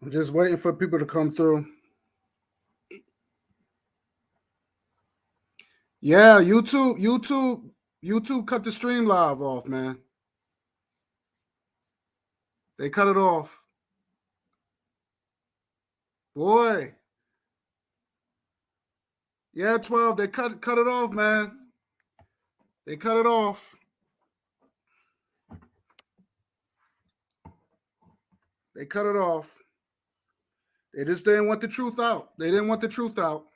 I'm just waiting for people to come through. Yeah, YouTube cut the stream live off, man. They cut it off. Boy. Yeah, 12. They cut it off, man. They cut it off. They cut it off. They just didn't want the truth out. They didn't want the truth out.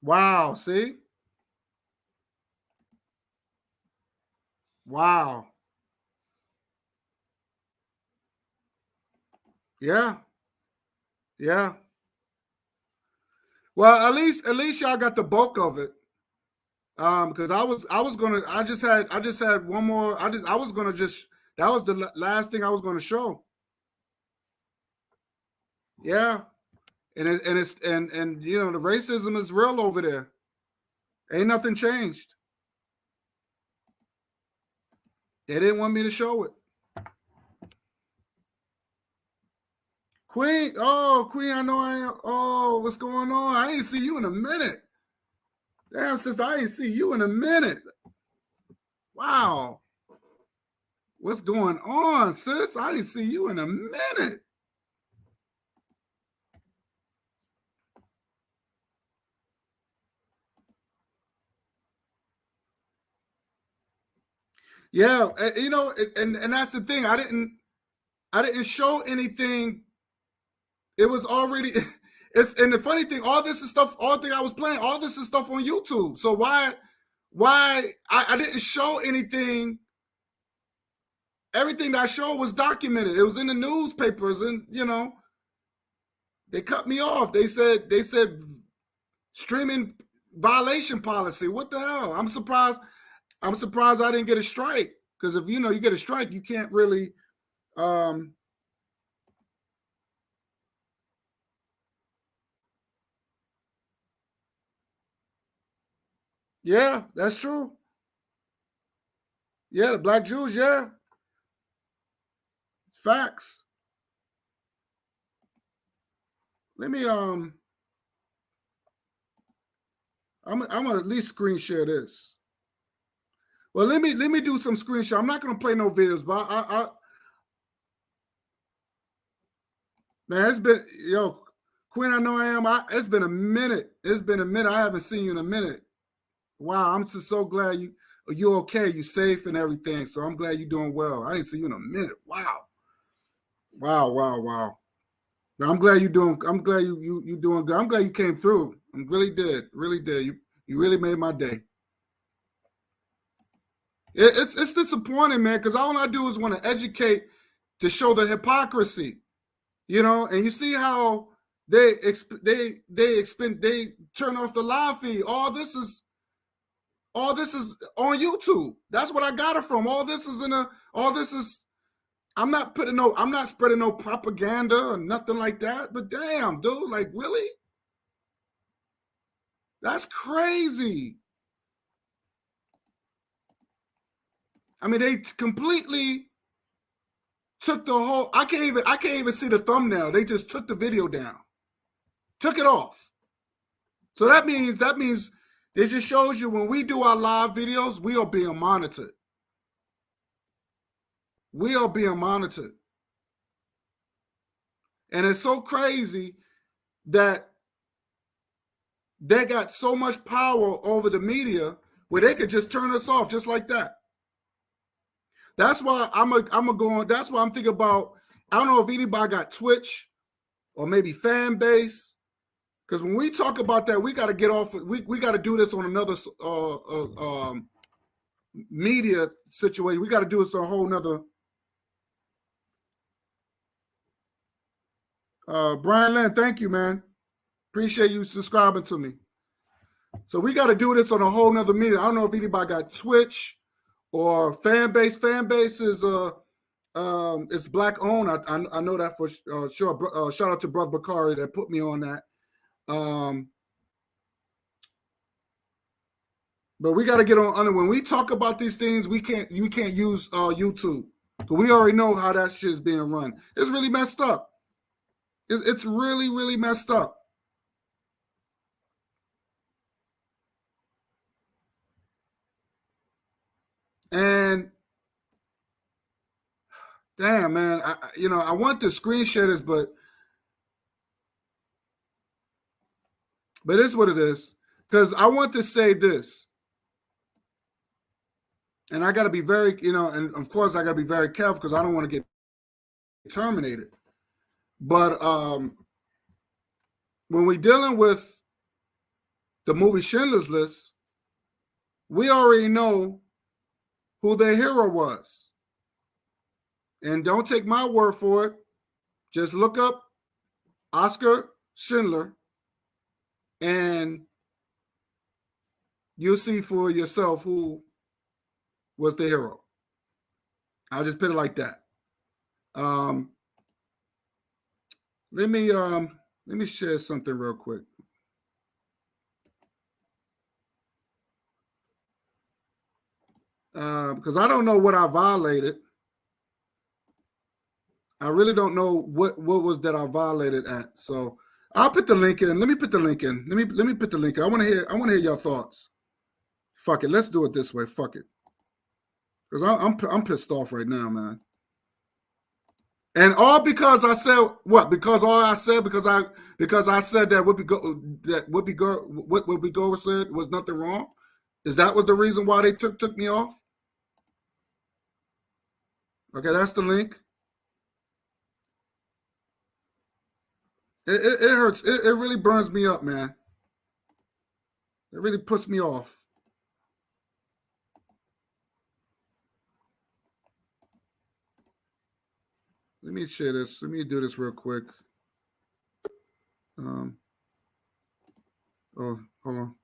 Wow, see? Wow. Yeah. Yeah. Well, at least y'all got the bulk of it. Because I just had one more. I was gonna just that was the last thing I was gonna show. Yeah. And you know the racism is real over there. Ain't nothing changed. They didn't want me to show it. Queen, oh Queen, I know I am. Oh, what's going on? I ain't see you in a minute. Damn, sister, I ain't see you in a minute. Wow. What's going on, sis? I didn't see you in a minute. Yeah, you know, and that's the thing. I didn't show anything. It was already it's and the funny thing, all this is stuff, all thing I was playing, all this is stuff on YouTube. So why I didn't show anything. Everything that I showed was documented. It was in the newspapers, and you know, they cut me off. They said streaming violation policy. What the hell? I'm surprised I didn't get a strike. Because if you know you get a strike, you can't really yeah, that's true. Yeah, the black Jews, yeah. It's facts. Let me I'm gonna at least screen share this. Well, let me do some screenshot. I'm not gonna play no videos, but I man, it's been yo, Quinn, I know I am. It's been a minute. It's been a minute. I haven't seen you in a minute. Wow, I'm just so glad you're okay. You're safe and everything. So I'm glad you're doing well. I didn't see you in a minute. Wow. Wow, wow, wow. Now, I'm glad you're doing. I'm glad you doing good. I'm glad you came through. I really did. You really made my day. It's disappointing, man, because all I do is want to educate to show the hypocrisy, you know. And you see how they turn off the live feed. All this is on YouTube. That's what I got it from. All this is all this is. I'm not spreading no propaganda or nothing like that. But damn, dude, like really? That's crazy. I mean, they completely took the whole. I can't even see the thumbnail. They just took the video down, took it off. So that means it just shows you when we do our live videos, we are being monitored. We are being monitored, and it's so crazy that they got so much power over the media where they could just turn us off just like that. That's why I'm going. That's why I'm thinking about. I don't know if anybody got Twitch or maybe fan base. Because when we talk about that, we got to get off. We got to do this on another media situation. We got to do this on a whole nother. Brian Lynn, thank you, man. Appreciate you subscribing to me. So we got to do this on a whole nother media. I don't know if anybody got Twitch or fan base. Fan base is it's black owned. I know that for sure. Shout out to Brother Bakari that put me on that. But we got to get on under. When we talk about these things, you can't use YouTube. Because we already know how that shit is being run. It's really messed up. It's really, really messed up. And damn, man, I want to screen share this, but it's what it is. Because I want to say this, and I got to be very, and of course I got to be very careful because I don't want to get terminated. But when we're dealing with the movie Schindler's List, we already know who their hero was. And don't take my word for it. Just look up Oskar Schindler and you'll see for yourself who was the hero. I'll just put it like that. Let me share something real quick. Because I don't know what I violated. I really don't know what was that I violated at. So I'll put the link in. Let me put the link in. Let me put the link in. I want to hear your thoughts. Fuck it. Let's do it this way. Fuck it. Because I'm pissed off right now, man. And all because I said what? Because all I said because I said that what Whoopi Goldberg said was nothing wrong. Is that was the reason why they took me off? Okay, that's the link. It hurts. It really burns me up, man. It really puts me off. Let me share this. Let me do this real quick. Oh, hold on.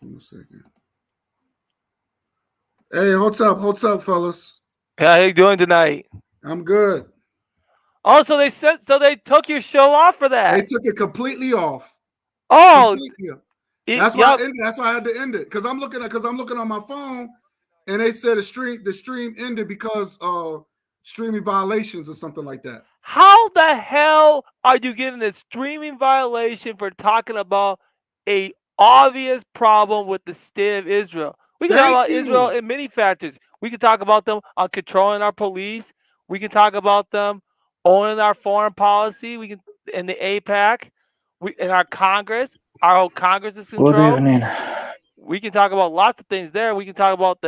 Give me a second. Hey, what's up, fellas? How you doing tonight? I'm good. Oh, so they took your show off for that. They took it completely off. Oh, completely. That's why I ended. That's why I had to end it because I'm looking on my phone, and they said the stream ended because of streaming violations or something like that. How the hell are you getting a streaming violation for talking about a obvious problem with the state of Israel? We can talk about Israel in many factors. We can talk about them on controlling our police. We can talk about them owning our foreign policy. We can in the APAC, in our Congress. Our whole Congress is controlled. Good evening. We can talk about lots of things there. We can talk about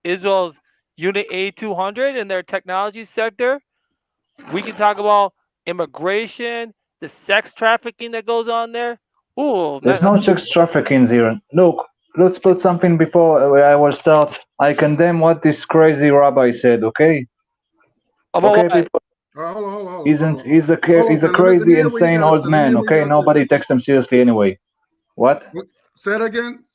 Israel's Unit A200 and their technology sector. We can talk about immigration, the sex trafficking that goes on there. Ooh, there's no sex trafficking here. Look, let's put something before I will start. I condemn what this crazy rabbi said. Okay. About okay, what? people. Hold on. He's a crazy, insane old man. Okay, nobody takes him seriously anyway. What? Say it again.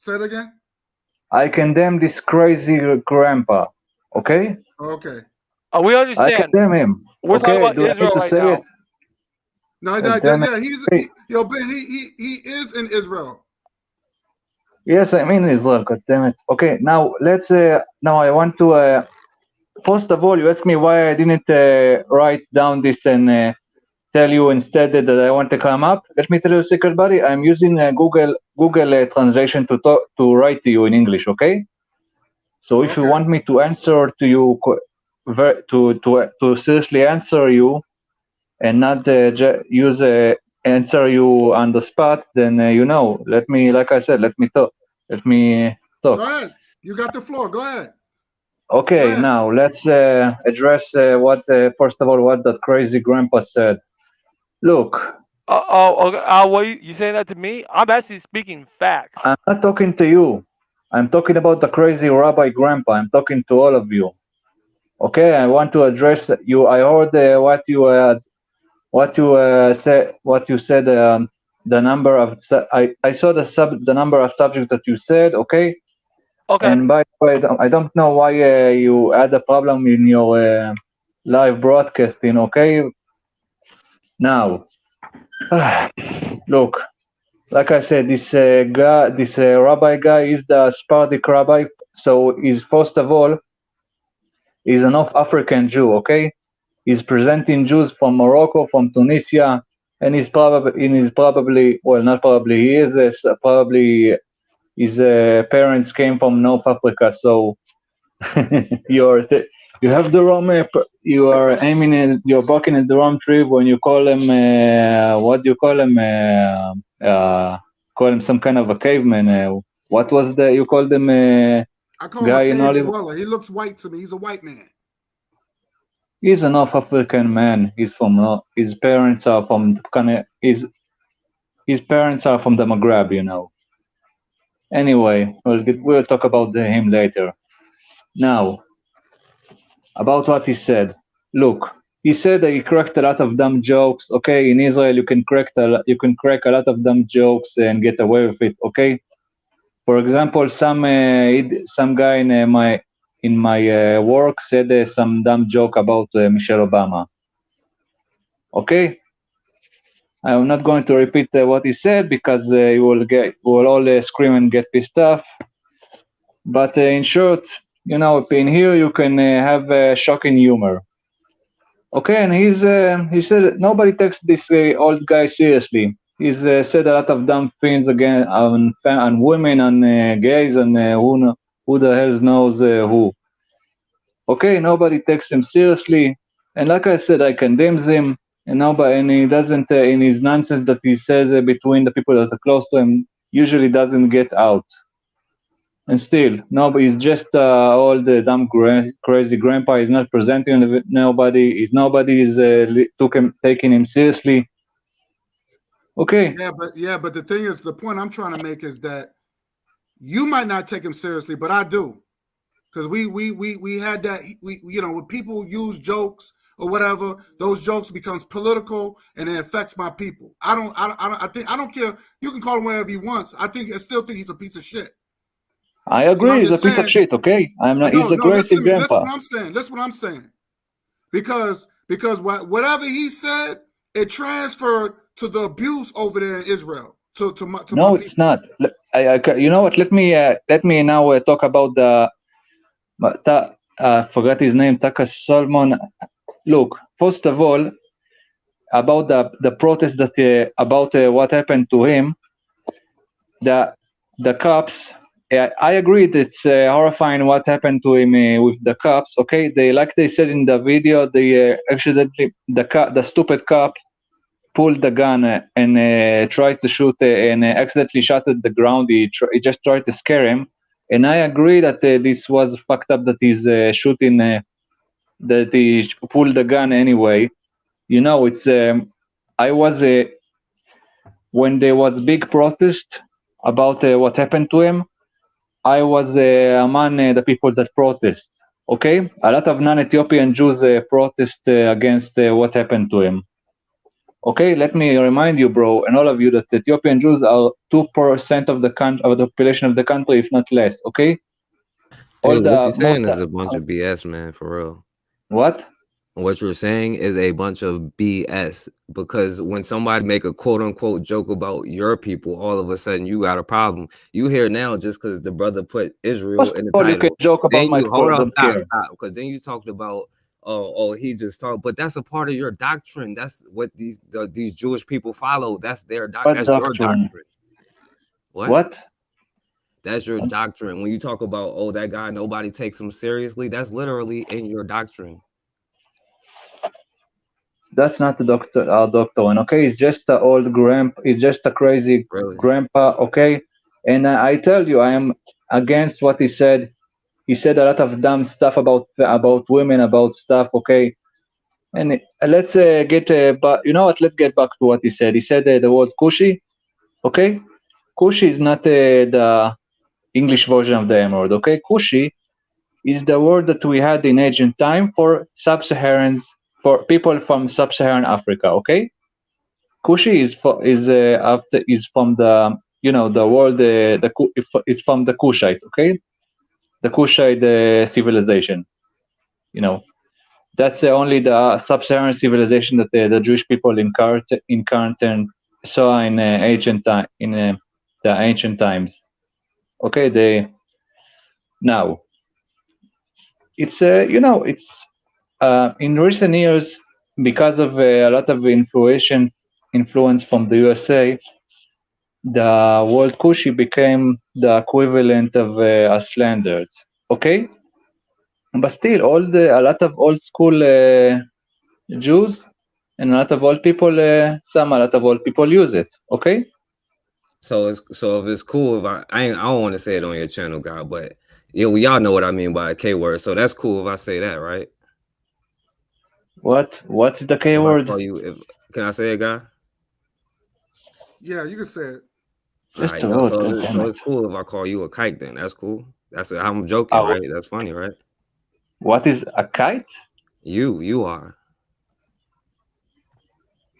I condemn this crazy grandpa. Okay. Okay. We understand. I condemn him. We're talking about Israel right now. It? No, Ben, he is in Israel. Yes, I'm in Israel. God damn it. Okay, now let's. Now I want to. First of all, you asked me why I didn't write down this and tell you instead that I want to come up. Let me tell you a secret, buddy. I'm using Google translation to write to you in English. Okay. So if you want me to answer to you, to seriously answer you, and not use answer you on the spot, then let me, like I said, let me talk. Go ahead. You got the floor. Go ahead. Okay, now let's address first of all, what that crazy grandpa said. Look. What you saying that to me? I'm actually speaking facts. I'm not talking to you. I'm talking about the crazy rabbi grandpa. I'm talking to all of you. Okay, I want to address you. I heard what you said. The number of I saw the number of subjects that you said. Okay. Okay. And by the way, I don't know why you had a problem in your live broadcasting. Okay. Now, look, like I said, this guy, this rabbi guy is the Sephardic rabbi. So he's first of all, he's a North African Jew. Okay, he's presenting Jews from Morocco, from Tunisia, and he's probably well, not probably, he is probably his parents came from North Africa. So you have the wrong, you are aiming at, you're barking at the wrong tree when you call him, what do you call him? Call him some kind of a caveman. What was the, you called him I call guy him in a cave Olive? dweller. He looks white to me. He's a white man. He's a North African man. He's from, his parents are from, his parents are from the Maghreb, you know. Anyway, we'll talk about him later. Now, about what he said. Look, he said that he cracked a lot of dumb jokes. Okay, in Israel you can crack a lot of dumb jokes and get away with it. Okay, for example, some guy in my work said some dumb joke about Michelle Obama. Okay, I'm not going to repeat what he said because you will all scream and get pissed off. But in short, you know, in here you can have shocking humor. Okay, and he said nobody takes this old guy seriously. He's said a lot of dumb things again on women, on gays, and who the hell knows who. Okay, nobody takes him seriously, and like I said, I condemns him, and he doesn't in his nonsense that he says between the people that are close to him usually doesn't get out. And still, nobody's just all the dumb crazy grandpa. He's not presenting nobody. Nobody is taking him seriously. Okay. Yeah, but the thing is, the point I'm trying to make is that you might not take him seriously, but I do, because we had that. You know, when people use jokes or whatever, those jokes becomes political and it affects my people. I don't care. You can call him whatever he wants. I still think he's a piece of shit. I agree, he's a piece of shit, okay? He's a great grandpa. Listen what I'm saying. Because whatever he said, it transferred to the abuse over there in Israel. No, it's not. You know what? Let me now talk about forgot his name, Takas Solomon. Look, first of all, about the protest that about what happened to him, the cops. I agree that it's horrifying what happened to him with the cops. Okay, they said in the video, accidentally the stupid cop pulled the gun and tried to shoot and accidentally shot at the ground. He just tried to scare him, and I agree that this was fucked up that he's shooting that he pulled the gun anyway. You know, it's I was when there was big protest about what happened to him. I was among the people that protest. Okay, a lot of non-Ethiopian Jews protest against what happened to him. Okay, let me remind you, bro, and all of you, that Ethiopian Jews are 2% of the population of the country, if not less. Okay. Dude, what you're saying is a bunch of BS, man. For real. What? What you're saying is a bunch of BS, because when somebody make a quote unquote joke about your people, all of a sudden you got a problem. You here now just because the brother put Israel in the title. You can joke about my stop, because then you talked about he just talked, but that's a part of your doctrine. That's what these Jewish people follow. That's their doctrine. That's your doctrine. What? That's your doctrine. When you talk about that guy, nobody takes him seriously. That's literally in your doctrine. That's not our doctrine, okay? It's just an old grandpa. It's just a crazy grandpa, okay? And I tell you, I am against what he said. He said a lot of dumb stuff about women, about stuff, okay? And let's but you know what? Let's get back to what he said. He said the word Kushi, okay? Kushi is not the English version of the M word, okay? Kushi is the word that we had in ancient time for sub-Saharans, for people from sub-Saharan Africa, okay? Kushi is from the the world it's from the Kushites, okay? The Kushite civilization, That's only the sub-Saharan civilization that the Jewish people encountered and saw in the ancient times. Okay, now it's it's in recent years, because of a lot of influence from the USA, the word Kushi became the equivalent of standards. Okay, but still, a lot of old school Jews and a lot of old people, a lot of old people use it. Okay. So if it's cool if I don't want to say it on your channel, God, but y'all know what I mean by a K word. So that's cool if I say that, right? What's the K word? Can I say it, guy? Yeah, you can say it. Just right, a word. So it's cool if I call you a kike then. That's cool. I'm joking, right? That's funny, right? What is a kite? You are.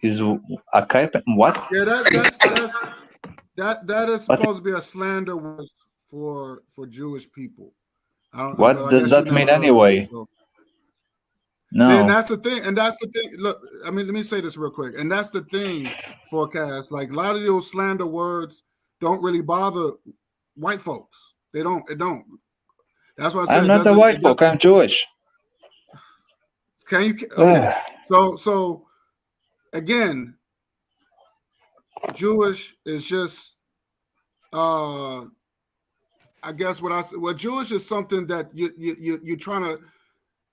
Is a kite what? Yeah, that is supposed to be a slander word for Jewish people. What does that mean anyway? No. See, and that's the thing. Look, I mean, let me say this real quick. And that's the thing, Forecast. Like a lot of those slander words don't really bother white folks. It don't. That's why I said I'm not a white folk. I'm Jewish. Can you? Okay. So again, Jewish is just. I guess what Jewish is something that you're trying to.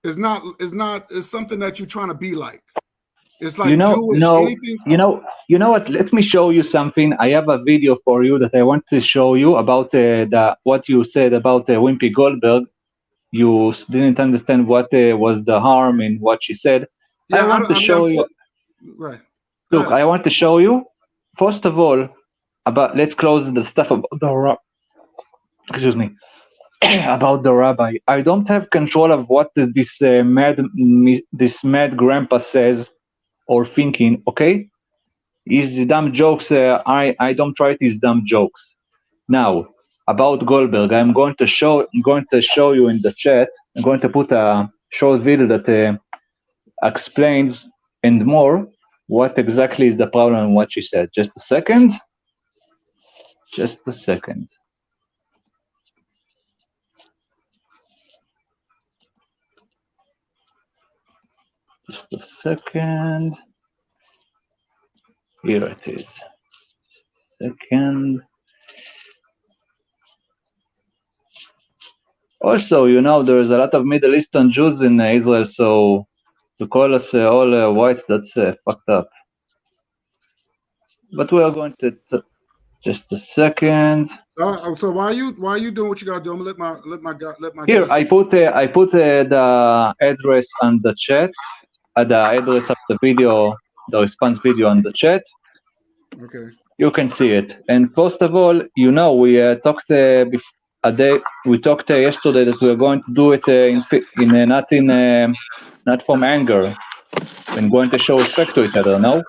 It's something that you're trying to be like. It's like Jewish. Anything. You know what? Let me show you something. I have a video for you that I want to show you about what you said about Wimpy Goldberg. You didn't understand what was the harm in what she said. Yeah, I want to show you. Right. Look, I want to show you. First of all, let's close the stuff about the. Excuse me. About the rabbi, I don't have control of what this mad grandpa says or thinking. Okay, his dumb jokes. I don't try his dumb jokes. Now about Goldberg, I'm going to show you in the chat. I'm going to put a short video that explains and more what exactly is the problem and what she said. Just a second. Just a second. Just a second. Here it is. Second. Also, there's a lot of Middle Eastern Jews in Israel, so to call us all whites, that's fucked up. But we are going to just a second. So why are you doing what you gotta do? I'm gonna let my here guest. I put the address on the chat. The address of the video, the response video on the chat. Okay. You can see it. And first of all, we talked we talked yesterday that we are going to do it not from anger. We're going to show respect to each other. No.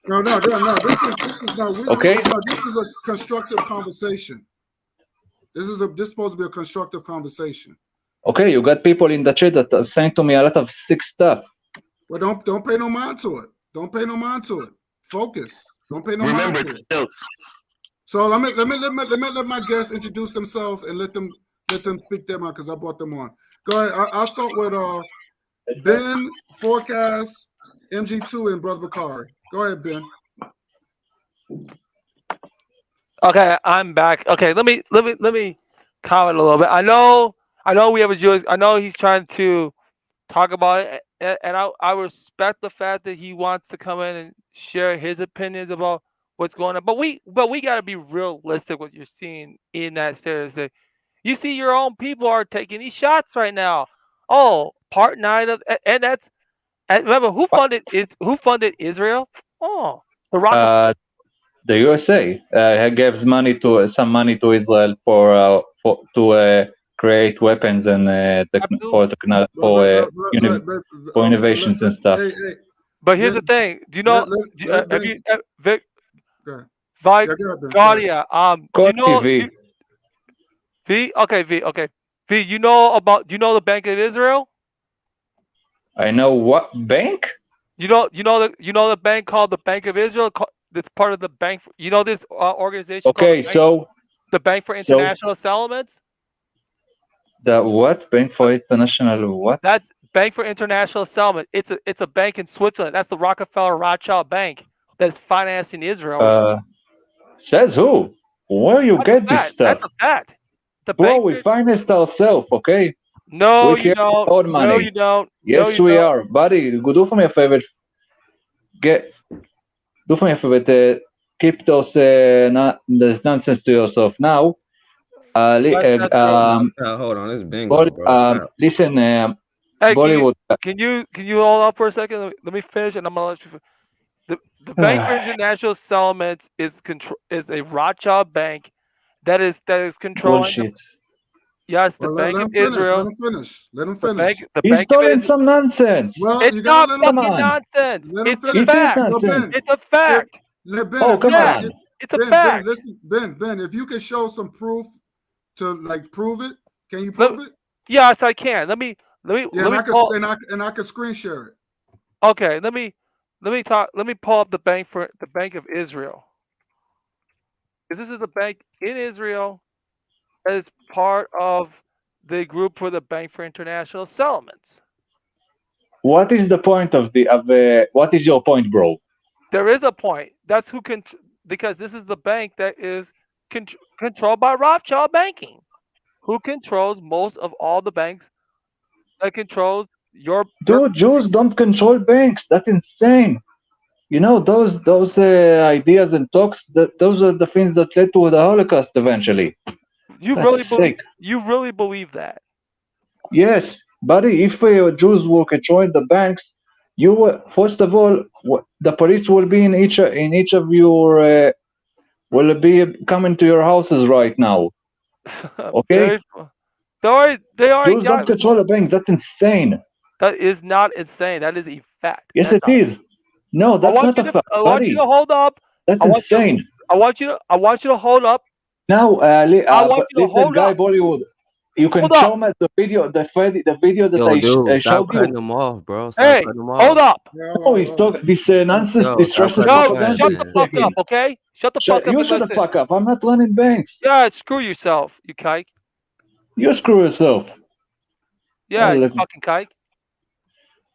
No. This is okay. No, this is a constructive conversation. This is supposed to be a constructive conversation. Okay, you got people in the chat that are saying to me a lot of sick stuff. Well, don't pay no mind to it. Don't pay no mind to it. Focus. Don't pay no mind to it. So let me let my guests introduce themselves and let them speak their mind because I brought them on. Go ahead. I'll start with Ben, Forecast, MG2, and Brother Bakari. Go ahead, Ben. Okay, I'm back. Okay, let me comment a little bit. I know we have a Jewish. I know he's trying to talk about it, and I respect the fact that he wants to come in and share his opinions about what's going on. But we got to be realistic with what you're seeing in that statistic. You see, your own people are taking these shots right now. Oh, part 9 of and that's and remember who funded Israel? Oh, the rocket. The USA gives some money to Israel to create weapons and for innovations and stuff. But here's the thing: do you know? Have you, Vic? Claudia, do you know? V? Okay, V. Okay, V. Do you know the Bank of Israel? I know what bank? You know the bank called the Bank of Israel. That's part of the bank. You know this organization called Okay, so the Bank for International Settlements. the what? Bank for International what? That's Bank for International Settlement. It's a bank in Switzerland. That's the Rockefeller Rothschild Bank that's financing Israel. Says who? Where you get this stuff? That's a fact. The Bro, bank. we financed ourselves, okay? No, We you can't don't. afford money. No, you don't. Yes, no, we are, buddy. Do for me a favor. Do for me a favor. Keep those this nonsense to yourself now. That's hold on, it's bingo, bro. Listen, hey, Bollywood. Can you hold up for a second? Let me finish, and I'm gonna let you. The Bank for International Settlements is a Rothschild bank that is controlling. Bullshit. Yes, the Bank of Israel. Let him finish. He's talking some nonsense. Well, it's not fucking nonsense. It's a fact. It's a fact. Oh, come on. It's a fact. Ben, listen, Ben, if you can show some proof to prove it, can you prove it? Yes, I can. Let me. And I can screen share it. Okay, let me pull up the Bank of Israel. Because this is a bank in Israel that is part of the group for the Bank for International Settlements. What is the point of what is your point, bro? There is a point. That's because this is the bank that is controlled by Rothschild Banking, who controls most of all the banks that controls your. Dude, Jews don't control banks. That's insane. You know, those ideas and talks, those are the things that led to the Holocaust eventually. You really believe that? Yes, buddy. If Jews will control the banks, first of all, the police will be in each of your will be coming to your houses right now. Okay. They are. Jews don't control a bank. That's insane. That is not insane. That is a fact. Yes, it is. No, that's not a fact, I want you to hold up. That's insane. I want you to hold up. Now, listen, guy, Bollywood. You can show me the video, the video that I showed you. Stop cutting them off, bro. Hey, hold up. No, he's talking this nonsense, this racist propaganda. Shut the fuck up, okay? Shut the fuck up. You shut the fuck up. I'm not running banks. Yeah, screw yourself, you kike. You screw yourself. Yeah, you fucking kike.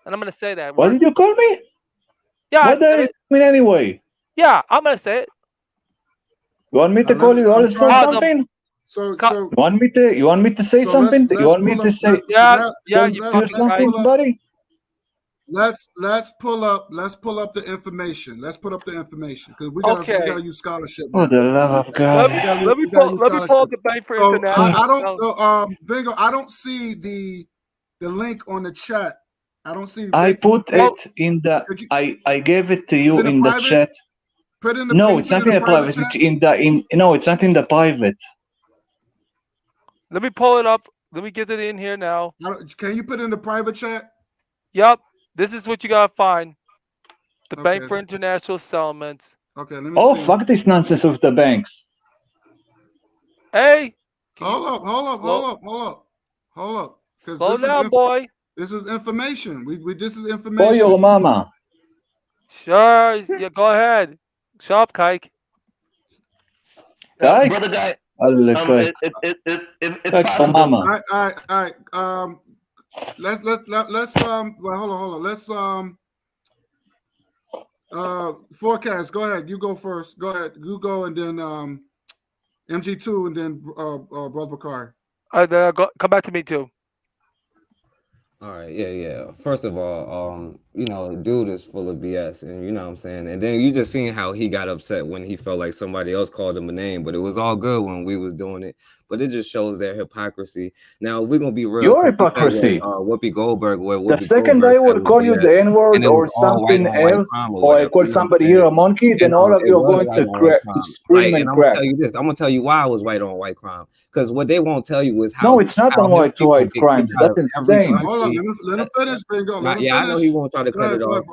And I'm gonna say that. What did you call me? Yeah, what did you mean anyway? Yeah, I'm gonna say it. You want me to call you or say something? So you want me to say something? You want me to say you something, buddy? Let's pull up the information. Let's put up the information because we gotta use scholarship. For the love of God! Let me pull up the Bank for International. I don't, Vingo. I don't see the link on the chat. I don't see. I put it in the. I gave it to you in the chat. No, it's not in the private. No, it's not in the private. Let me pull it up. Let me get it in here now. Can you put it in the private chat? Yep. This is what you gotta find. The Bank for International Settlements. Okay, let me see. Fuck this nonsense with the banks. Hey. Hold up. Slow down, boy. This is information. This is information. For your mama. Sure. Yeah, go ahead. Shut up, Kike. Kike? Brother guy. Kike for mama. All right. Let's well, hold on. Let's forecast. Go ahead. You go first. Go ahead. You go and then MG2 and then Brother Bakari. Come back to me too. All right, yeah. First of all, dude is full of BS, and you know what I'm saying. And then you just seen how he got upset when he felt like somebody else called him a name, but it was all good when we was doing it. But it just shows their hypocrisy. Now, if we're gonna be real, your hypocrisy. Whoopi Goldberg. The second I would call you the N-word or something else, or I call somebody here a monkey, then all of you are going to scream and crack. I'm gonna tell you this. I'm gonna tell you why I was white on white crime. Because what they won't tell you is how. No, it's not on white crime. That's insane. Hold on, let him finish. I know he won't try to cut it off.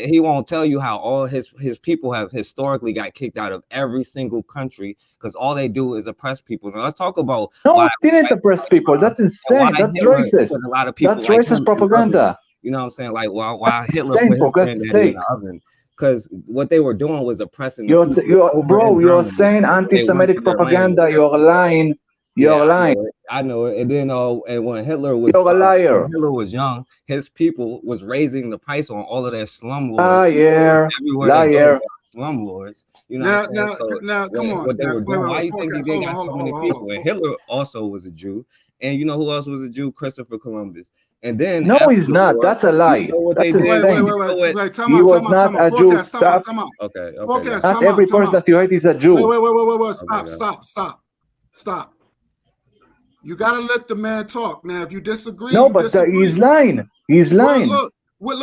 He won't tell you how all his people have historically got kicked out of every single country because all they do is oppress people. Now let's talk about. No, it didn't oppress people. That's insane. That's racist. That's racist propaganda. You know what I'm saying? Like while Hitler insane, put for his God's granddaddy in sake. the oven, because what they were doing was oppressing the You're, people you're over bro, in you're Germany. saying They went anti-Semitic to their land. propaganda. You're lying. You're Yeah, lying. I know it. And then and when Hitler was You're a liar. when Hitler was young, his people was raising the price on all of their slumlords. Liar. Everywhere they go, Liar. they are slumlords. You know what I'm saying? So now, come on. what they were doing, why you think Forecast. they got so many people? And Hitler also was a Jew. And you know who else was a Jew? Christopher Columbus. And then No, he's not. That's a lie. You know what That's they did? insane. Wait, He was not a Jew. Stop. Okay. Forecast, Not every person that you hate is a Jew. Wait. Stop. You gotta let the man talk. Now, if you disagree, No, but he's lying. He's lying. Look,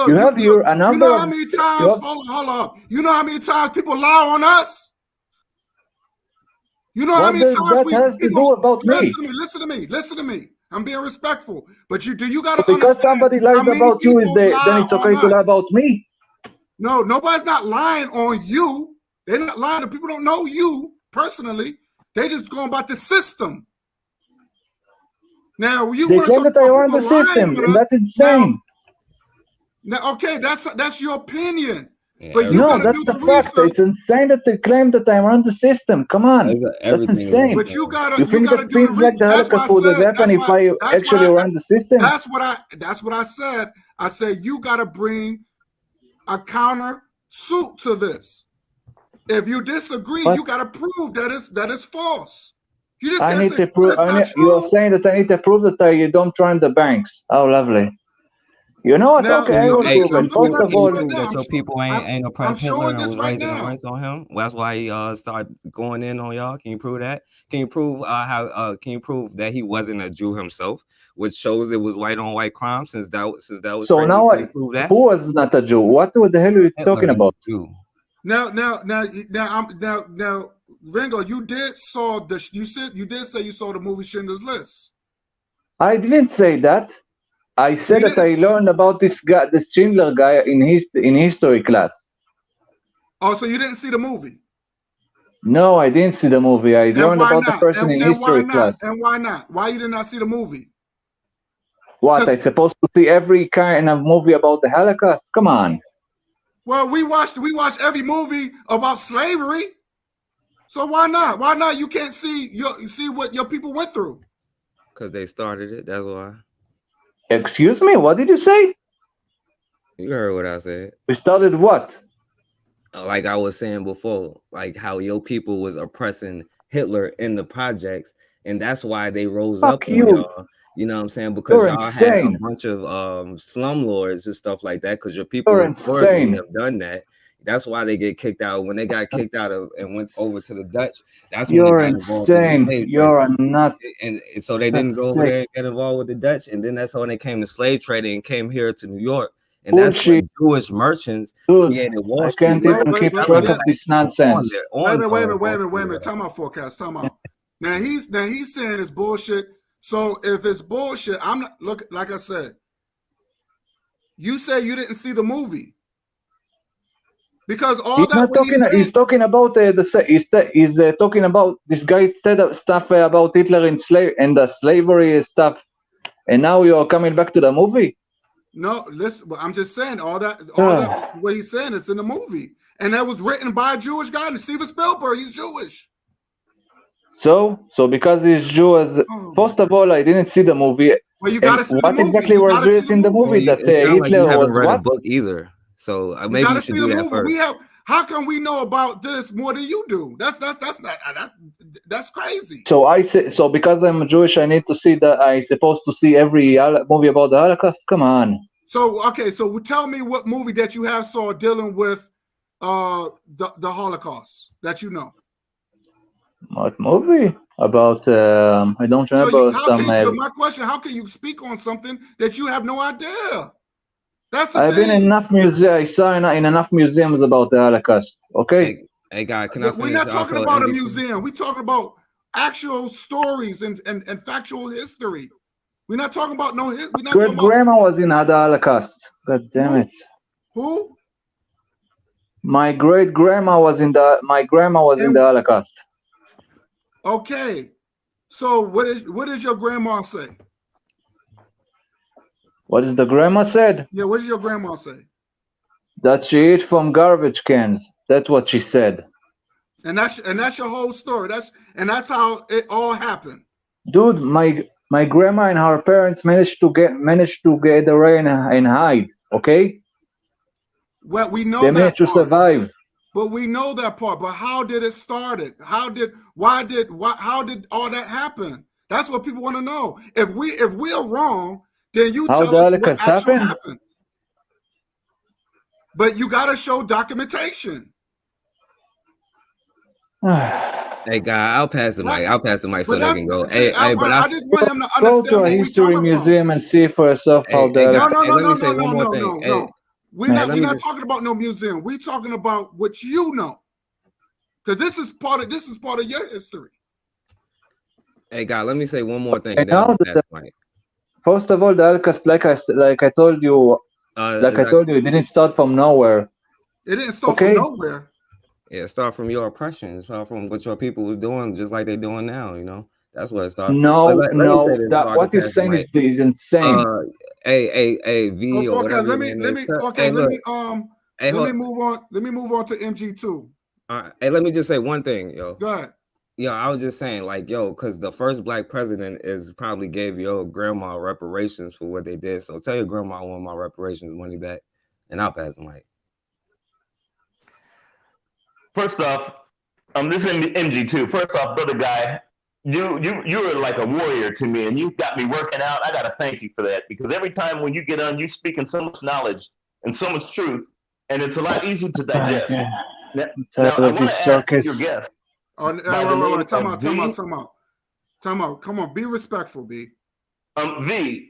you have here a number you know how of. many times? Hold up. You know how many times people lie on us? You know how many times that has to do about me? Listen to me. I'm being respectful, but you gotta because understand. Somebody lies about you, then it's okay to lie about me. No, nobody's not lying on you. They're not lying. People don't know you personally. They just going about the system. Now they claim that I run the system, and that's insane. Now, okay, that's your opinion. Yeah, but you no, that's the fact. Research. It's insane that they claim that I run the system. Come on, that's insane. But you think that things like the Holocaust would have happened if I actually run the system? That's what I said. I said you got to bring a counter suit to this. If you disagree, you got to prove that it's false. You just I need to prove. You're saying that I need to prove that I don't run the banks. Oh, lovely. You know what? Now, okay, I will prove it. First of all, that your people ain't oppressed Hitler and was raising the ranks on him. Well, that's why he started going in on y'all. Can you prove that? Can you prove Can you prove that he wasn't a Jew himself, which shows it was white on white crime? Since that was so crazy. Now who was not a Jew? What the hell are you talking about? Now, Ringo, you did say you saw the movie Schindler's List. I didn't say that. I said that I learned about this guy, the Schindler guy, in history class. Oh, so you didn't see the movie? No, I didn't see the movie. I learned about the person in history class. And why not? Why you did not see the movie? What? I'm supposed to see every kind of movie about the Holocaust? Come on. Well, we watched every movie about slavery. So why not? Why not? You can't see what your people went through. Because they started it. That's why. Excuse me, what did you say? You heard what I said. We started what? Like I was saying before, like how your people was oppressing Hitler in the projects, and that's why they rose up on y'all. You know what I'm saying? Because y'all had a bunch of slumlords and stuff like that, because your people have done that. That's why they get kicked out. When they got kicked out and went over to the Dutch, that's when you're insane. You're a nut. And so they didn't go over there and get involved with the Dutch. And then that's when they came to slave trading and came here to New York. And that's when Jewish merchants created Wall Street. I can't even keep track of this nonsense. Wait a minute. Time out, forecast. Time out. Now he's saying it's bullshit. So if it's bullshit, I'm not like I said. You say you didn't see the movie. Because he's talking about he's talking about this guy said stuff about Hitler and the slavery stuff, and now you're coming back to the movie. No, listen. I'm just saying all that what he's saying is in the movie, and that was written by a Jewish guy, Steven Spielberg. He's Jewish. So because he's Jewish, first of all, I didn't see the movie. Well, you gotta see the movie. What exactly was written in the movie that Hitler was read a book either? So maybe you should do that first. How come we know about this more than you do? That's crazy. So I say because I'm Jewish, I need to see that. I supposed to see every movie about the Holocaust. Come on. So so tell me what movie that you have saw dealing with the Holocaust that you know. What movie about? I don't remember my question: how can you speak on something that you have no idea? I've been in enough museums. I saw in enough museums about the Holocaust. Okay. Hey, guy, can I finish? We're not talking about a museum. We're talking about actual stories and factual history. We're not talking about no. Great grandma was in the Holocaust. God damn it. Who? My great grandma was in the. My grandma was in the Holocaust. Okay, so what does your grandma say? What is the grandma said? Yeah, what did your grandma say? That she eat from garbage cans. That's what she said. And that's your whole story. That's how it all happened. Dude, my grandma and her parents managed to get away and hide. Okay. Well, we know They that managed to part. survive. But we know that part. But how did it start? How did all that happen? That's what people want to know. If we're wrong, then you How tell the us Holocaust what actually happened? happened. But you got to show documentation. Hey, guy, I'll pass the mic. I'll pass the mic so But they can go. see, Hey, but I just want him to Go understand to a where we history coming museum and see for yourself how Hey, the hey, Holocaust. guy, hey, let me say one more thing. No. We're Hey, not talking about no museum. We're talking about what you know. Because this is part of your history. Hey, guy, let me say one more thing. I And then I'm know gonna that pass the mic. First of all, the Holocaust, like I told you, it didn't start from nowhere. It didn't start from nowhere. Yeah, start from your oppression. Start from what your people were doing, just like they're doing now. You know, that's where it started. No, let me say this that so I what can you're pass the saying mic. is insane. Hey, V or whatever. Let me move on to MG2. Hey, let me just say one thing, yo. Go ahead. Yeah, I was just saying, like, yo, because the first black president probably gave your grandma reparations for what they did. So tell your grandma I want my reparations money back, and I'll pass the mic. First off, this is MG2. First off, brother guy, you were like a warrior to me, and you got me working out. I gotta thank you for that, because every time when you get on, you speaking so much knowledge and so much truth, and it's a lot easier to digest. Now I want to ask your guest. Time out. Come on, be respectful, B. V.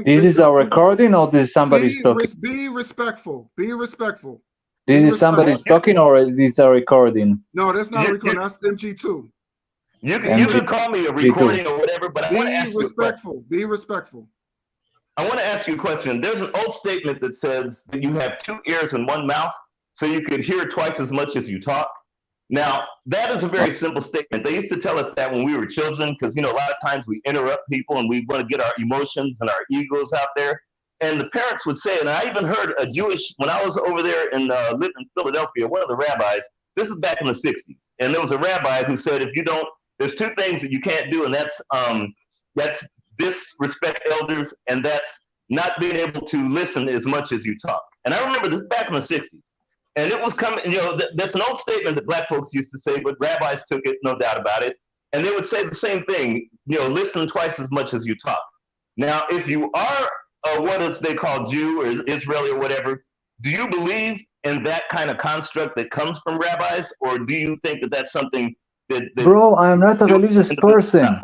This is a recording, or this is somebody's talking? Be respectful. Be respectful. This is somebody's talking, or this is a recording? No, that's not a recording. That's MG2. You can call me a recording or whatever, but I want to ask you a question. Be respectful. I want to ask you a question. There's an old statement that says that you have 2 ears and 1 mouth, so you could hear twice as much as you talk. Now, that is a very simple statement. They used to tell us that when we were children, because, a lot of times we interrupt people and we want to get our emotions and our egos out there. And the parents would say, and I even heard when I was over there and lived in Philadelphia, one of the rabbis, this is back in the 60s, and there was a rabbi who said, there's 2 things that you can't do, and that's disrespect elders, and that's not being able to listen as much as you talk. And I remember this back in the 60s. And it was coming, that's an old statement that black folks used to say, but rabbis took it, no doubt about it. And they would say the same thing, listen twice as much as you talk. Now, if you are what they call Jew or Israeli or whatever, do you believe in that kind of construct that comes from rabbis? Or do you think that that's something that Bro, I'm not a religious person.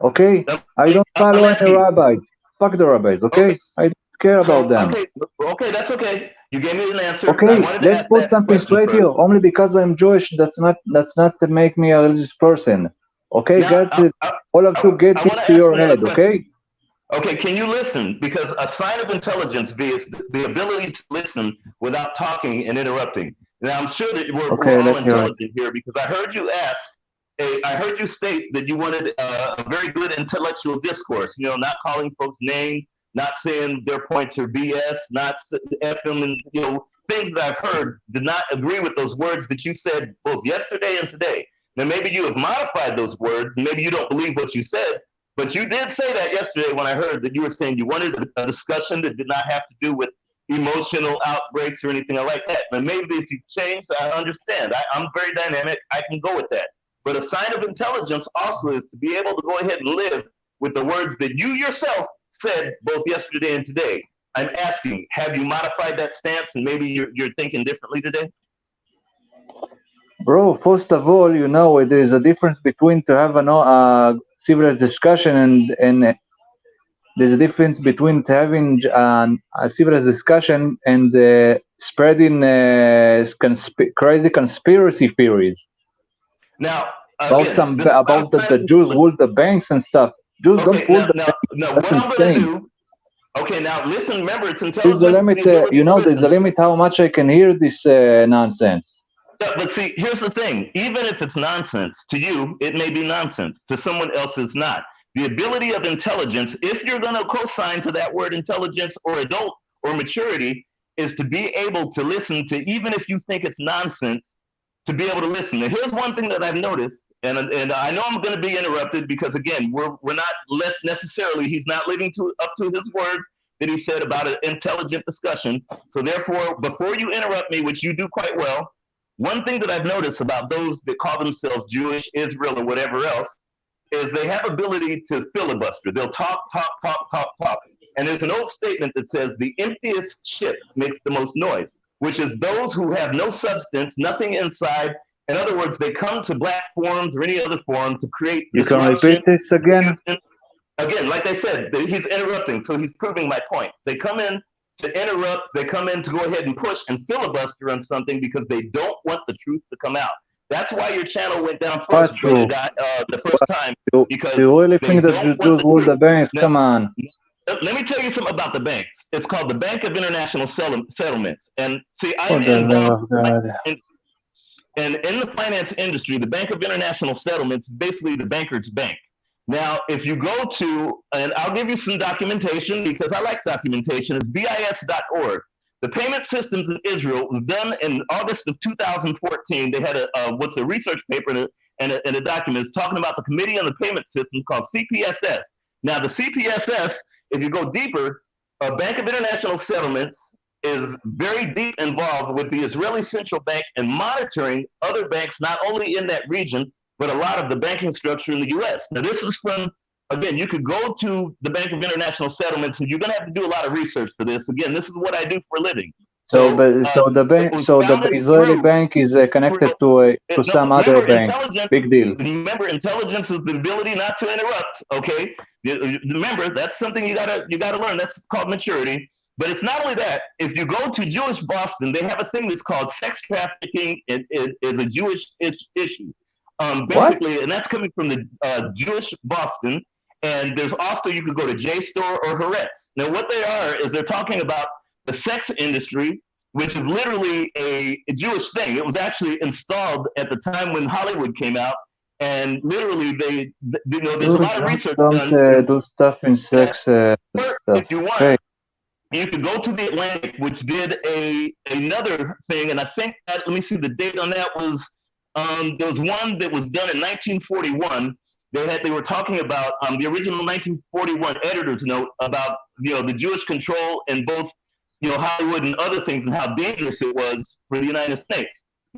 Okay? I don't follow any rabbis. Fuck the rabbis, okay? I don't care about them. Okay, that's okay. You gave me an answer. Okay, let's put something straight here. Only because I'm Jewish, that's not to make me a religious person. Okay, all of you get this to your head, okay? Okay, can you listen? Because a sign of intelligence is the ability to listen without talking and interrupting. Now, I'm sure that we're all intelligent here, because I heard you state that you wanted a very good intellectual discourse, not calling folks names, not saying their points are BS, not F them, and things that I've heard did not agree with those words that you said both yesterday and today. Now, maybe you have modified those words, and maybe you don't believe what you said, but you did say that yesterday when I heard that you were saying you wanted a discussion that did not have to do with emotional outbreaks or anything like that. And maybe if you've changed, I understand. I'm very dynamic. I can go with that. But a sign of intelligence also is to be able to go ahead and live with the words that you yourself said both yesterday and today. I'm asking, have you modified that stance, and maybe you're thinking differently today? Bro, first of all, there is a difference between to have a civilized discussion and there's a difference between having a civilized discussion and spreading crazy conspiracy theories. Now, about the Jews ruled the banks and stuff. Jews don't rule the banks. That's insane. Okay, now listen. Remember, it's intelligence. There's a limit. There's a limit how much I can hear this nonsense. But see, here's the thing. Even if it's nonsense to you, it may be nonsense. To someone else, it's not. the ability of intelligence, if you're going to co-sign to that word intelligence or adult or maturity, is to be able to listen to, even if you think it's nonsense, to be able to listen. And here's one thing that I've noticed, and I know I'm going to be interrupted because, again, we're not less necessarily, he's not living up to his words that he said about an intelligent discussion. So therefore, before you interrupt me, which you do quite well, one thing that I've noticed about those that call themselves Jewish, Israel, or whatever else, is they have ability to filibuster. They'll talk. And there's an old statement that says the emptiest ship makes the most noise, which is those who have no substance, nothing inside. In other words, they come to black forums or any other forum to create You can repeat this again? Again, like I said, he's interrupting, so he's proving my point. They come in to interrupt, they come in to go ahead and push and filibuster on something because they don't want the truth to come out. That's why your channel went down first the first time. Because you really think that you Jews rule the banks? Come on. Let me tell you something about the banks. It's called the Bank of International Settlements. And see, I'm involved and in the finance industry, the Bank of International Settlements is basically the banker's bank. Now, if you go to, and I'll give you some documentation because I like documentation, it's BIS.org. The payment systems in Israel was done in August of 2014. They had a research paper and a document. It's talking about the Committee on the Payment System called CPSS. Now, the CPSS, if you go deeper, Bank of International Settlements is very deep involved with the Israeli Central Bank and monitoring other banks, not only in that region, but a lot of the banking structure in the U.S. Now, this is from, again, you could go to the Bank of International Settlements, and you're going to have to do a lot of research for this. Again, this is what I do for a living. So the Israeli bank is connected to some other bank. Big deal. Remember, intelligence is the ability not to interrupt. Okay, remember that's something you gotta learn. That's called maturity. But it's not only that. If you go to Jewish Boston, they have a thing that's called sex trafficking is a Jewish issue. Basically, and that's coming from the Jewish Boston. And there's also, you could go to JSTOR or Haaretz. Now, what they are is they're talking about the sex industry, which is literally a Jewish thing. It was actually installed at the time when Hollywood came out, and literally there's a lot of research done. Do stuff in sex stuff. If you want, you could go to the Atlantic, which did another thing, and I think that, let me see the date on that was, there was one that was done in 1941. They were talking about the original 1941 editor's note about the Jewish control in both Hollywood and other things, and how dangerous it was for the United States.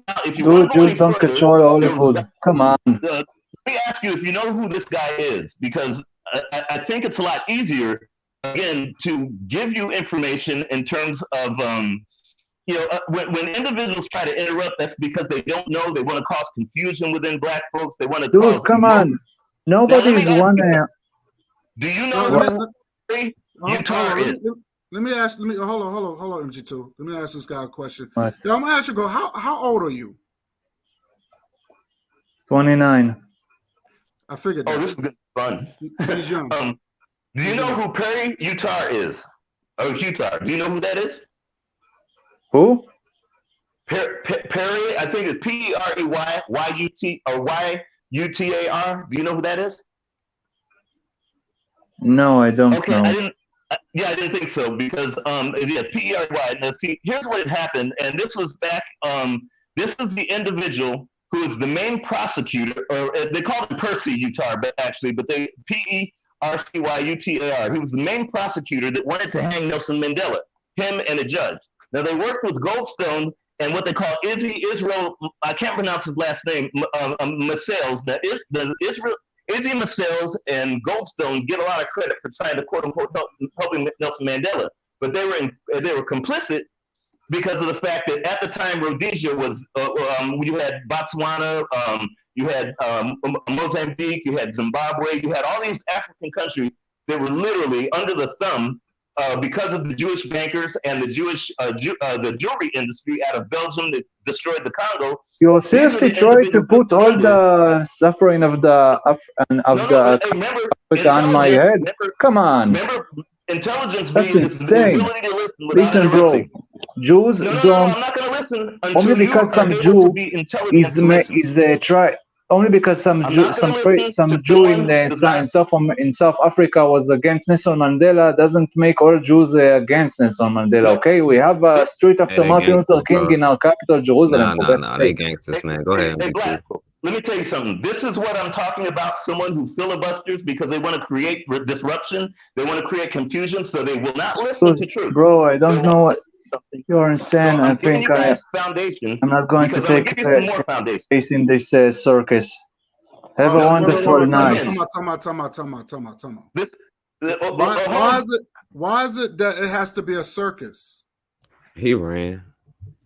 Now, if you Jews don't control Hollywood. Come on. Let me ask you if you know who this guy is, because I think it's a lot easier, again, to give you information in terms of when individuals try to interrupt, that's because they don't know. They want to cause confusion within black folks. They want to cause come on. Nobody's one. Do you know what Utah is? Let me hold on, MG2. Let me ask this guy a question. What? Yeah, I'm gonna ask you, how old are you? 29. I figured that. Oh, this is good fun. He's young. Do you know who Perry Utah is? Oh, Utah. Do you know who that is? Who? Perry, I think it's P-E-R-E-Y-Y-U-T or Y-U-T-A-R. Do you know who that is? No, I don't know. I didn't think so because yes, P-E-R-Y. Now, see, here's what had happened, and this was back. This is the individual who is the main prosecutor, or they call him Percy Utah, but they P-E-R-C-Y-U-T-A-R. He was the main prosecutor that wanted to hang Nelson Mandela, him and a judge. Now they worked with Goldstone and what they call Israel. I can't pronounce his last name. Massels. Now Izzy Massels and Goldstone get a lot of credit for trying to quote unquote helping Nelson Mandela, but they were complicit because of the fact that at the time Rhodesia was you had Botswana, you had Mozambique, you had Zimbabwe, you had all these African countries that were literally under the thumb because of the Jewish bankers and the Jewish the jewelry industry out of Belgium that destroyed the Congo. You're seriously trying to put all the suffering of Africa on my head? Come on. Remember, intelligence. That's insane. Listen, bro. Jews don't. I'm not going to listen only because some Jew is try. only because some I'm Jew, not gonna listen some to Jew someone who does not. in South Africa was against Nelson Mandela doesn't make all Jews against Nelson Mandela. Okay, we have a street after they Martin Luther gangsters, King bro. in our capital, Jerusalem. For God's They sake. gangsters, man. Go ahead. Hey, MG2. Black, let me tell you something. This is what I'm talking about. Someone who filibusters because they want to create disruption. They want to create confusion, so they will not listen to truth. Bro, I don't They know. want to listen to something. You're insane. So I I'm giving think you guys foundation I'm not going to because I'm take gonna give you some more foundation. place in this circus. Have a so wonderful night. Time out. This, Why is it that it has to be a circus? He ran.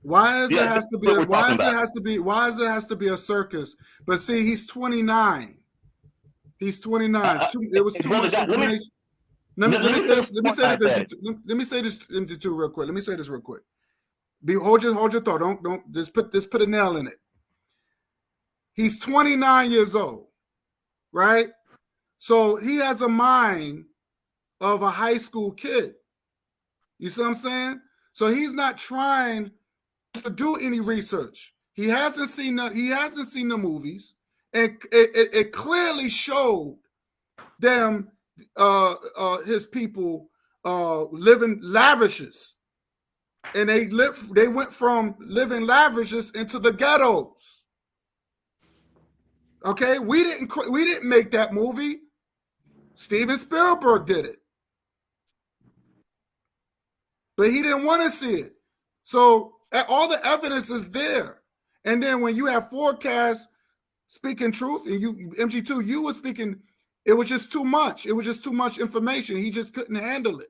Why is Yeah, it has to be? that's what we're Why talking is it about. has to be? Why is it has to be a circus? But see, he's 29. He's 29. It was hey, too brother, much God, information. Let me say this into real quick. Let me say this real quick. Hold your thought. Don't just put a nail in it. He's 29 years old, right? So he has a mind of a high school kid. You see what I'm saying? So he's not trying to do any research. He hasn't seen the movies, and it clearly showed them his people living lavishes, and they went from living lavishes into the ghettos. Okay, we didn't make that movie. Steven Spielberg did it, but he didn't want to see it. So all the evidence is there, and then when you have forecasts speaking truth, and you MG2, you were speaking. It was just too much. It was just too much information. He just couldn't handle it.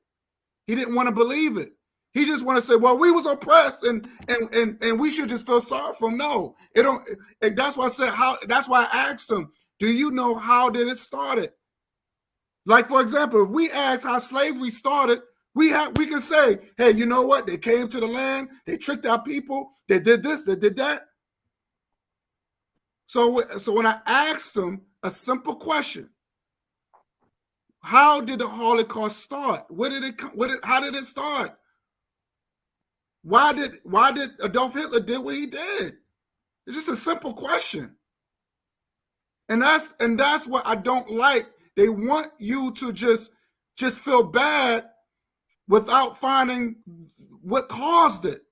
He didn't want to believe it. He just want to say, "Well, we was oppressed, and we should just feel sorry for him." No, it don't. That's why I said how. That's why I asked him, "Do you know how did it started?" Like, for example, if we ask how slavery started, we can say, "Hey, you know what? They came to the land. They tricked our people. They did this. They did that." So when I asked him a simple question. How did the Holocaust start? How did it start? Why did Adolf Hitler did what he did? It's just a simple question. And that's what I don't like. They want you to just feel bad without finding what caused it.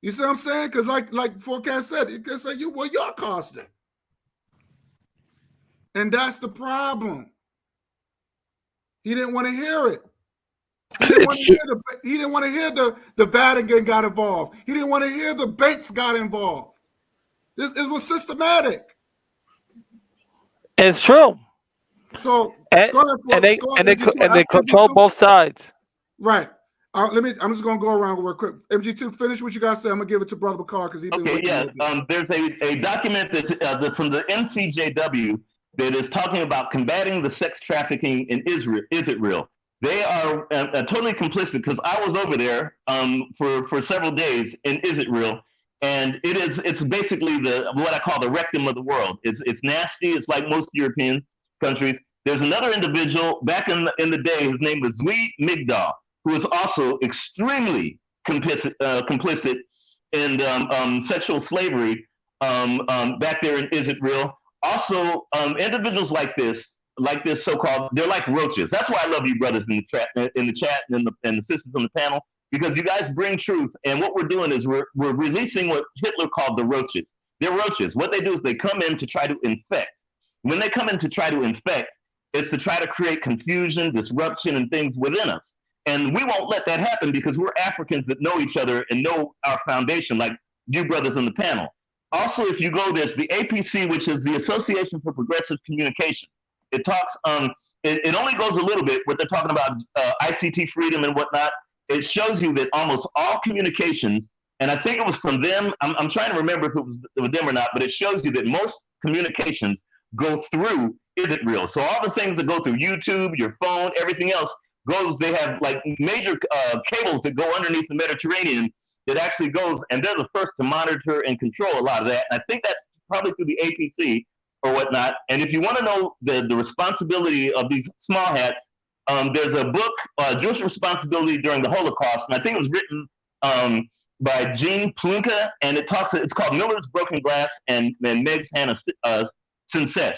You see what I'm saying? Because like Forecast said, it can say y'all caused it. And that's the problem. He didn't want to hear it. He didn't want to hear the Vatican got involved. He didn't want to hear the banks got involved. It was systematic. It's true. So and they control both sides. Right. I'm just gonna go around real quick. MG2, finish what you guys say. I'm gonna give it to Brother Bakar because he's been okay. Yeah. There's a document that's from the NCJW that is talking about combating the sex trafficking in Israel. Is it real? They are totally complicit because I was over there for several days in Is It Real, and it's basically what I call the rectum of the world. It's nasty. It's like most European countries. There's another individual back in the day. His name was Zvi Migdal, who is also extremely complicit in sexual slavery back there in Is It Real. Also, individuals like this so-called, they're like roaches. That's why I love you brothers in the chat and the sisters on the panel, because you guys bring truth. And what we're doing is we're releasing what Hitler called the roaches. They're roaches. What they do is they come in to try to infect. When they come in to try to infect, it's to try to create confusion, disruption, and things within us. And we won't let that happen because we're Africans that know each other and know our foundation, like you brothers on the panel. Also, if you go, there's the APC, which is the Association for Progressive Communication. It talks, it only goes a little bit, what they're talking about ICT freedom and whatnot. It shows you that almost all communications, and I think it was from them, I'm trying to remember if it was them or not, but it shows you that most communications go through Is It Real? So all the things that go through YouTube, your phone, everything else goes, they have like major cables that go underneath the Mediterranean that actually goes, and they're the first to monitor and control a lot of that. And I think that's probably through the APC or whatnot. And if you want to know the responsibility of these small hats, there's a book, Jewish Responsibility During the Holocaust, and I think it was written by Gene Plunka, and it's called Miller's Broken Glass and Meg's Hannah Sinesh.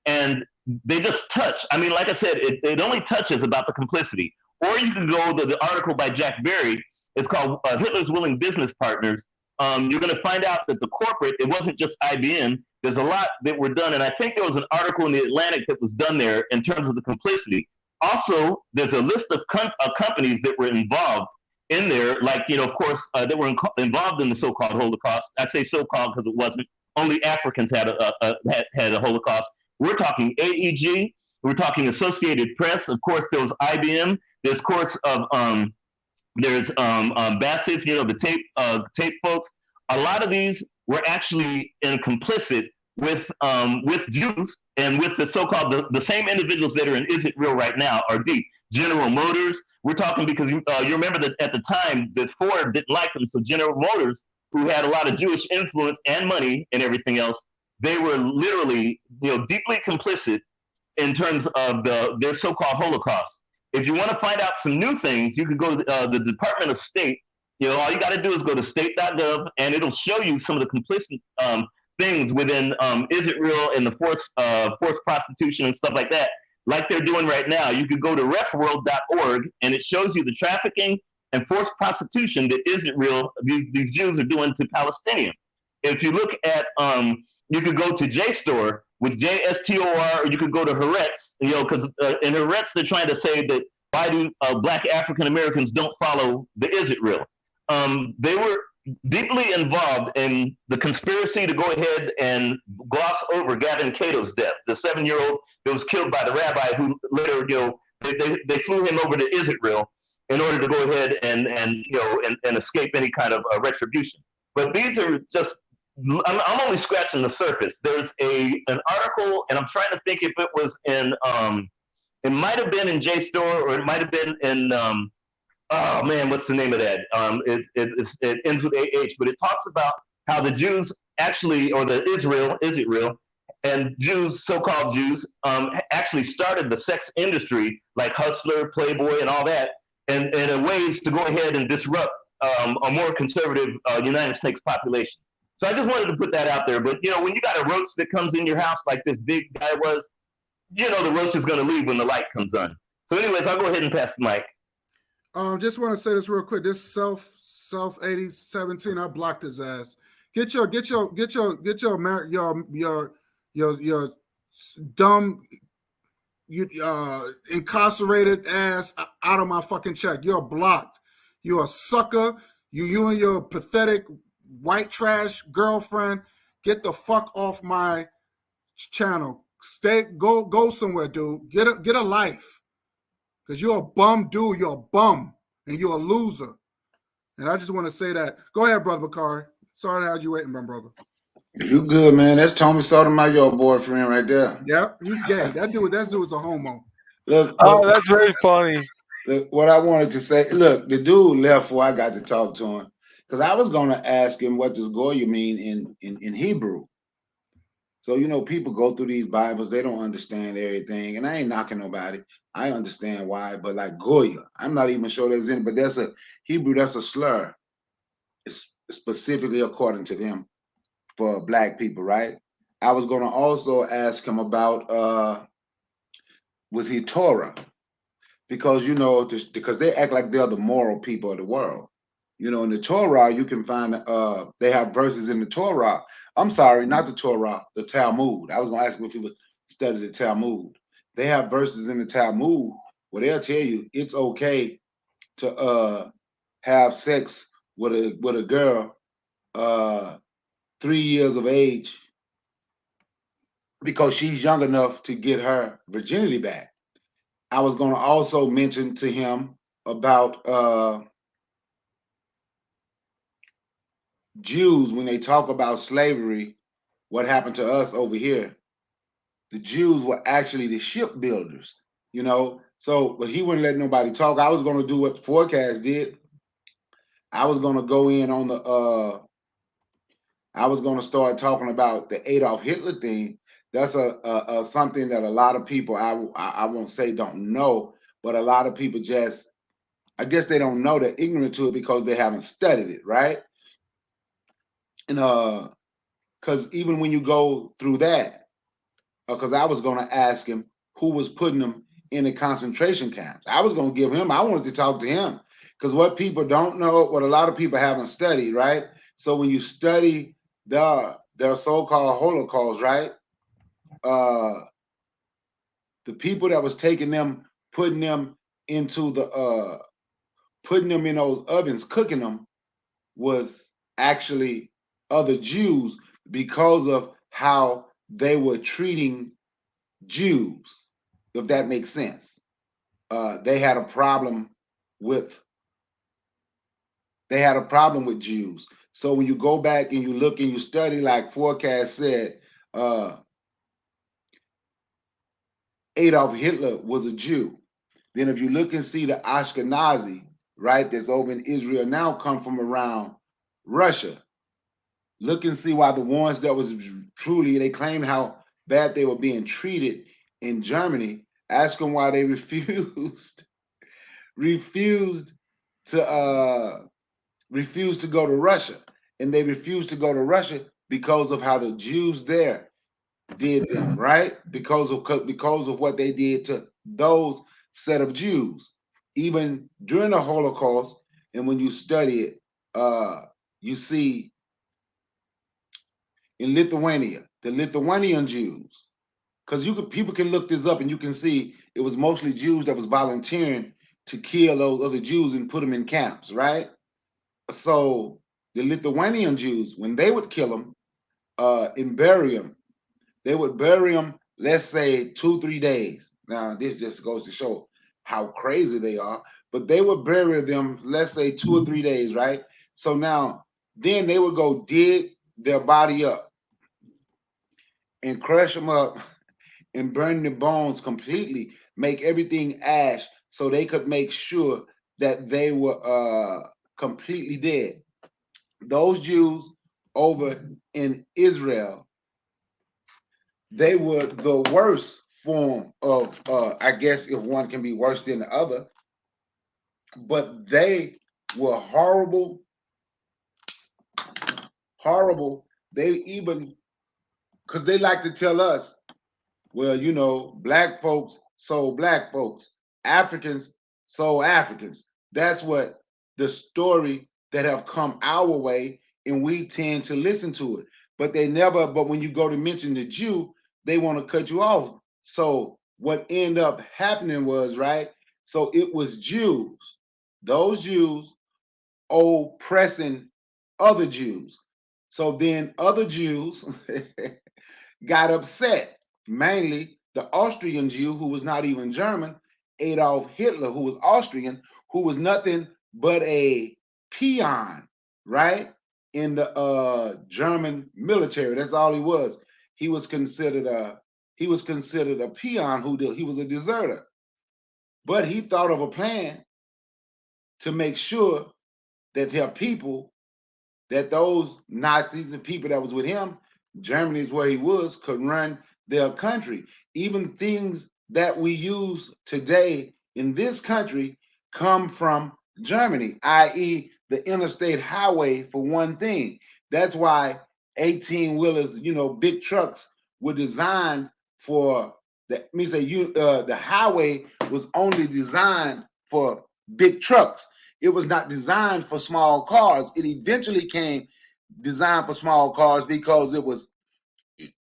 And they just touch. I mean, like I said, it only touches about the complicity. Or you can go to the article by Jack Berry. It's called Hitler's Willing Business Partners. You're going to find out that the corporate, it wasn't just IBM. There's a lot that were done. And I think there was an article in the Atlantic that was done there in terms of the complicity. Also, there's a list of companies that were involved in there, like, of course, that were involved in the so-called Holocaust. I say so-called because it wasn't. Only Africans had a Holocaust. We're talking AEG. We're talking Associated Press. Of course, there was IBM. There's, of course, there's BASF, the tape folks. A lot of these were actually complicit with Jews and with the so-called the same individuals that are in Is It Real right now are deep. General Motors. We're talking because you remember that at the time that Ford didn't like them, so General Motors, who had a lot of Jewish influence and money and everything else, they were literally deeply complicit in terms of their so-called Holocaust. If you want to find out some new things, you can go to the Department of State. All you got to do is go to state.gov, and it'll show you some of the complicit things within Is It Real and the forced prostitution and stuff like that, like they're doing right now. You could go to refworld.org, and it shows you the trafficking and forced prostitution that Is It Real these Jews are doing to Palestinians. If you look at, you could go to JSTOR with JSTOR, or you could go to Haaretz, because in Haaretz they're trying to say that why do Black African Americans don't follow the Is It Real? They were deeply involved in the conspiracy to go ahead and gloss over Gavin Cato's death, the 7-year-old that was killed by the rabbi who later, they flew him over to Is It Real in order to go ahead and escape any kind of retribution. But these are just, I'm only scratching the surface. There's an article, and I'm trying to think if it was in, it might have been in JSTOR, or it might have been in, oh man, what's the name of that? It ends with AH, but it talks about how the Jews actually, or the Is It Real, and Jews, so-called Jews, actually started the sex industry, like Hustler, Playboy, and all that, and ways to go ahead and disrupt a more conservative United States population. So I just wanted to put that out there. But, when you got a roach that comes in your house like this big guy was, the roach is going to leave when the light comes on. So anyways, I'll go ahead and pass the mic. Just want to say this real quick. This self 8017, I blocked his ass. Get your dumb, incarcerated ass out of my fucking check. You're blocked. You're a sucker. You and your pathetic white trash girlfriend, get the fuck off my channel. Go somewhere, dude. Get a life. Because you're a bum dude. You're a bum. And you're a loser. And I just want to say that. Go ahead, Brother Bakari. Sorry to have you waiting, my brother. You good, man. That's Tommy Sotomayor boyfriend right there. Yeah, he's gay. That dude is a homo. Look, that's very funny. Look, what I wanted to say, look, the dude left before I got to talk to him. Because I was going to ask him what does Goya mean in Hebrew. So, people go through these Bibles, they don't understand everything. And I ain't knocking nobody. I understand why. But like Goya, I'm not even sure there's any, but that's a Hebrew, that's a slur. It's specifically according to them for Black people, right? I was going to also ask him about, was he Torah? Because, because they act like they're the moral people of the world. In the Torah, you can find, they have verses in the Torah. I'm sorry, not the Torah, the Talmud. I was going to ask him if he would study the Talmud. They have verses in the Talmud where they'll tell you it's okay to have sex with a girl 3 years of age because she's young enough to get her virginity back. I was going to also mention to him about Jews, when they talk about slavery, what happened to us over here, the Jews were actually the shipbuilders, So, but he wouldn't let nobody talk. I was going to do what the Forecast did. I was going to go in on I was going to start talking about the Adolf Hitler thing. That's a something that a lot of people, I won't say don't know, but a lot of people just I guess they don't know, they're ignorant to it because they haven't studied it, right? And because even when you go through that, because I was going to ask him who was putting them in the concentration camps. I was going to give him, I wanted to talk to him, because what people don't know, what a lot of people haven't studied, right? So when you study their so-called Holocaust, right? The people that was taking them, putting them into the putting them in those ovens, cooking them, was actually other Jews because of how they were treating Jews, if that makes sense. They had a problem with Jews. So when you go back and you look and you study, like Forecast said, Adolf Hitler was a Jew. Then if you look and see the Ashkenazi, right, that's over in Israel now, come from around Russia. Look and see why the ones that was truly, they claimed how bad they were being treated in Germany. Ask them why they refused to go to Russia. And they refused to go to Russia because of how the Jews there did them, right? Because of what they did to those set of Jews. Even during the Holocaust, and when you study it, you see in Lithuania, the Lithuanian Jews, because people can look this up and you can see it was mostly Jews that was volunteering to kill those other Jews and put them in camps, right? So the Lithuanian Jews, when they would kill them and bury them, they would bury them, let's say 2-3 days. Now, this just goes to show how crazy they are, but they would bury them, let's say 2 or 3 days, right? So now, then they would go dig their body up and crush them up and burn the bones completely, make everything ash so they could make sure that they were completely dead. Those Jews over in Israel, they were the worst form of, I guess if one can be worse than the other, but they were horrible. They even, because they like to tell us, well, you know, black folks sold black folks, Africans sold Africans. That's what the story that have come our way, and we tend to listen to it. But when you go to mention the Jew, they want to cut you off. So what ended up happening was, right, so it was Jews, those Jews oppressing other Jews. So then other Jews got upset, mainly the Austrian Jew, who was not even German, Adolf Hitler, who was Austrian, who was nothing but a peon, right, in the German military. That's all he was. He was considered a peon he was a deserter. But he thought of a plan to make sure that their people, that those Nazis and people that was with him, Germany is where he was, could run their country. Even things that we use today in this country come from Germany, i.e. the interstate highway, for one thing. That's why 18-wheelers, big trucks were designed for, the highway was only designed for big trucks. It was not designed for small cars. It eventually came designed for small cars because it was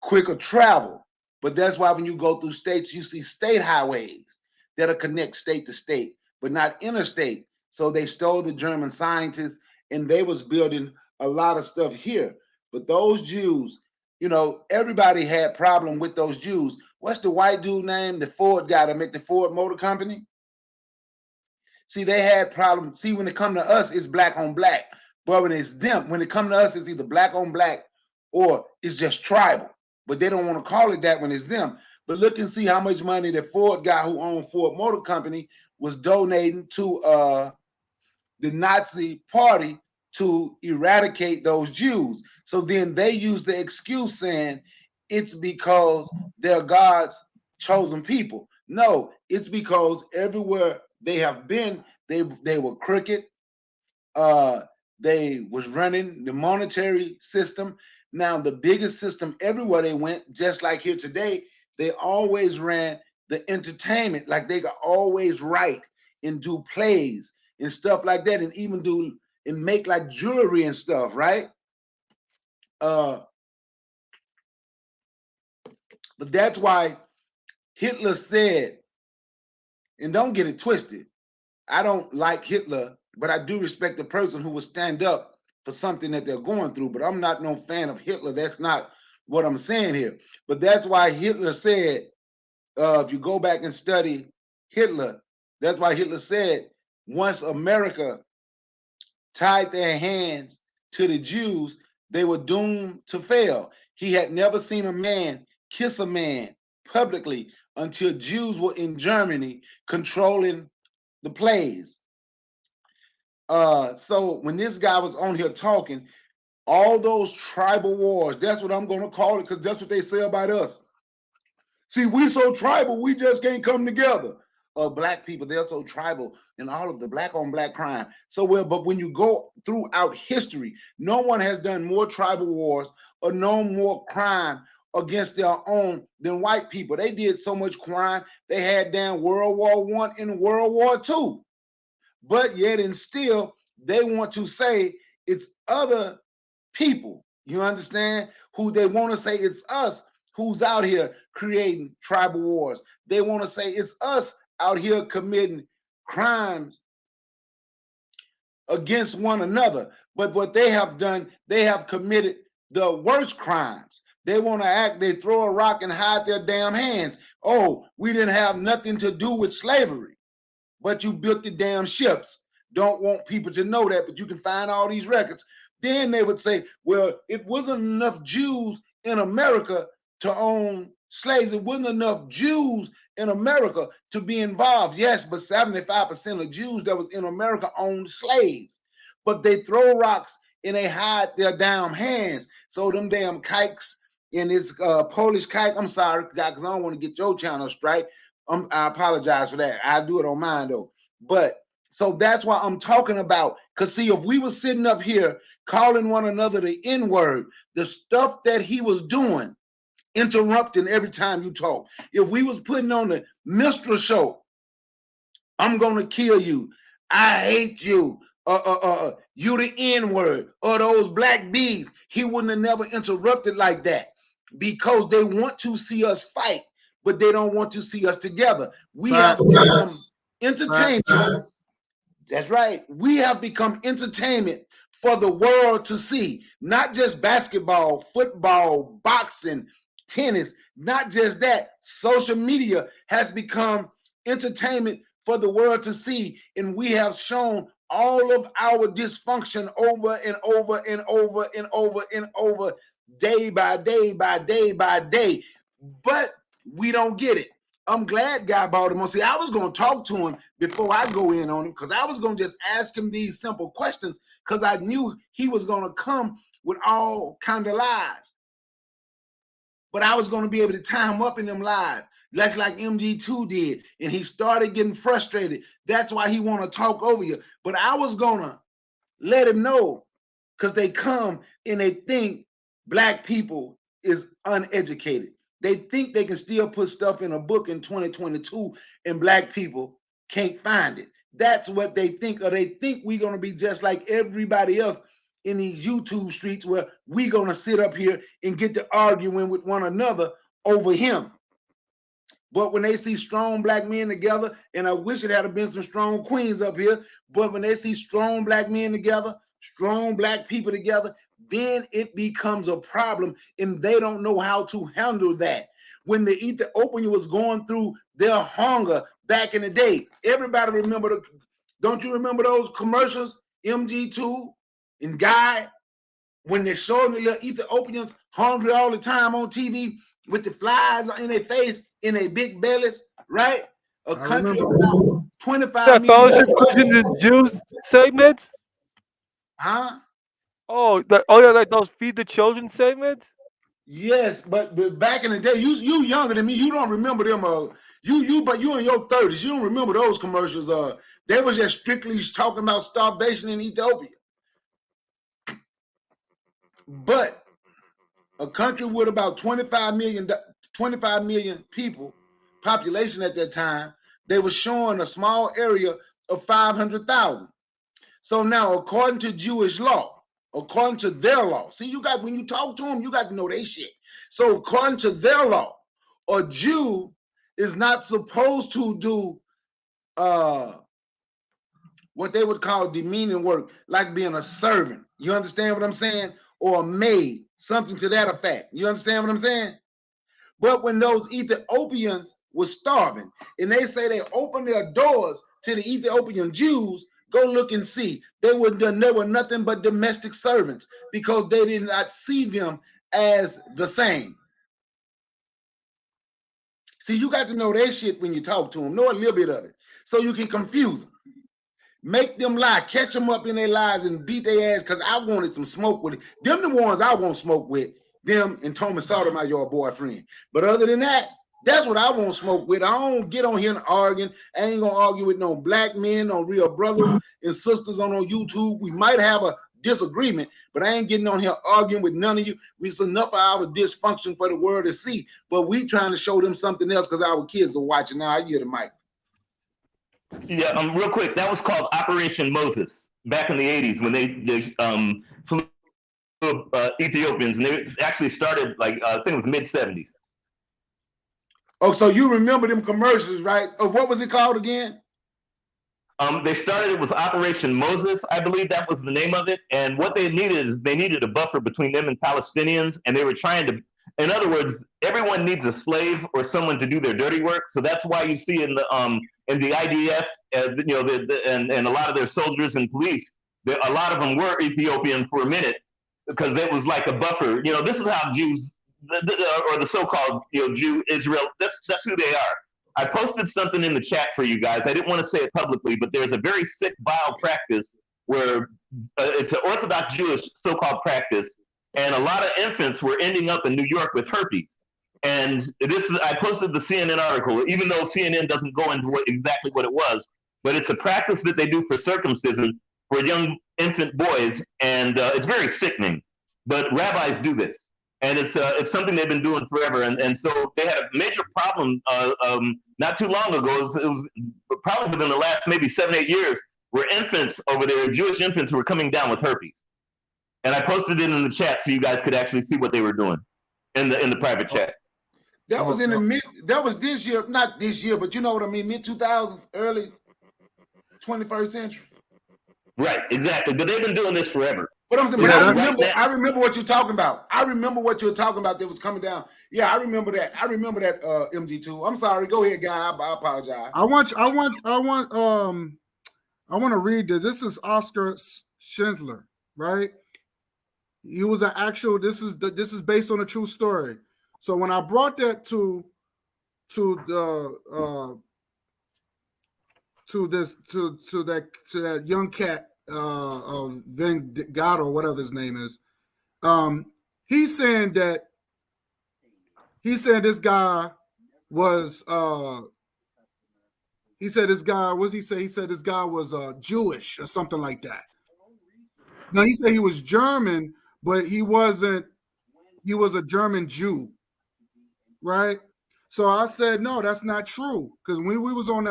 quicker travel. But that's why when you go through states, you see state highways that'll connect state to state, but not interstate. So they stole the German scientists and they was building a lot of stuff here. But those Jews, everybody had problem with those Jews. What's the white dude name? The Ford guy that make the Ford Motor Company? See, they had problems. See, when it come to us, it's black on black. But when it's them, when it come to us, it's either black on black or it's just tribal. But they don't want to call it that when it's them. But look and see how much money the Ford guy who owned Ford Motor Company was donating to the Nazi party to eradicate those Jews. So then they use the excuse saying it's because they're God's chosen people. No, it's because everywhere they have been, They were crooked. They was running the monetary system. Now, the biggest system everywhere they went, just like here today, they always ran the entertainment. Like they could always write and do plays and stuff like that, and even do and make like jewelry and stuff, right? But that's why Hitler said, and don't get it twisted, I don't like Hitler, but I do respect the person who will stand up for something that they're going through. But I'm not no fan of Hitler. That's not what I'm saying here. But that's why Hitler said, if you go back and study Hitler, that's why Hitler said, once America tied their hands to the Jews, they were doomed to fail. He had never seen a man kiss a man publicly until Jews were in Germany controlling the plays. So when this guy was on here talking, all those tribal wars, that's what I'm going to call it, because that's what they say about us. See, we so tribal, we just can't come together. Black people, they're so tribal in all of the black on black crime. So well, but when you go throughout history, no one has done more tribal wars or no more crime against their own than white people. They did so much crime. They had down World War I and World War II. But yet and still, they want to say it's other people, you understand, who they want to say it's us who's out here creating tribal wars. They want to say it's us out here committing crimes against one another. But what they have done, they have committed the worst crimes. They want to act, they throw a rock and hide their damn hands. Oh, we didn't have nothing to do with slavery, but you built the damn ships. Don't want people to know that, but you can find all these records. Then they would say, well, it wasn't enough Jews in America to own slaves. It wasn't enough Jews in America to be involved. Yes, but 75% of Jews that was in America owned slaves. But they throw rocks and they hide their damn hands. So them damn kikes in this Polish kike, I'm sorry, guy, because I don't want to get your channel straight. I apologize for that. I do it on mine though. But so that's why I'm talking about, because see, if we were sitting up here calling one another the N-word, the stuff that he was doing, interrupting every time you talk. If we was putting on the minstrel show, I'm gonna kill you, I hate you, you the N-word, or those black bees, he wouldn't have never interrupted like that, because they want to see us fight, but they don't want to see us together. We have become entertainment. That's right. We have become entertainment for the world to see, not just basketball, football, boxing, tennis, not just that. Social media has become entertainment for the world to see, and we have shown all of our dysfunction over and over and over and over and over, day by day by day by day, but we don't get it. I'm glad Guy Baltimore. See, I was going to talk to him before I go in on him, because I was going to just ask him these simple questions, because I knew he was going to come with all kind of lies. But I was going to be able to tie him up in them lies, like MG2 did, and he started getting frustrated. That's why he want to talk over you. But I was going to let him know, because they come and they think black people is uneducated. They think they can still put stuff in a book in 2022 and black people can't find it. That's what they think, or they think we're going to be just like everybody else in these YouTube streets, where we're going to sit up here and get to arguing with one another over him. But when they see strong black men together, and I wish it had been some strong queens up here, but when they see strong black men together, strong black people together, then it becomes a problem, and they don't know how to handle that. When the Ethiopian was going through their hunger back in the day, everybody remember don't you remember those commercials, MG2 and Guy, when they're showing the little Ethiopians hungry all the time on TV with the flies in their face, in their big bellies, right? A country of about 25 Fellowship Christians and Jews segments? Huh? Oh, yeah, like those Feed the Children segments? Yes, but back in the day, you younger than me. You don't remember them. But you in your 30s. You don't remember those commercials. They was just strictly talking about starvation in Ethiopia. But a country with about 25 million people, population at that time, they were showing a small area of 500,000. So now, according to Jewish law, according to their law, see, when you talk to them, you got to know their shit. So according to their law, a Jew is not supposed to do what they would call demeaning work, like being a servant. You understand what I'm saying? Or a maid, something to that effect. You understand what I'm saying? But when those Ethiopians were starving, and they say they opened their doors to the Ethiopian Jews, go look and see. They were nothing but domestic servants because they did not see them as the same. See, you got to know their shit when you talk to them. Know a little bit of it so you can confuse them. Make them lie, catch them up in their lies and beat their ass, because I wanted some smoke with it. Them the ones I won't smoke with, them and Thomas Sotomayor boyfriend. But other than that, that's what I won't smoke with. I don't get on here and arguing. I ain't gonna argue with no black men, no real brothers and sisters on YouTube. We might have a disagreement, but I ain't getting on here arguing with none of you. It's enough of our dysfunction for the world to see, but we trying to show them something else because our kids are watching. Now I hear the mic. Yeah, real quick, that was called Operation Moses back in the 80s when they flew Ethiopians, and they actually started like I think it was mid-70s. Oh, so you remember them commercials, right? Oh, what was it called again? They started, it was Operation Moses, I believe that was the name of it. And what they needed is they needed a buffer between them and Palestinians, and they were trying to, in other words, everyone needs a slave or someone to do their dirty work. So that's why you see in the IDF, you know, and a lot of their soldiers and police, a lot of them were Ethiopian for a minute because it was like a buffer. You know, this is how Jews, or the so-called, you know, Jew Israel, that's who they are. I posted something in the chat for you guys. I didn't want to say it publicly, but there's a very sick, vile practice where it's an Orthodox Jewish so-called practice, and a lot of infants were ending up in New York with herpes. And I posted the CNN article, even though CNN doesn't go into exactly what it was, but it's a practice that they do for circumcision for young infant boys, and it's very sickening. But rabbis do this. And it's something they've been doing forever. And so they had a major problem not too long ago. It was probably within the last maybe 7-8 years, where infants over there, Jewish infants, were coming down with herpes. And I posted it in the chat so you guys could actually see what they were doing in the private chat. That was in the that was this year, not this year, but you know what I mean, mid-2000s, early 21st century. Right, exactly. But they've been doing this forever. But I'm saying, I remember what you're talking about. I remember what you're talking about that was coming down. Yeah, I remember that. I remember that MG2. I'm sorry. Go ahead, guy. I apologize. I want to read this. This is Oscar Schindler, right? He was an actual, this is based on a true story. So when I brought that to that young cat, Van Gatto, whatever his name is, he's saying this guy was Jewish or something like that. Now he said he was German, but he wasn't. He was a German Jew, right? So I said, no, that's not true, because when we was on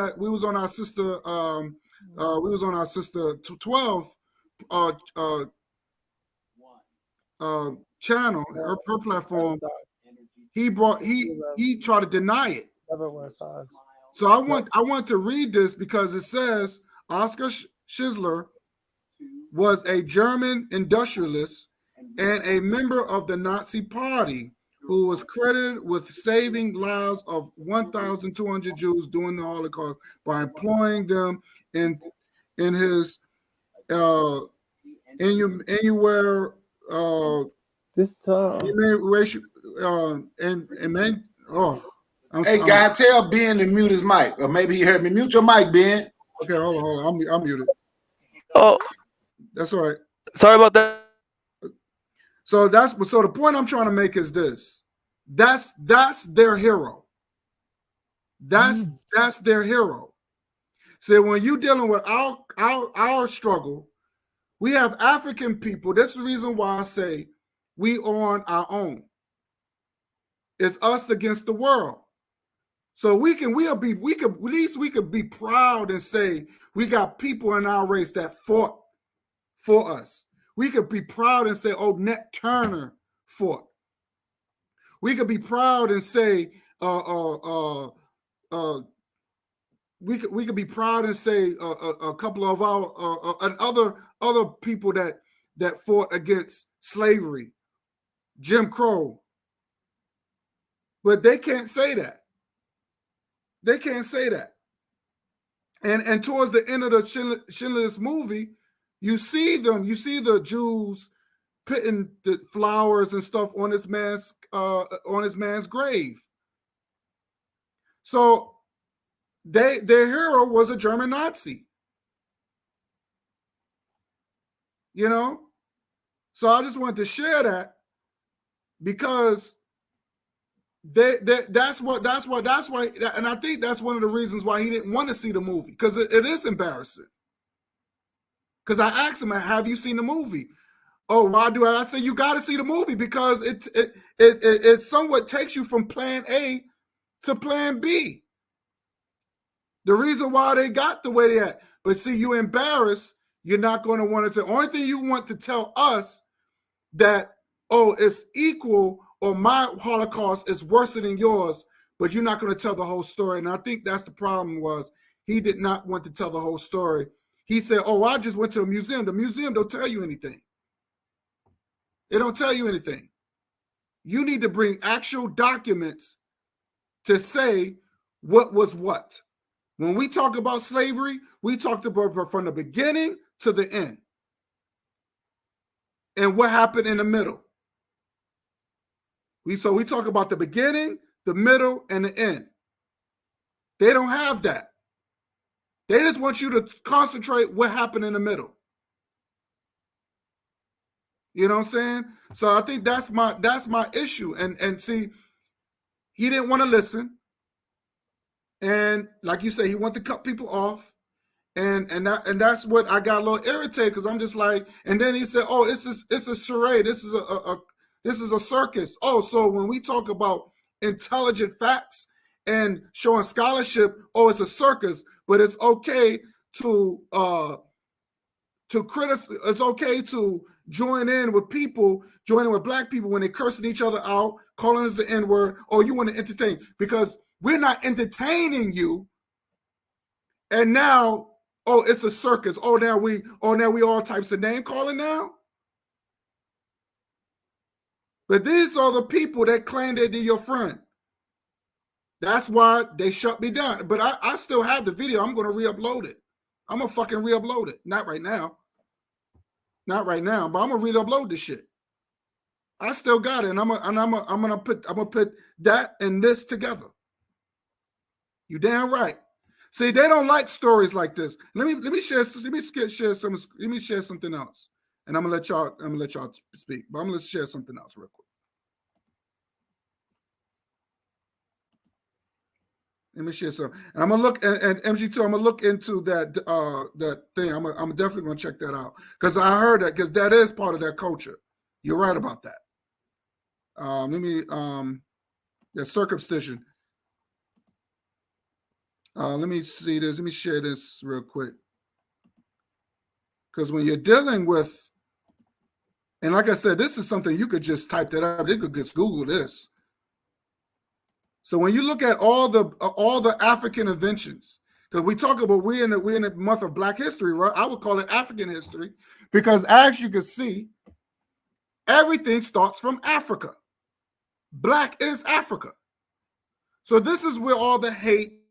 our sister 12 channel, her platform. He tried to deny it. So I want to read this because it says Oscar Schindler was a German industrialist and a member of the Nazi Party who was credited with saving lives of 1,200 Jews during the Holocaust by employing them in his anywhere Hey, guy, tell Ben to mute his mic, or maybe he heard me. Mute your mic, Ben. Okay, hold on. I'm muted. Oh, that's all right. Sorry about that. So the point I'm trying to make is this: that's their hero. That's their hero. So when you're dealing with our struggle, we have African people. That's the reason why I say we on our own. It's us against the world. So we could at least we could be proud and say we got people in our race that fought for us. We could be proud and say, oh, Nat Turner fought. We could be proud and say, we could be proud and say a couple of our and other people that fought against slavery, Jim Crow. But they can't say that. They can't say that. And towards the end of the Schindler's movie, you see the Jews putting the flowers and stuff on his man's grave. So their hero was a German Nazi. You know? So I just wanted to share that because that's why, and I think that's one of the reasons why he didn't want to see the movie, because it is embarrassing. Because I asked him, have you seen the movie? Oh, why do I say you got to see the movie? Because it somewhat takes you from plan A to plan B. The reason why they got the way they at. But see, you embarrassed, you're not going to want to say. Only thing you want to tell us that, oh, it's equal, or my Holocaust is worse than yours, but you're not going to tell the whole story. And I think that's the problem, was he did not want to tell the whole story. He said, oh, I just went to a museum. The museum don't tell you anything. It don't tell you anything. You need to bring actual documents to say what was what. When we talk about slavery, we talked about from the beginning to the end. And what happened in the middle. We talk about the beginning, the middle, and the end. They don't have that. They just want you to concentrate what happened in the middle. You know what I'm saying? So I think that's my issue. And see, he didn't want to listen. And like you say, he wanted to cut people off. And that's what I got a little irritated, because I'm just like, and then he said, oh, it's a charade. This is a circus. Oh, so when we talk about intelligent facts and showing scholarship, oh, it's a circus, but it's okay to criticize. It's okay to join in with black people when they're cursing each other out, calling us the N-word. Oh, you want to entertain, because we're not entertaining you. And now, oh, it's a circus. Oh, now we all types of name calling now. But these are the people that claim they're your friend. That's why they shut me down. But I still have the video. I'm going to re-upload it. I'm going to fucking re-upload it. Not right now. Not right now, but I'm going to re-upload this shit. I still got it. And I'm going to put that and this together. You damn right. See, they don't like stories like this. Let me share something else. And I'm gonna let y'all speak. But I'm gonna share something else real quick. Let me share something. And I'm gonna look at MG2. I'm gonna look into that thing. I'm definitely gonna check that out, because I heard that, because that is part of that culture. You're right about that. The circumcision. Let me see this. Let me share this real quick. Because when you're dealing with, and like I said, this is something you could just type that up. You could just Google this. So when you look at all the African inventions, because we talk about we're in the month of Black History, right? I would call it African history, because as you can see, everything starts from Africa. Black is Africa. So this is where all the hate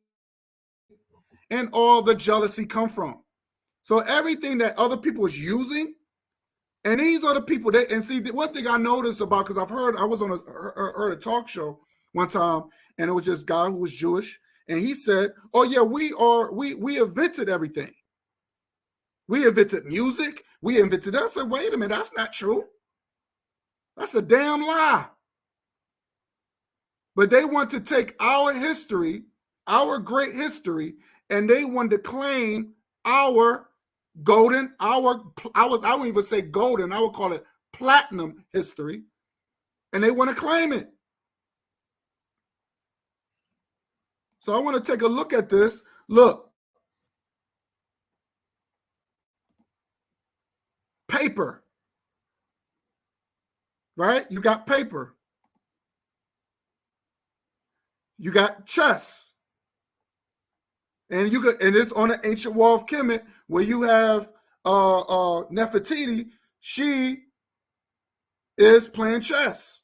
and all the jealousy come from. So everything that other people is using, and these are the people that, and see, the one thing I noticed about, because I was on heard a talk show one time, and it was this guy who was Jewish, and he said, oh yeah, we invented everything. We invented music, we invented that. I said, wait a minute, that's not true. That's a damn lie. But they want to take our history, our great history, and they wanted to claim our golden, I wouldn't even say golden, I would call it platinum history, and they want to claim it. So I want to take a look at this. Look. Paper. Right? You got paper. You got chess. And it's on the ancient wall of Kemet where you have Nefertiti. She is playing chess.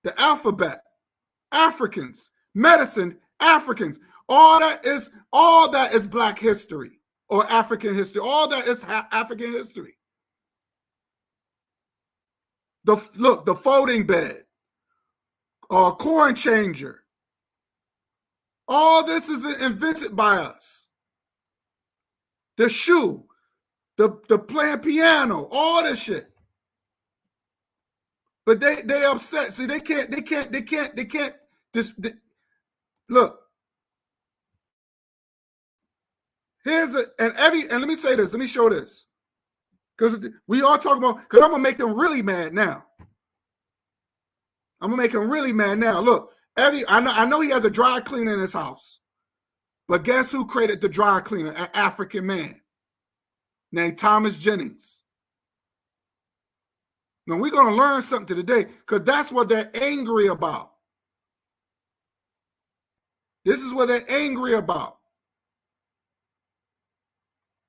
The alphabet, Africans, medicine, Africans. All that is Black history or African history. All that is African history. The folding bed, corn changer. All this is invented by us. The shoe, the playing piano, all this shit. But they upset. See, they can't look. And let me say this, let me show this. Because we are talking about, because I'm gonna make them really mad now. I'm gonna make him really mad now. Look, I know he has a dry cleaner in his house. But guess who created the dry cleaner? An African man named Thomas Jennings. Now we're gonna learn something today, because that's what they're angry about. This is what they're angry about.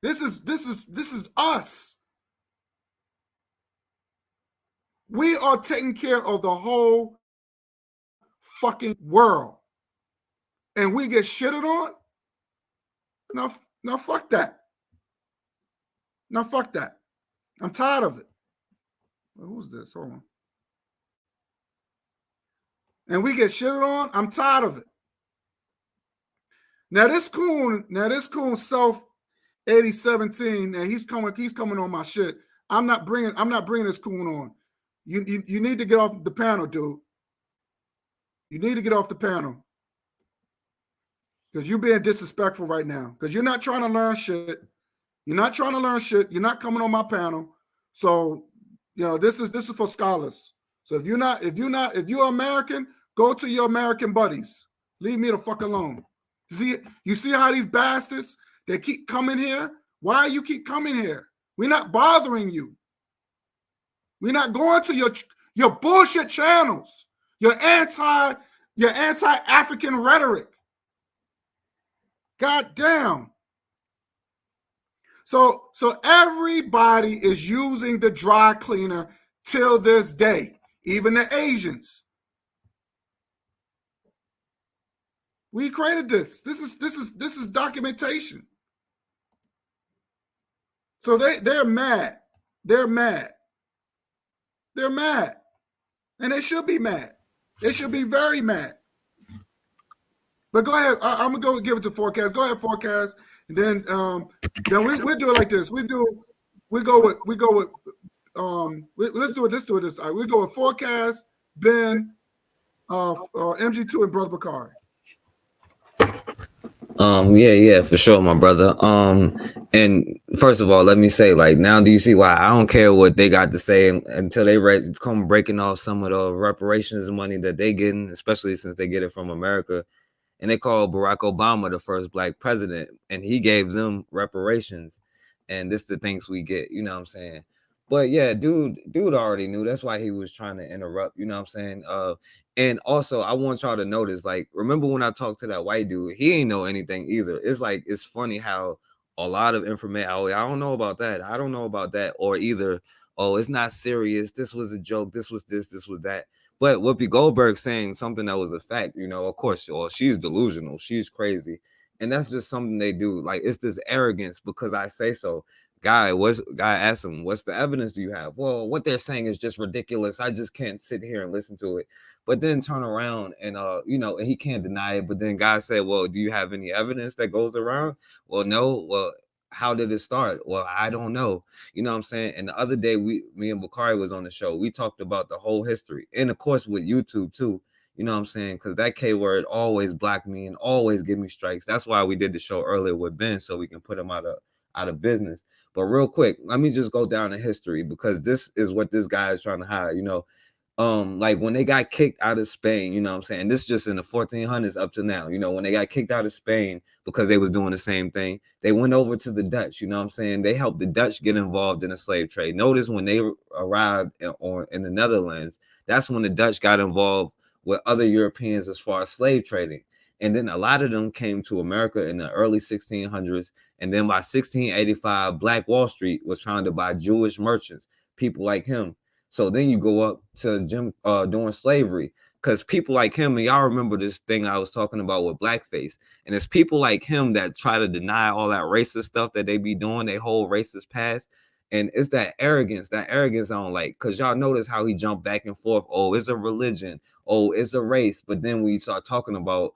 This is us. We are taking care of the whole fucking world. And we get shitted on? No, fuck that. No, fuck that. I'm tired of it. Well, who's this? Hold on. And we get shitted on? I'm tired of it. Now this coon self 8017, and he's coming on my shit. I'm not bringing this coon on. You need to get off the panel, dude. You need to get off the panel. Because you're being disrespectful right now. Because you're not trying to learn shit. You're not trying to learn shit. You're not coming on my panel. So, this is for scholars. So if you're American, go to your American buddies. Leave me the fuck alone. You see how these bastards, they keep coming here? Why you keep coming here? We're not bothering you. We're not going to your bullshit channels. Your anti-African rhetoric. God damn. So everybody is using the dry cleaner till this day, even the Asians. We created this. This is documentation. So they're mad. They're mad. They're mad. And they should be mad. They should be very mad. But go ahead. I'm gonna go give it to Forecast. Go ahead, Forecast. And then we'll do it like this. Let's do it this. We go with Forecast, Ben, MG2, and Brother Bakari. Yeah, for sure, my brother. And first of all, let me say, like, now do you see why I don't care what they got to say until they come breaking off some of the reparations money that they getting, especially since they get it from America. And they call Barack Obama the first Black president, and he gave them reparations. And this is the things we get, you know what I'm saying? But yeah, dude already knew. That's why he was trying to interrupt, you know what I'm saying? And also, I want y'all to notice, like, remember when I talked to that white dude, he ain't know anything either. It's like, it's funny how a lot of information, I don't know about that. I don't know about that. Or either, oh, it's not serious. This was a joke. This was this was that. But Whoopi Goldberg saying something that was a fact, of course, she's delusional. She's crazy. And that's just something they do. Like, it's this arrogance because I say so. Guy asked him, what's the evidence do you have? Well, what they're saying is just ridiculous. I just can't sit here and listen to it. But then turn around and, and he can't deny it. But then guy said, well, do you have any evidence that goes around? Well, no. Well, how did it start? Well, I don't know. You know what I'm saying? And the other day, me and Bakari was on the show. We talked about the whole history. And of course, with YouTube too. You know what I'm saying? Because that K word always blocked me and always give me strikes. That's why we did the show earlier with Ben, so we can put him out of business. But real quick, let me just go down in history, because this is what this guy is trying to hide. You know, like when they got kicked out of Spain, you know what I'm saying? This just in the 1400s up to now, you know, when they got kicked out of Spain because they was doing the same thing, they went over to the Dutch, you know what I'm saying? They helped the Dutch get involved in the slave trade. Notice when they arrived in the Netherlands, that's when the Dutch got involved with other Europeans as far as slave trading. And then a lot of them came to America in the early 1600s. And then by 1685, Black Wall Street was founded by Jewish merchants, people like him. So then you go up to Jim during slavery, because people like him, and y'all remember this thing I was talking about with blackface, and it's people like him that try to deny all that racist stuff that they be doing, they whole racist past. And it's that arrogance I don't like, because y'all notice how he jumped back and forth. Oh, it's a religion. Oh, it's a race. But then we start talking about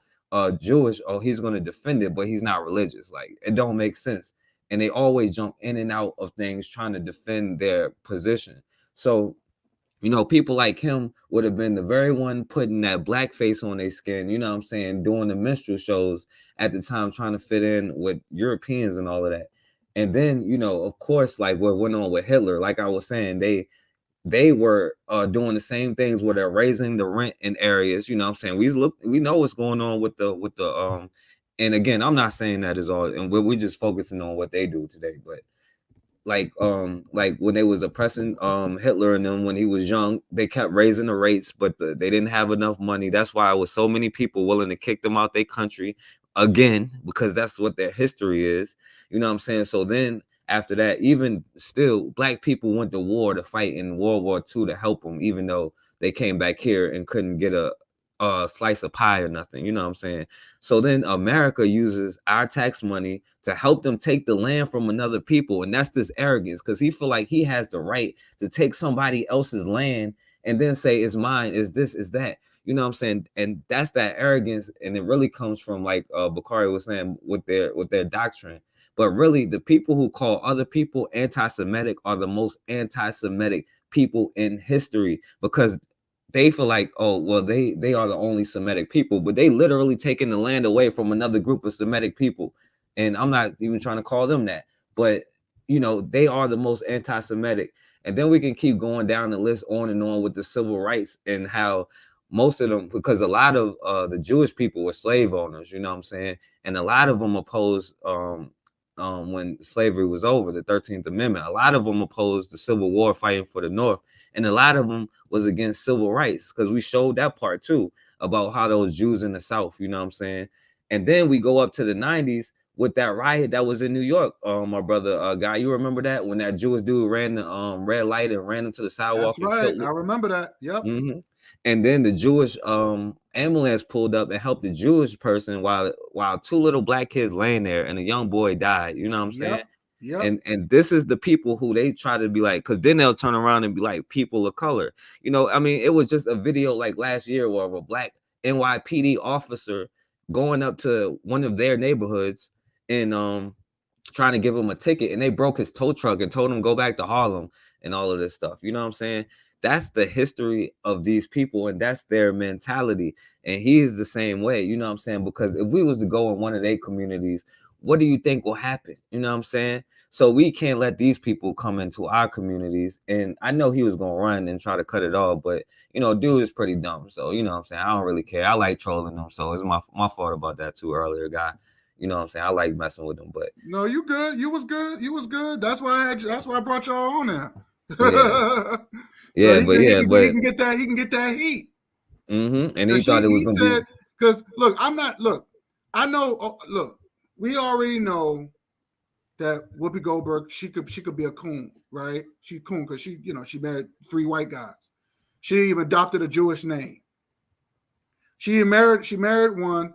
Jewish. Oh, he's going to defend it, but he's not religious. Like, it don't make sense. And they always jump in and out of things trying to defend their position. So, you know, people like him would have been the very one putting that blackface on their skin, you know what I'm saying, doing the minstrel shows at the time, trying to fit in with Europeans and all of that. And then, you know, of course, like what went on with Hitler, like I was saying, they were doing the same things where they're raising the rent in areas, you know what I'm saying? We know what's going on with the and again, I'm not saying that is all, and we're just focusing on what they do today, but like when they was oppressing Hitler and them when he was young, they kept raising the rates, but they didn't have enough money. That's why it was so many people willing to kick them out their country again, because that's what their history is, you know what I'm saying? So then after that, even still, Black people went to war to fight in World War II to help them, even though they came back here and couldn't get a slice of pie or nothing, you know what I'm saying? So then America uses our tax money to help them take the land from another people, and that's this arrogance, because he feel like he has the right to take somebody else's land and then say it's mine, is this, is that, you know what I'm saying? And that's that arrogance, and it really comes from, like Bakari was saying, with their doctrine. But really, the people who call other people anti-Semitic are the most anti-Semitic people in history, because they feel like, oh, well, they are the only Semitic people, but they literally taking the land away from another group of Semitic people. And I'm not even trying to call them that, but, you know, they are the most anti-Semitic. And then we can keep going down the list on and on with the civil rights, and how most of them, because a lot of the Jewish people were slave owners, you know what I'm saying? And a lot of them opposed when slavery was over, the 13th Amendment. A lot of them opposed the Civil War, fighting for the North. And a lot of them was against civil rights, because we showed that part too, about how those Jews in the South, you know what I'm saying? And then we go up to the 90s with that riot that was in New York, my brother Guy, you remember that, when that Jewish dude ran the red light and ran into the sidewalk? That's right, I remember that. Yep. Mm-hmm. And then the Jewish ambulance pulled up and helped the Jewish person while two little Black kids laying there, and a young boy died, you know what I'm saying? Yep. Yep. And this is the people who they try to be like, because then they'll turn around and be like people of color. You know, I mean, it was just a video like last year where a Black NYPD officer going up to one of their neighborhoods and trying to give him a ticket, and they broke his tow truck and told him go back to Harlem and all of this stuff. You know what I'm saying? That's the history of these people, and that's their mentality. And he is the same way, you know what I'm saying? Because if we was to go in one of their communities, what do you think will happen? You know what I'm saying? So we can't let these people come into our communities. And I know he was going to run and try to cut it off, but, you know, dude is pretty dumb. So, you know what I'm saying? I don't really care. I like trolling them. So it's my fault about that too earlier, Guy. You know what I'm saying? I like messing with them, but. No, you good. You was good. You was good. That's why I brought y'all on there. Yeah. So he can get that heat. Mm-hmm. And he thought it was going to be. Because, look, I know, look, we already know that Whoopi Goldberg, she could be a coon, right? She's coon because she married 3 white guys. She even adopted a Jewish name. She married one.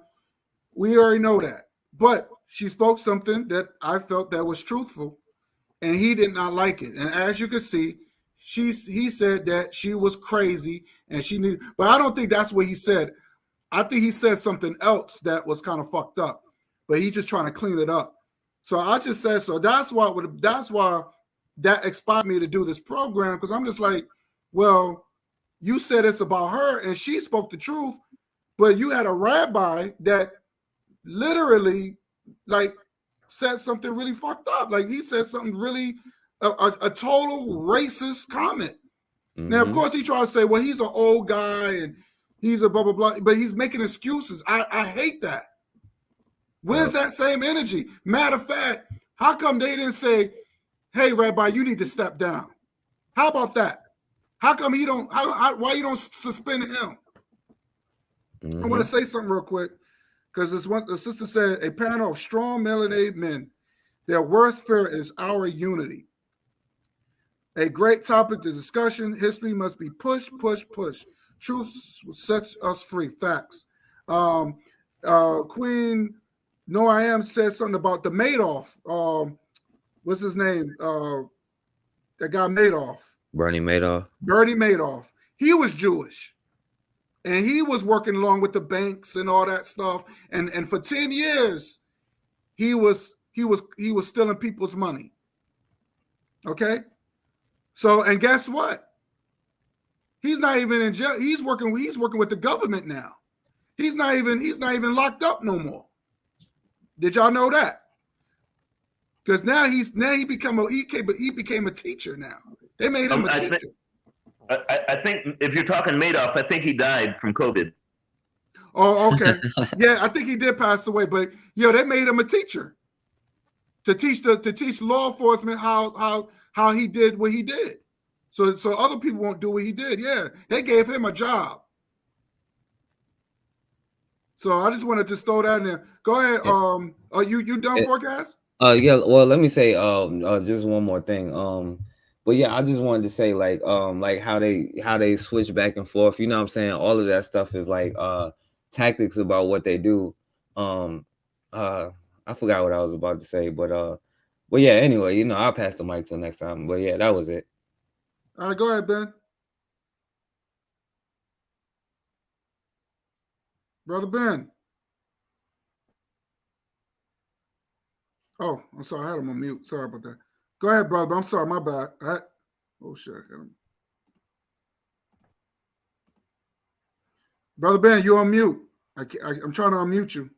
We already know that. But she spoke something that I felt that was truthful, and he did not like it. And as you can see, he said that she was crazy and she needed, but I don't think that's what he said. I think he said something else that was kind of fucked up, but he's just trying to clean it up. So I just said, so that's why that inspired me to do this program, because I'm just like, well, you said it's about her and she spoke the truth. But you had a rabbi that literally like said something really fucked up. Like he said something really a total racist comment. Now, of course, he tried to say, well, he's an old guy and he's a blah, blah, blah, but he's making excuses. I hate that. Where's that same energy? Matter of fact, how come they didn't say, hey, Rabbi, you need to step down? How about that? How come he don't, why you don't suspend him? I want to say something real quick, because the sister said, a panel of strong melanated men, their worst fear is our unity. A great topic to discussion. History must be pushed, pushed, pushed. Truth sets us free. Facts. Queen No I Am said something about the Madoff. What's his name? That guy Madoff. Bernie Madoff. Bernie Madoff. He was Jewish. And he was working along with the banks and all that stuff. And for 10 years, he was stealing people's money. Okay? So, and guess what? He's not even in jail. He's working with the government now. He's not even locked up no more. Did y'all know that? Because now he became a teacher now. They made him a teacher. I think if you're talking Madoff, I think he died from COVID. Oh, okay. Yeah, I think he did pass away, but they made him a teacher to teach law enforcement how he did what he did. So other people won't do what he did. Yeah, they gave him a job. So I just wanted to throw that in there. Go ahead. Yeah. Are you done, Forecast? Yeah. Well, let me say just one more thing. But yeah, I just wanted to say like how they switch back and forth. You know what I'm saying? All of that stuff is like tactics about what they do. I forgot what I was about to say, but yeah. Anyway, I'll pass the mic till next time. But yeah, that was it. All right, go ahead, Ben. Brother Ben. Oh, I'm sorry. I had him on mute. Sorry about that. Go ahead, brother. I'm sorry. My bad. Oh, shit. Brother Ben, you're on mute. I'm trying to unmute you.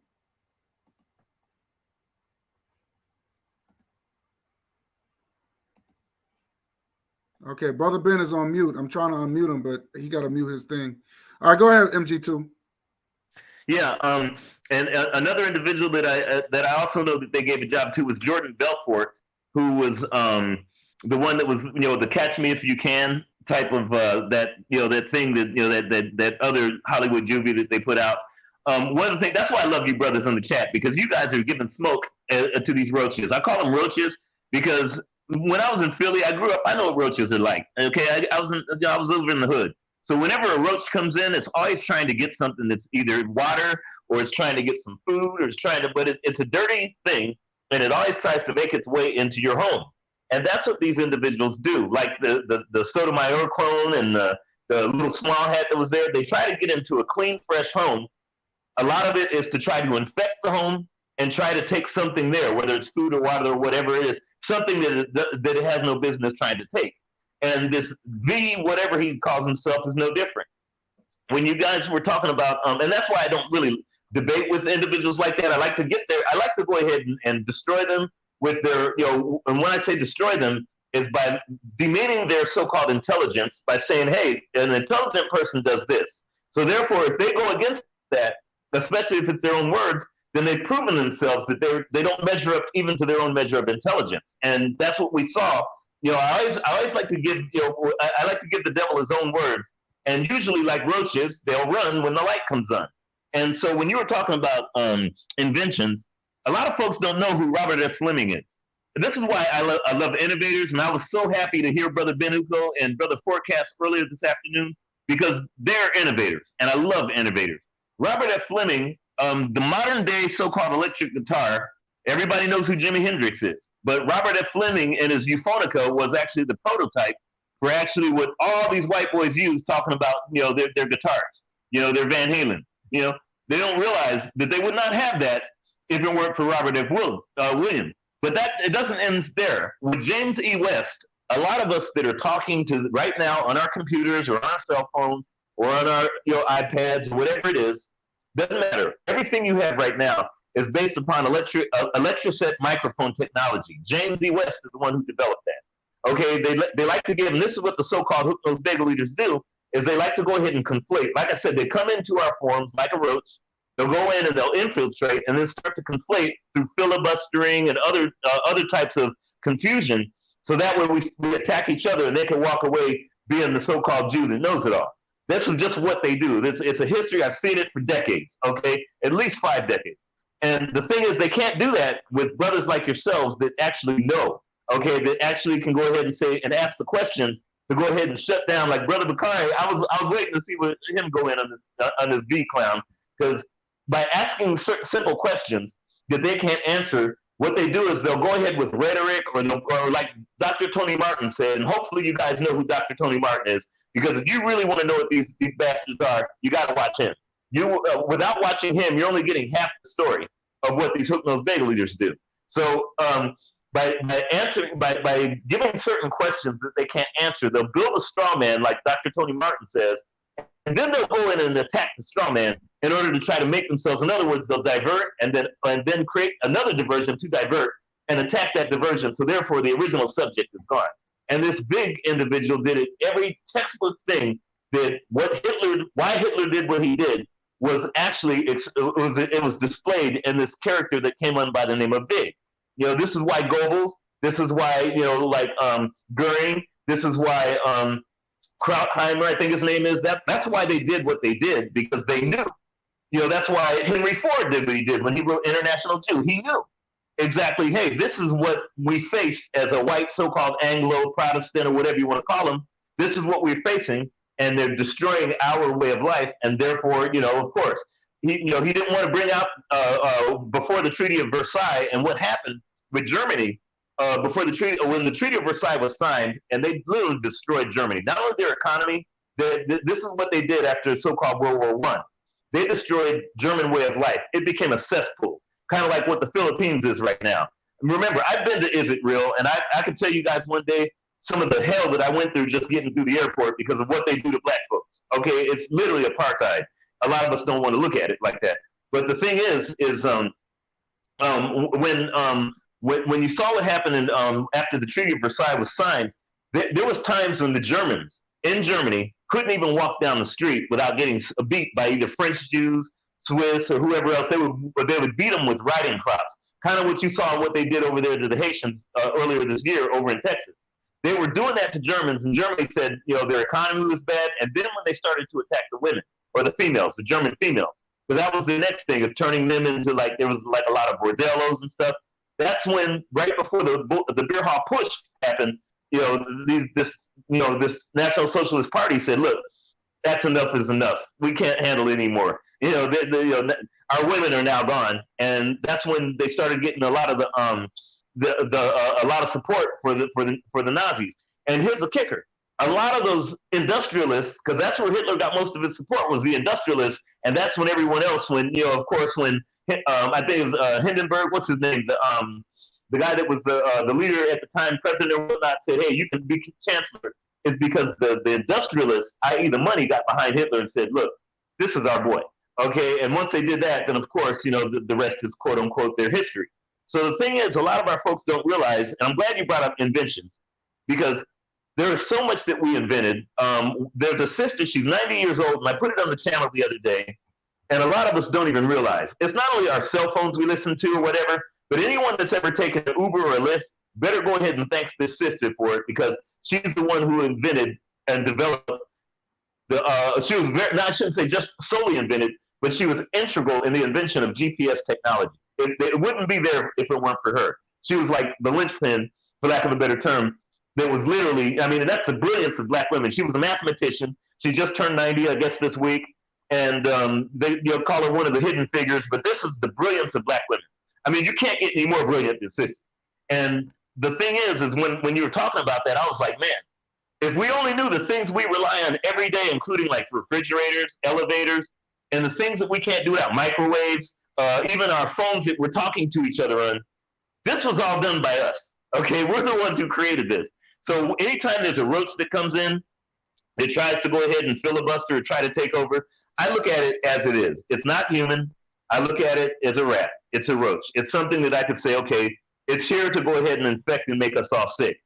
Okay, Brother Ben is on mute. I'm trying to unmute him, but he got to mute his thing. All right, go ahead, MG2. Yeah, and another individual that I also know that they gave a job to was Jordan Belfort, who was the one that was the Catch Me If You Can type of that thing that other Hollywood juvie that they put out. One of the things, that's why I love you brothers in the chat, because you guys are giving smoke to these roaches. I call them roaches because when I was in Philly, I grew up. I know what roaches are like. Okay, I was over in the hood. So whenever a roach comes in, it's always trying to get something that's either water or it's trying to get some food or it's trying to. But it's a dirty thing, and it always tries to make its way into your home. And that's what these individuals do. Like the Sotomayor clone and the little small hat that was there. They try to get into a clean, fresh home. A lot of it is to try to infect the home and try to take something there, whether it's food or water or whatever it is, something that it has no business trying to take. And this whatever he calls himself, is no different. When you guys were talking about, and that's why I don't really debate with individuals like that. I like to get there. I like to go ahead and destroy them with their, and when I say destroy them, is by demeaning their so-called intelligence by saying, hey, an intelligent person does this. So therefore, if they go against that, especially if it's their own words, then they've proven themselves that they don't measure up even to their own measure of intelligence. And that's what we saw. I always like to give, I like to give the devil his own words. And usually, like roaches, they'll run when the light comes on. And so when you were talking about inventions, a lot of folks don't know who Robert F. Fleming is. And this is why I love innovators. And I was so happy to hear Brother Benuko and Brother Forecast earlier this afternoon, because they're innovators. And I love innovators. Robert F. Fleming, the modern day so-called electric guitar, everybody knows who Jimi Hendrix is. But Robert F. Fleming and his Euphonica was actually the prototype for actually what all these white boys use, talking about, their guitars, their Van Halen. They don't realize that they would not have that if it weren't for Robert F. Williams. But it doesn't end there. With James E. West, a lot of us that are talking to right now on our computers or on our cell phones or on our iPads or whatever it is, Doesn't matter. Everything you have right now is based upon electroset microphone technology. James E. West is the one who developed that. Okay, they like to give, and this is what the so-called hook-nosed bagel leaders do, is they like to go ahead and conflate. Like I said, they come into our forums like a roach. They'll go in and they'll infiltrate and then start to conflate through filibustering and other types of confusion. So that way we attack each other and they can walk away being the so-called Jew that knows it all. This is just what they do. It's a history. I've seen it for decades, okay? At least 5 decades. And the thing is, they can't do that with brothers like yourselves that actually know, okay? That actually can go ahead and say and ask the questions to go ahead and shut down. Like Brother Bakari, I was waiting to see him go in on this V clown, because by asking simple questions that they can't answer, what they do is they'll go ahead with rhetoric, or like Dr. Tony Martin said, and hopefully you guys know who Dr. Tony Martin is, because if you really want to know what these bastards are, you got to watch him. Without watching him, you're only getting half the story of what these hook-nosed bagel leaders do. So by giving certain questions that they can't answer, they'll build a straw man, like Dr. Tony Martin says, and then they'll go in and attack the straw man in order to try to make themselves. In other words, they'll divert and then create another diversion to divert and attack that diversion. So therefore, the original subject is gone. And this big individual did it. Every textbook thing that why Hitler did what he did was actually it was displayed in this character that came on by the name of Big. This is why Goebbels. This is why Goering. This is why Krautheimer, I think his name is. That's why they did what they did, because they knew. That's why Henry Ford did what he did when he wrote International Jew. He knew exactly, hey, this is what we face as a white so-called Anglo-Protestant, or whatever you want to call them. This is what we're facing, and they're destroying our way of life. And therefore, of course, he didn't want to bring out before the Treaty of Versailles and what happened with Germany when the Treaty of Versailles was signed, and they literally destroyed Germany. Not only their economy, this is what they did after so-called World War I. They destroyed German way of life. It became a cesspool, kind of like what the Philippines is right now. Remember, I've been to Is It Real, and I can tell you guys one day some of the hell that I went through just getting through the airport because of what they do to black folks. Okay, it's literally apartheid. A lot of us don't want to look at it like that. But the thing is when you saw what happened after the Treaty of Versailles was signed, there was times when the Germans in Germany couldn't even walk down the street without getting beat by either French Jews, Swiss, or whoever else. They would beat them with riding crops, kind of what you saw what they did over there to the Haitians earlier this year over in Texas. They were doing that to Germans, and Germany said, their economy was bad. And then when they started to attack the women or the females, the German females, so that was the next thing of turning them into there was a lot of bordellos and stuff. That's when, right before the beer hall push happened, this National Socialist Party said, look, that's enough is enough. We can't handle it anymore. Our women are now gone, and that's when they started getting a lot of a lot of support for the Nazis. And here's the kicker: a lot of those industrialists, because that's where Hitler got most of his support, was the industrialists, and that's when everyone else, when I think it was Hindenburg, what's his name, the guy that was the leader at the time, president or whatnot, said, hey, you can be chancellor. It's because the industrialists, i.e. the money, got behind Hitler and said, look, this is our boy. Okay, and once they did that, then of course, the rest is quote unquote their history. So the thing is, a lot of our folks don't realize, and I'm glad you brought up inventions, because there is so much that we invented. There's a sister, she's 90 years old, and I put it on the channel the other day, and a lot of us don't even realize. It's not only our cell phones we listen to or whatever, but anyone that's ever taken an Uber or a Lyft better go ahead and thank this sister for it, because she's the one who invented and developed she was I shouldn't say just solely invented, but she was integral in the invention of GPS technology. It wouldn't be there if it weren't for her. She was like the linchpin, for lack of a better term, that was literally, that's the brilliance of black women. She was a mathematician. She just turned 90, I guess, this week. And they call her one of the hidden figures, but this is the brilliance of black women. You can't get any more brilliant than sister. And the thing is when you were talking about that, I was like, man, if we only knew the things we rely on every day, including like refrigerators, elevators, and the things that we can't do without, microwaves, even our phones that we're talking to each other on, this was all done by us. Okay, we're the ones who created this. So anytime there's a roach that comes in, that tries to go ahead and filibuster or try to take over, I look at it as it is. It's not human. I look at it as a rat. It's a roach. It's something that I could say, okay, it's here to go ahead and infect and make us all sick.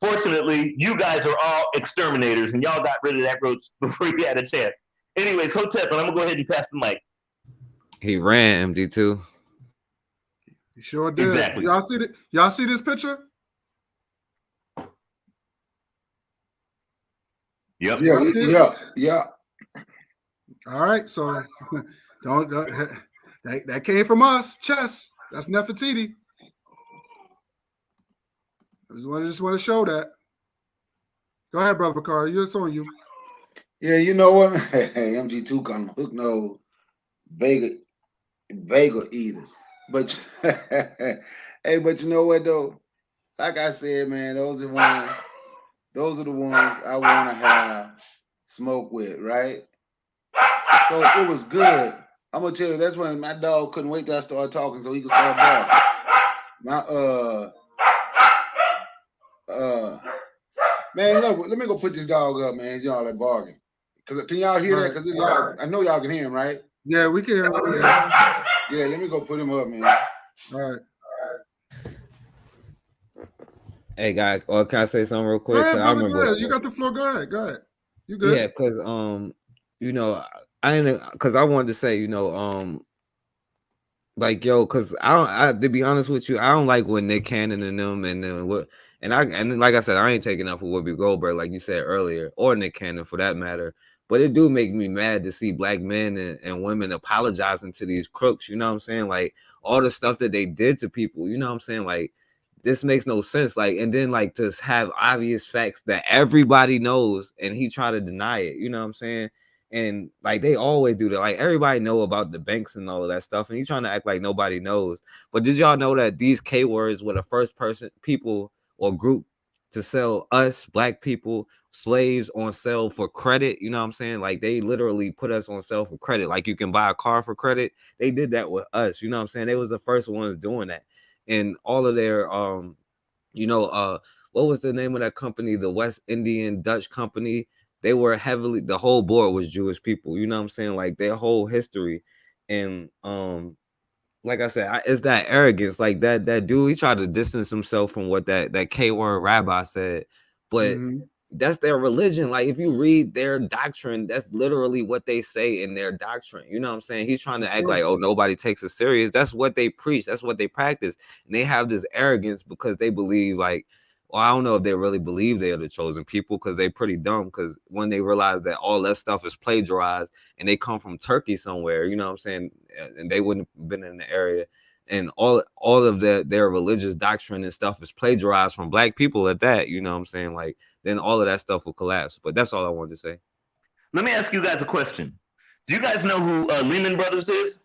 Fortunately, you guys are all exterminators, and y'all got rid of that roach before you had a chance. Anyways, Hotep, and I'm going to go ahead and pass the mic. He ran MD2. He sure did. Exactly. Y'all see this picture? Yep. Yeah. All right, so don't that came from us. Chess. That's Nefertiti. I just want to show that. Go ahead, brother Bakari. It's on you. Yeah, you know what? Hey, MG2 come hook no Vega eaters. But hey, but you know what though? Like I said, man, those are the ones I want to have smoke with, right? So it was good. I'm gonna tell you, that's when my dog couldn't wait till I started talking so he could start barking. Man, look, let me go put this dog up, man. Y'all that barking. Can y'all hear that? Because I know y'all can hear him, right? Yeah, we can hear him. Yeah, let me go put him up, man. All right. Hey, guy, can I say something real quick? Go ahead, I brother, remember, go ahead. You got the floor. Go ahead. You good? yeah, because you know, because I wanted to say, you know, like yo, because I to be honest with you, I don't like when Nick Cannon and them and like I said, I ain't taking up for Whoopi Goldberg, like you said earlier, or Nick Cannon for that matter. But it do make me mad to see black men and women apologizing to these crooks. You know what I'm saying? Like all the stuff that they did to people. You know what I'm saying? Like this makes no sense. Like, and then like to have obvious facts that everybody knows, and he try to deny it. You know what I'm saying? And like they always do that. Like everybody know about the banks and all of that stuff, and he's trying to act like nobody knows. But did y'all know that these K words were the first people or group to sell us black people slaves on sale for credit? You know what I'm saying? Like they literally put us on sale for credit. Like you can buy a car for credit. They did that with us. You know what I'm saying? They was the first ones doing that. And all of their you know, what was the name of that company? The West Indian Dutch company. They were heavily, the whole board was Jewish people. You know what I'm saying? Like their whole history. And like I said, it's that arrogance. Like that dude, he tried to distance himself from what that K-word rabbi said. But that's their religion. Like if you read their doctrine, that's literally what they say in their doctrine. You know what I'm saying? He's trying to act like, oh, nobody takes it serious. That's what they preach. That's what they practice. And they have this arrogance because they believe like, well, I don't know if they really believe they are the chosen people, because they're pretty dumb. Because when they realize that all that stuff is plagiarized and they come from Turkey somewhere, you know what I'm saying? And they wouldn't have been in the area. And all of their religious doctrine and stuff is plagiarized from black people at that, you know what I'm saying? Like, then all of that stuff will collapse. But that's all I wanted to say. Let me ask you guys a question. Do you guys know who Lehman Brothers is?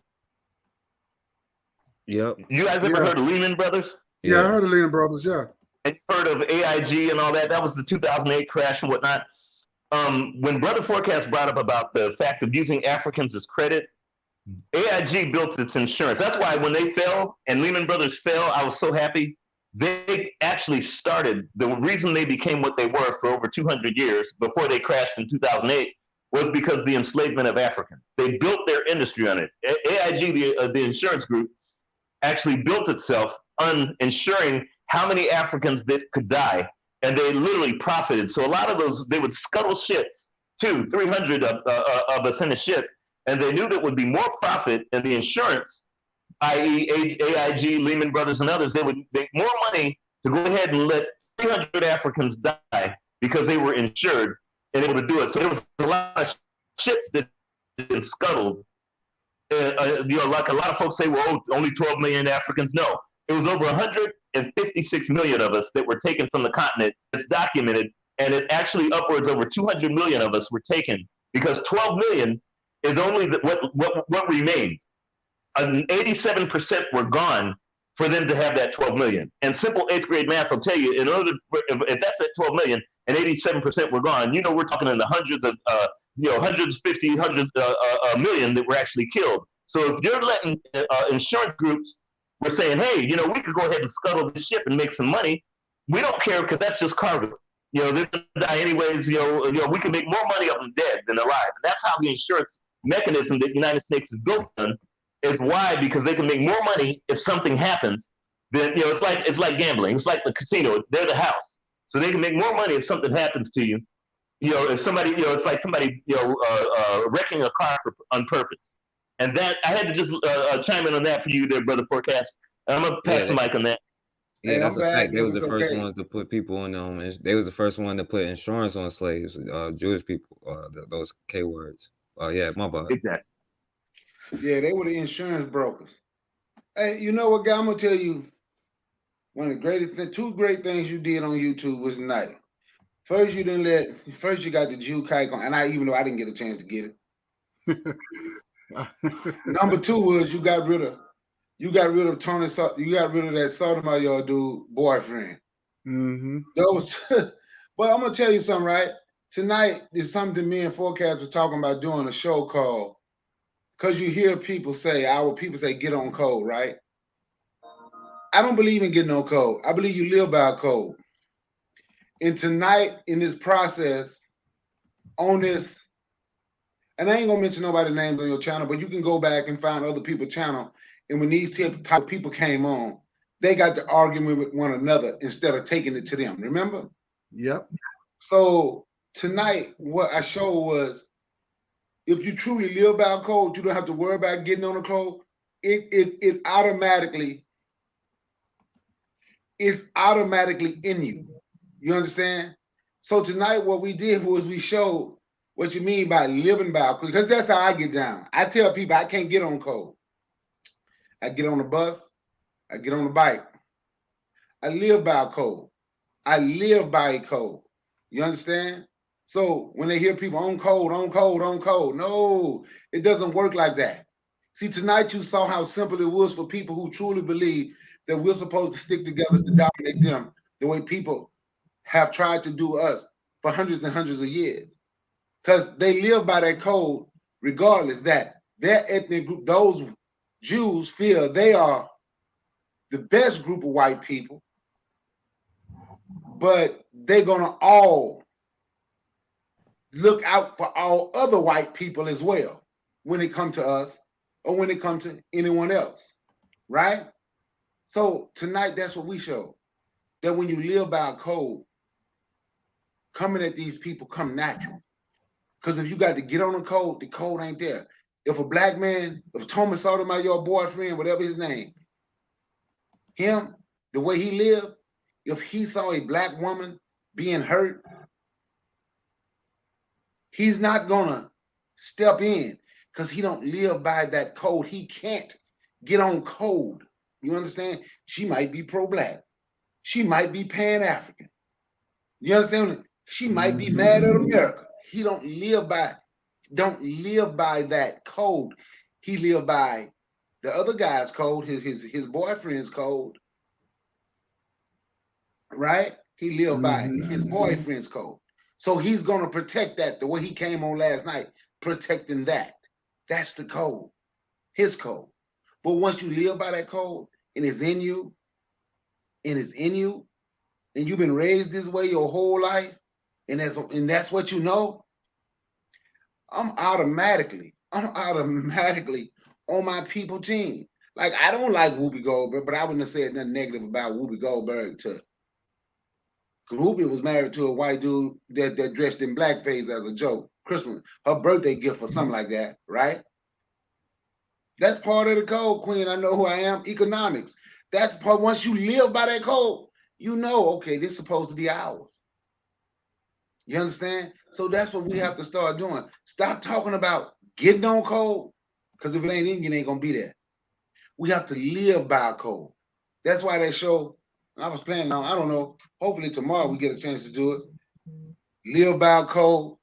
Yep. You guys ever heard of Lehman Brothers? Yeah, I heard of Lehman Brothers, yeah. And you heard of AIG and all that? That was the 2008 crash and whatnot. When Brother Forecast brought up about the fact of using Africans as credit, AIG built its insurance. That's why when they fell and Lehman Brothers fell, I was so happy. They actually started, the reason they became what they were for over 200 years before they crashed in 2008 was because of the enslavement of Africans. They built their industry on it. AIG, the insurance group, actually built itself on ensuring how many Africans that could die, and they literally profited. So a lot of those, they would scuttle ships, 300 of us in a ship, and they knew that would be more profit in the insurance, i.e. AIG, Lehman Brothers, and others. They would make more money to go ahead and let 300 Africans die because they were insured and able to do it. So there was a lot of ships that had been scuttled. You know, like a lot of folks say, well, only 12 million Africans. No, it was over 156 million of us that were taken from the continent. It's documented, and it actually upwards over 200 million of us were taken because 12 million is only what remains. 87% were gone for them to have that 12 million. And simple 8th grade math will tell you, in order if that's at 12 million and 87% were gone, you know, we're talking in the hundreds of, hundreds million that were actually killed. So if you're letting insurance groups, we're saying, hey, you know, we could go ahead and scuttle this ship and make some money. We don't care because that's just cargo. You know, they're going to die anyways. You know, we can make more money of them dead than alive. And that's how the insurance mechanism that United States is built on is why, because they can make more money if something happens than, it's like gambling. It's like the casino. They're the house. So they can make more money if something happens to you. If somebody, it's like somebody, wrecking a car on purpose. And that, I had to just chime in on that for you there, Brother Forecast. I'm going to pass the mic on that. Yeah, that's a fact. They was the first ones to put people on they was the first one to put insurance on slaves, Jewish people, those K words. Yeah, my bad. Exactly. Yeah, they were the insurance brokers. Hey, you know what, guy? I'm gonna tell you one of the two great things you did on YouTube was tonight. First, you got the Jew kike on, and even though I didn't get a chance to get it. Number two was you got rid of Tony. You got rid of that Sotomayor dude boyfriend. Mm-hmm. But I'm gonna tell you something, right? Tonight is something me and Forecast was talking about doing a show called, because you hear people say, get on code, right? I don't believe in getting on code. I believe you live by a code. And tonight, in this process, on this, and I ain't gonna mention nobody's names on your channel, but you can go back and find other people's channel. And when these type of people came on, they got to arguing with one another instead of taking it to them. Remember? Yep. So tonight, what I showed was, if you truly live by a code, you don't have to worry about getting on the code. It automatically in you. You understand? So tonight, what we did was we showed what you mean by living by a code, because that's how I get down. I tell people I can't get on code. I get on the bus, I get on the bike. I live by a code. I live by a code. You understand? So when they hear people on code, no, it doesn't work like that. See, tonight you saw how simple it was for people who truly believe that we're supposed to stick together to dominate them the way people have tried to do us for hundreds and hundreds of years. Because they live by that code regardless, that their ethnic group, those Jews, feel they are the best group of white people, but they're gonna all look out for all other white people as well when it comes to us or when it comes to anyone else, right? So tonight, that's what we show, that when you live by a code, coming at these people come natural. Because if you got to get on the code ain't there. If a black man, if Thomas Sotomayor boyfriend, whatever his name, him, the way he lived, if he saw a black woman being hurt, he's not gonna step in because he don't live by that code. He can't get on code. You understand? She might be pro-black. She might be Pan-African. You understand? She might be mad at America. He don't live by that code. He live by the other guy's code, his boyfriend's code. Right? He live by his boyfriend's code. So he's gonna protect that the way he came on last night, protecting that. That's the code, his code. But once you live by that code and it's in you, and you've been raised this way your whole life, and that's what you know, I'm automatically on my people team. Like, I don't like Whoopi Goldberg, but I wouldn't have said nothing negative about Whoopi Goldberg because Whoopi was married to a white dude that dressed in blackface as a joke. Christmas, her birthday gift or something like that, right? That's part of the code, Queen. I know who I am. Economics. That's part. Once you live by that code, you know, okay, this is supposed to be ours. You understand? So that's what we have to start doing. Stop talking about getting on code, because if it ain't in you, it ain't gonna be there. We have to live by a code. That's why that show, I was planning on, I don't know, hopefully tomorrow we get a chance to do it. Live by a code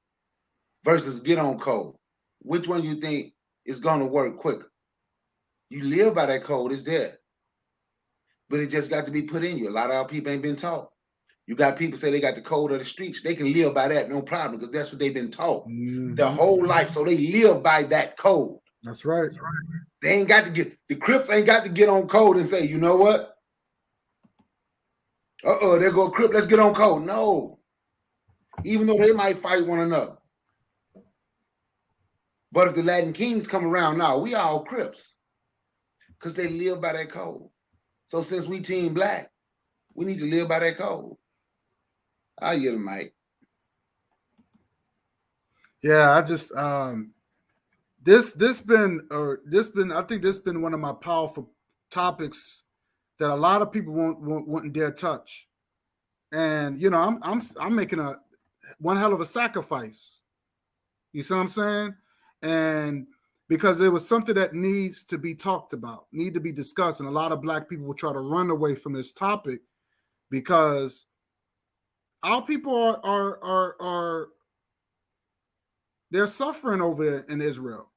versus get on code. Which one you think is gonna work quicker? You live by that code, it's there. But it just got to be put in you. A lot of our people ain't been taught. You got people say they got the code of the streets. They can live by that, no problem, because that's what they've been taught their whole life. So they live by that code. That's right. They ain't got to get, the Crips ain't got to get on code and say, you know what? There go Crip, let's get on code. No. Even though they might fight one another. But if the Latin Kings come around now, we all Crips because they live by that code. So since we team black, we need to live by that code. I'll get him, Mike. Yeah, I just this been I think this been one of my powerful topics that a lot of people wouldn't dare touch. And you know, I'm making one hell of a sacrifice. You see what I'm saying? And because it was something that needs to be talked about, need to be discussed, and a lot of black people will try to run away from this topic because our people are they're suffering over there in Israel.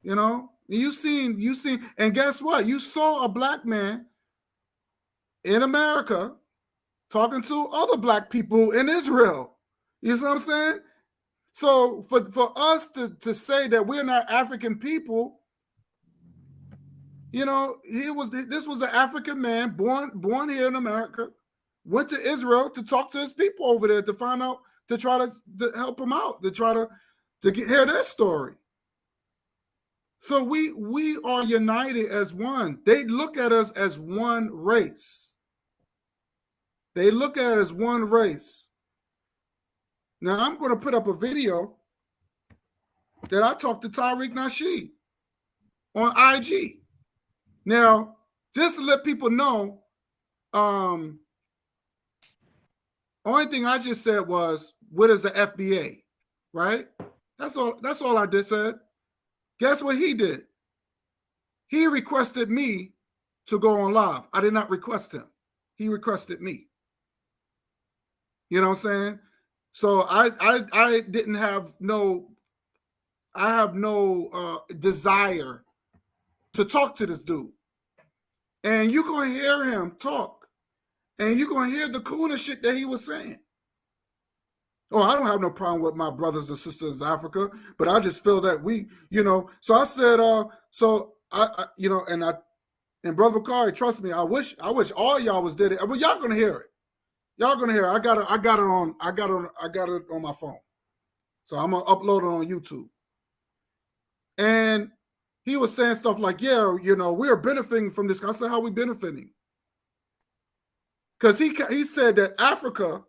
You know, you seen, and guess what? You saw a black man in America talking to other black people in Israel. You see what I'm saying? So for us to say that we're not African people, you know, this was an African man born here in America, went to Israel to talk to his people over there to find out, to try to help them out, to try to hear their story. So we are united as one. They look at us as one race. They look at it as one race. Now, I'm going to put up a video that I talked to Tariq Nasheed on IG. Now, just to let people know, only thing I just said was, what is the FBA, right? That's all I did said. Guess what he did? He requested me to go on live. I did not request him. He requested me. You know what I'm saying? So I didn't have no desire to talk to this dude. And you're going to hear him talk. And you're going to hear the coolest shit that he was saying. Oh, I don't have no problem with my brothers and sisters in Africa, but I just feel that we, you know, so I said, you know, and Brother Bakari, trust me, I wish all y'all was did it. But y'all going to hear it. Y'all gonna hear it. I got it on my phone. So I'm gonna upload it on YouTube. And he was saying stuff like, yeah, you know, we're benefiting from this. I said, how are we benefiting? Because he said that Africa,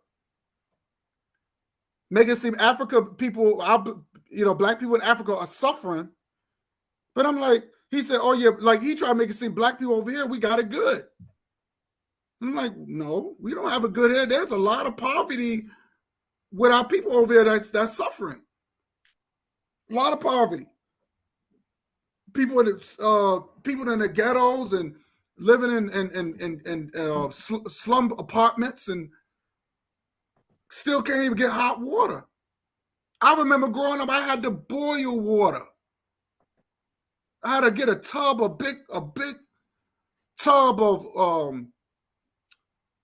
make it seem Africa people, you know, black people in Africa are suffering. But I'm like, he said, oh yeah, like he tried to make it seem black people over here, we got it good. I'm like, no, we don't have a good head. There's a lot of poverty with our people over there that's suffering. A lot of poverty. People in the ghettos and living in slum apartments and still can't even get hot water. I remember growing up, I had to boil water. I had to get a big tub of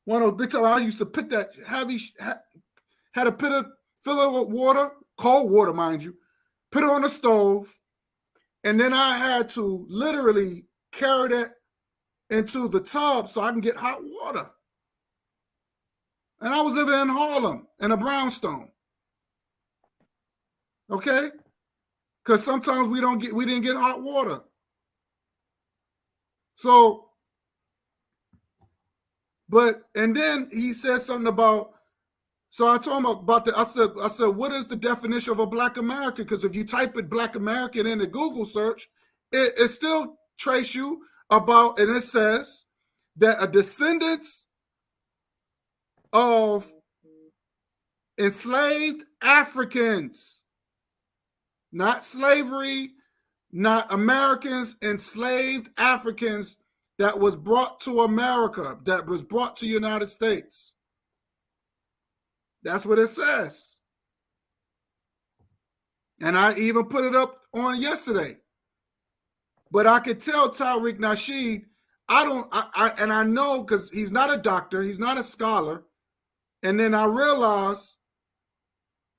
one of those big tubs. I used to put that heavy, had to fill it with water, cold water, mind you, put it on the stove, and then I had to literally carry that into the tub so I can get hot water. And I was living in Harlem in a brownstone. Okay? Because sometimes we didn't get hot water. So, and then he said something about, so I told him about I said, what is the definition of a Black American? Because if you type it Black American in the Google search, it still trace you about, and it says that a descendants of enslaved Africans, not slavery, not Americans, enslaved Africans that was brought to America, that was brought to the United States. That's what it says. And I even put it up on yesterday. But I could tell Tariq Nasheed, I know because he's not a doctor, he's not a scholar. And then I realized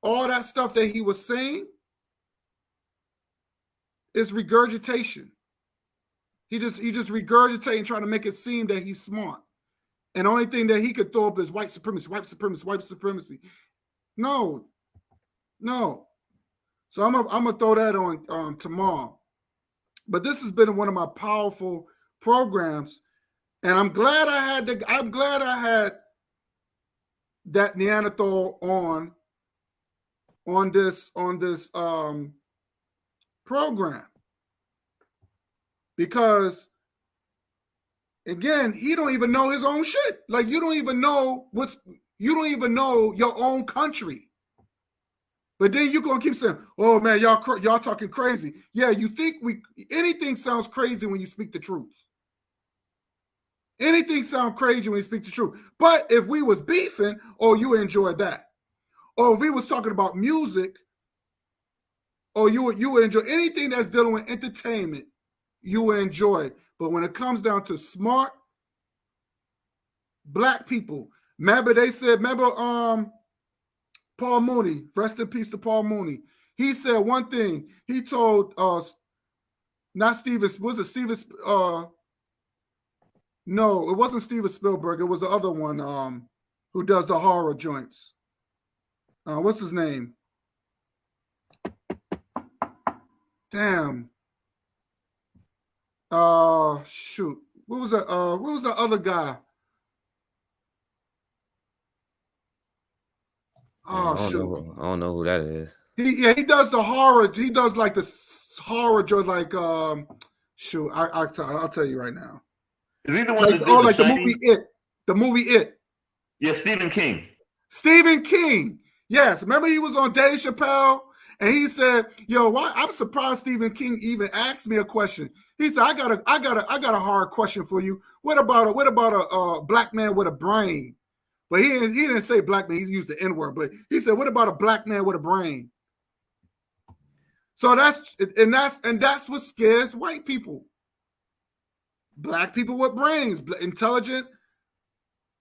all that stuff that he was saying is regurgitation. He just regurgitating, trying to make it seem that he's smart. And the only thing that he could throw up is white supremacy, white supremacy, white supremacy. No. So I'm gonna throw that on tomorrow. But this has been one of my powerful programs, and I'm glad I had that Neanderthal on this program, because again, he don't even know his own shit. Like, you don't even know your own country. But then you're gonna keep saying, "Oh man, y'all talking crazy." Yeah, you think anything sounds crazy when you speak the truth. Anything sounds crazy when you speak the truth. But if we was beefing, you enjoy that. Or if we was talking about music, you would enjoy anything that's dealing with entertainment, you will enjoy it. But when it comes down to smart black people, remember Paul Mooney, rest in peace to Paul Mooney. He said one thing. He told us, not Steven, was it Steven? No, it wasn't Steven Spielberg. It was the other one who does the horror joints. What's his name? Damn. Shoot. What was that? What was that other guy? Oh, I don't know who that is. He does the horror. He does like the horror joint, like shoot. I'll tell you right now. Is he the one Like, that did like the Shining? movie It. The movie It. Yeah, Stephen King. Stephen King. Yes. Remember he was on Dave Chappelle and he said, "Yo, why?" I'm surprised Stephen King even asked me a question. He said, I got a hard question for you. What about a black man with a brain?" But he didn't say black man. He used the N-word. But he said, "What about a black man with a brain?" So that's what scares white people. Black people with brains, intelligent,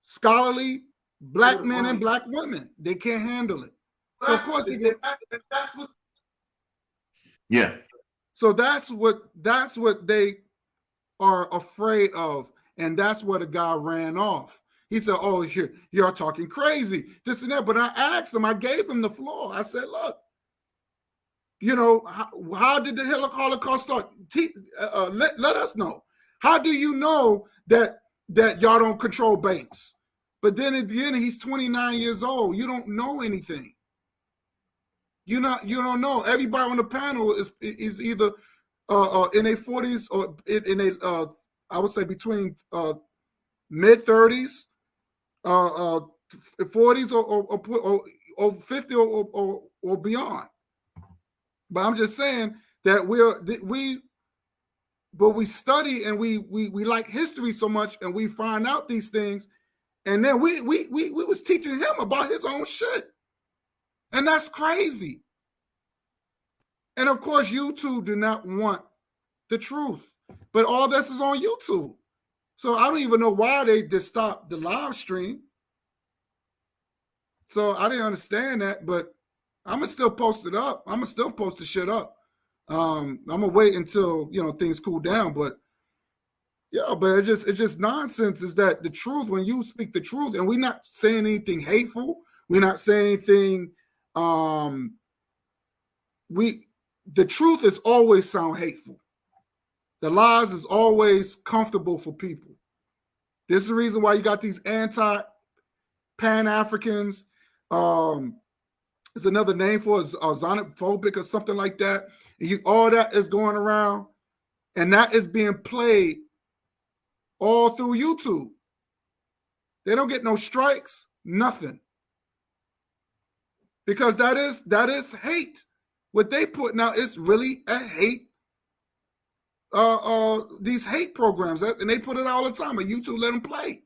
scholarly black men and black women. They can't handle it. So of course they get. Yeah. So that's what they are afraid of, and that's where the guy ran off. He said, "Oh, you're talking crazy, this and that." But I asked him, I gave him the floor. I said, "Look, how did the Holocaust start? Let us know. How do you know that y'all don't control banks?" But then at the end, he's 29 years old. You don't know anything. You don't know. Everybody on the panel is either in their 40s or in a I would say between mid 30s, 40s or 50 or beyond. But I'm just saying that we study and we like history so much, and we find out these things, and then we was teaching him about his own shit, and that's crazy. And of course, YouTube do not want the truth, but all this is on YouTube, so I don't even know why they just stopped the live stream. So I didn't understand that, but I'm gonna still post it up. I'm gonna still post the shit up. I'm gonna wait until things cool down, but yeah, but it's just nonsense. Is that the truth? When you speak the truth, and we're not saying anything hateful, we're not saying anything. The truth is always sound hateful. The lies is always comfortable for people. This is the reason why you got these anti-Pan-Africans. It's another name for it, xenophobic or something like that. And all that is going around, and that is being played all through YouTube. They don't get no strikes, nothing, because that is hate. What they put now is really a hate. These hate programs, and they put it all the time, and YouTube let them play.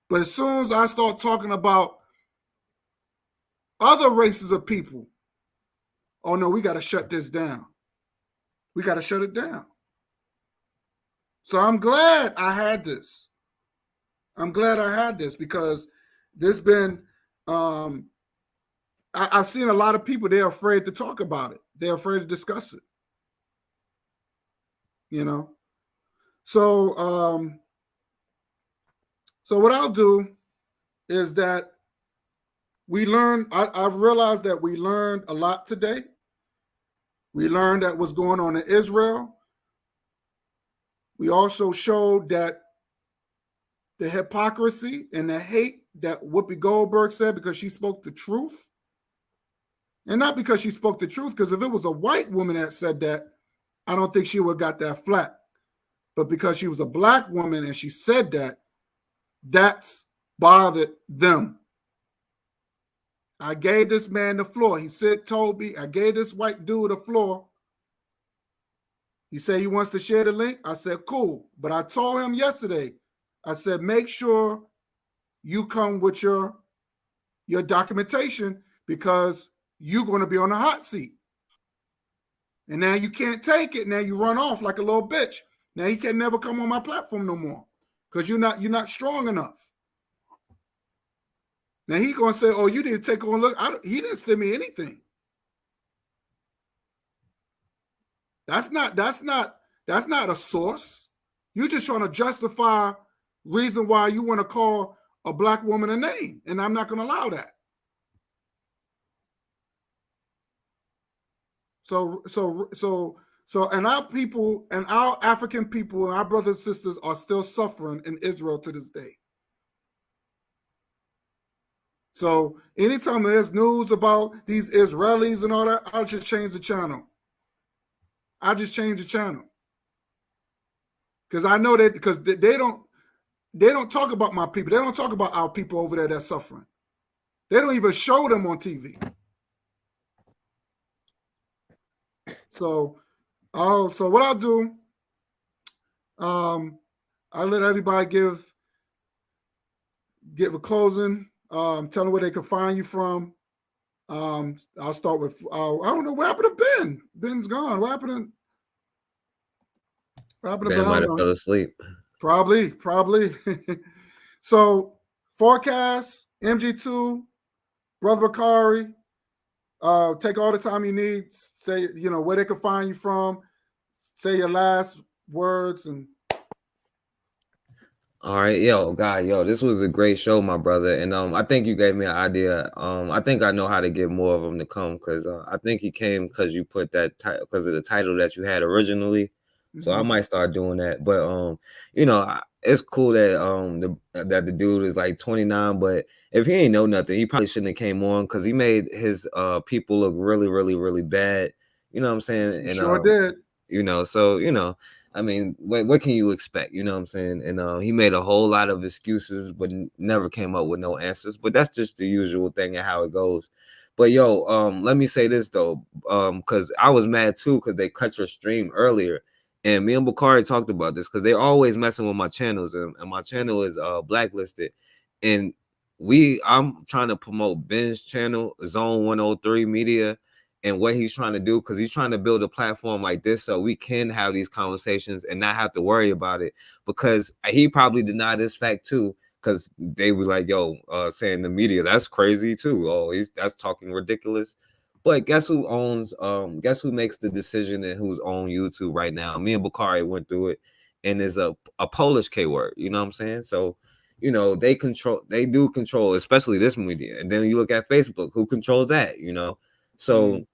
But as soon as I start talking about other races of people, oh no, we got to shut this down. We got to shut it down. So I'm glad I had this. Because there's been, I've seen a lot of people, they're afraid to talk about it. They're afraid to discuss it. So what I'll do is that I've realized that we learned a lot today. We learned that what's going on in Israel. We also showed that the hypocrisy and the hate that Whoopi Goldberg said because she spoke the truth. And not because she spoke the truth, because if it was a white woman that said that, I don't think she would have got that flat. But because she was a black woman and she said that, that's bothered them. I gave this man the floor. He told me, I gave this white dude the floor. He said he wants to share the link. I said, cool. But I told him yesterday, I said, make sure you come with your documentation because you're going to be on the hot seat. And now you can't take it. Now you run off like a little bitch. Now you can never come on my platform no more because you're not strong enough. Now he's going to say, oh, you didn't take a look. He didn't send me anything. That's not a source. You're just trying to justify reason why you want to call a black woman a name, and I'm not going to allow that. So, and our people and our African people and our brothers and sisters are still suffering in Israel to this day. So anytime there's news about these Israelis and all that, I'll just change the channel. Because I know that because they don't talk about my people. They don't talk about our people over there that's suffering. They don't even show them on TV. So what I'll do, I'll let everybody give a closing, tell them where they can find you from. I'll start with, I don't know what happened to Ben. Ben's gone. What happened to Ben? Might have fell asleep. Probably. So, Forecast, MG2, Brother Bakari, take all the time you need. Say, where they can find you from. Say your last words and. All right, this was a great show, my brother, and I think you gave me an idea. I think I know how to get more of them to come because I think he came because you put that because of the title that you had originally. So I might start doing that. But it's cool that that the dude is like 29, but if he ain't know nothing, he probably shouldn't have came on because he made his people look really, really, really bad. You know what I'm saying? And sure did. I mean, what can you expect? You know what I'm saying? And he made a whole lot of excuses, but never came up with no answers. But that's just the usual thing and how it goes. But let me say this though, because I was mad too because they cut your stream earlier. And me and Bakari talked about this because they're always messing with my channels, and my channel is blacklisted. And I'm trying to promote Ben's channel, Zone 103 Media, and what he's trying to do because he's trying to build a platform like this so we can have these conversations and not have to worry about it. Because he probably denied this fact too, because they were like, saying the media, that's crazy too. Oh, that's talking ridiculous. But guess who makes the decision and who's on YouTube right now? Me and Bakari went through it, and there's a Polish K word, you know what I'm saying? So, they do control, especially this media. And then you look at Facebook, who controls that, So,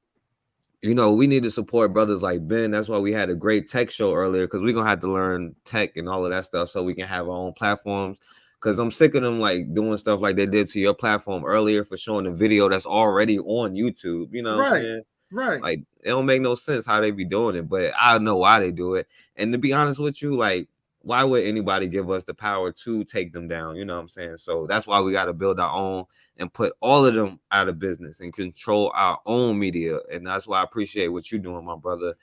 we need to support brothers like Ben. That's why we had a great tech show earlier, because we're going to have to learn tech and all of that stuff so we can have our own platforms. Because I'm sick of them like doing stuff like they did to your platform earlier for showing a video that's already on YouTube. You know what I'm saying? Right. Like, it don't make no sense how they be doing it, but I know why they do it. And to be honest with you, like, why would anybody give us the power to take them down? You know what I'm saying? So that's why we got to build our own and put all of them out of business and control our own media. And that's why I appreciate what you're doing, my brother.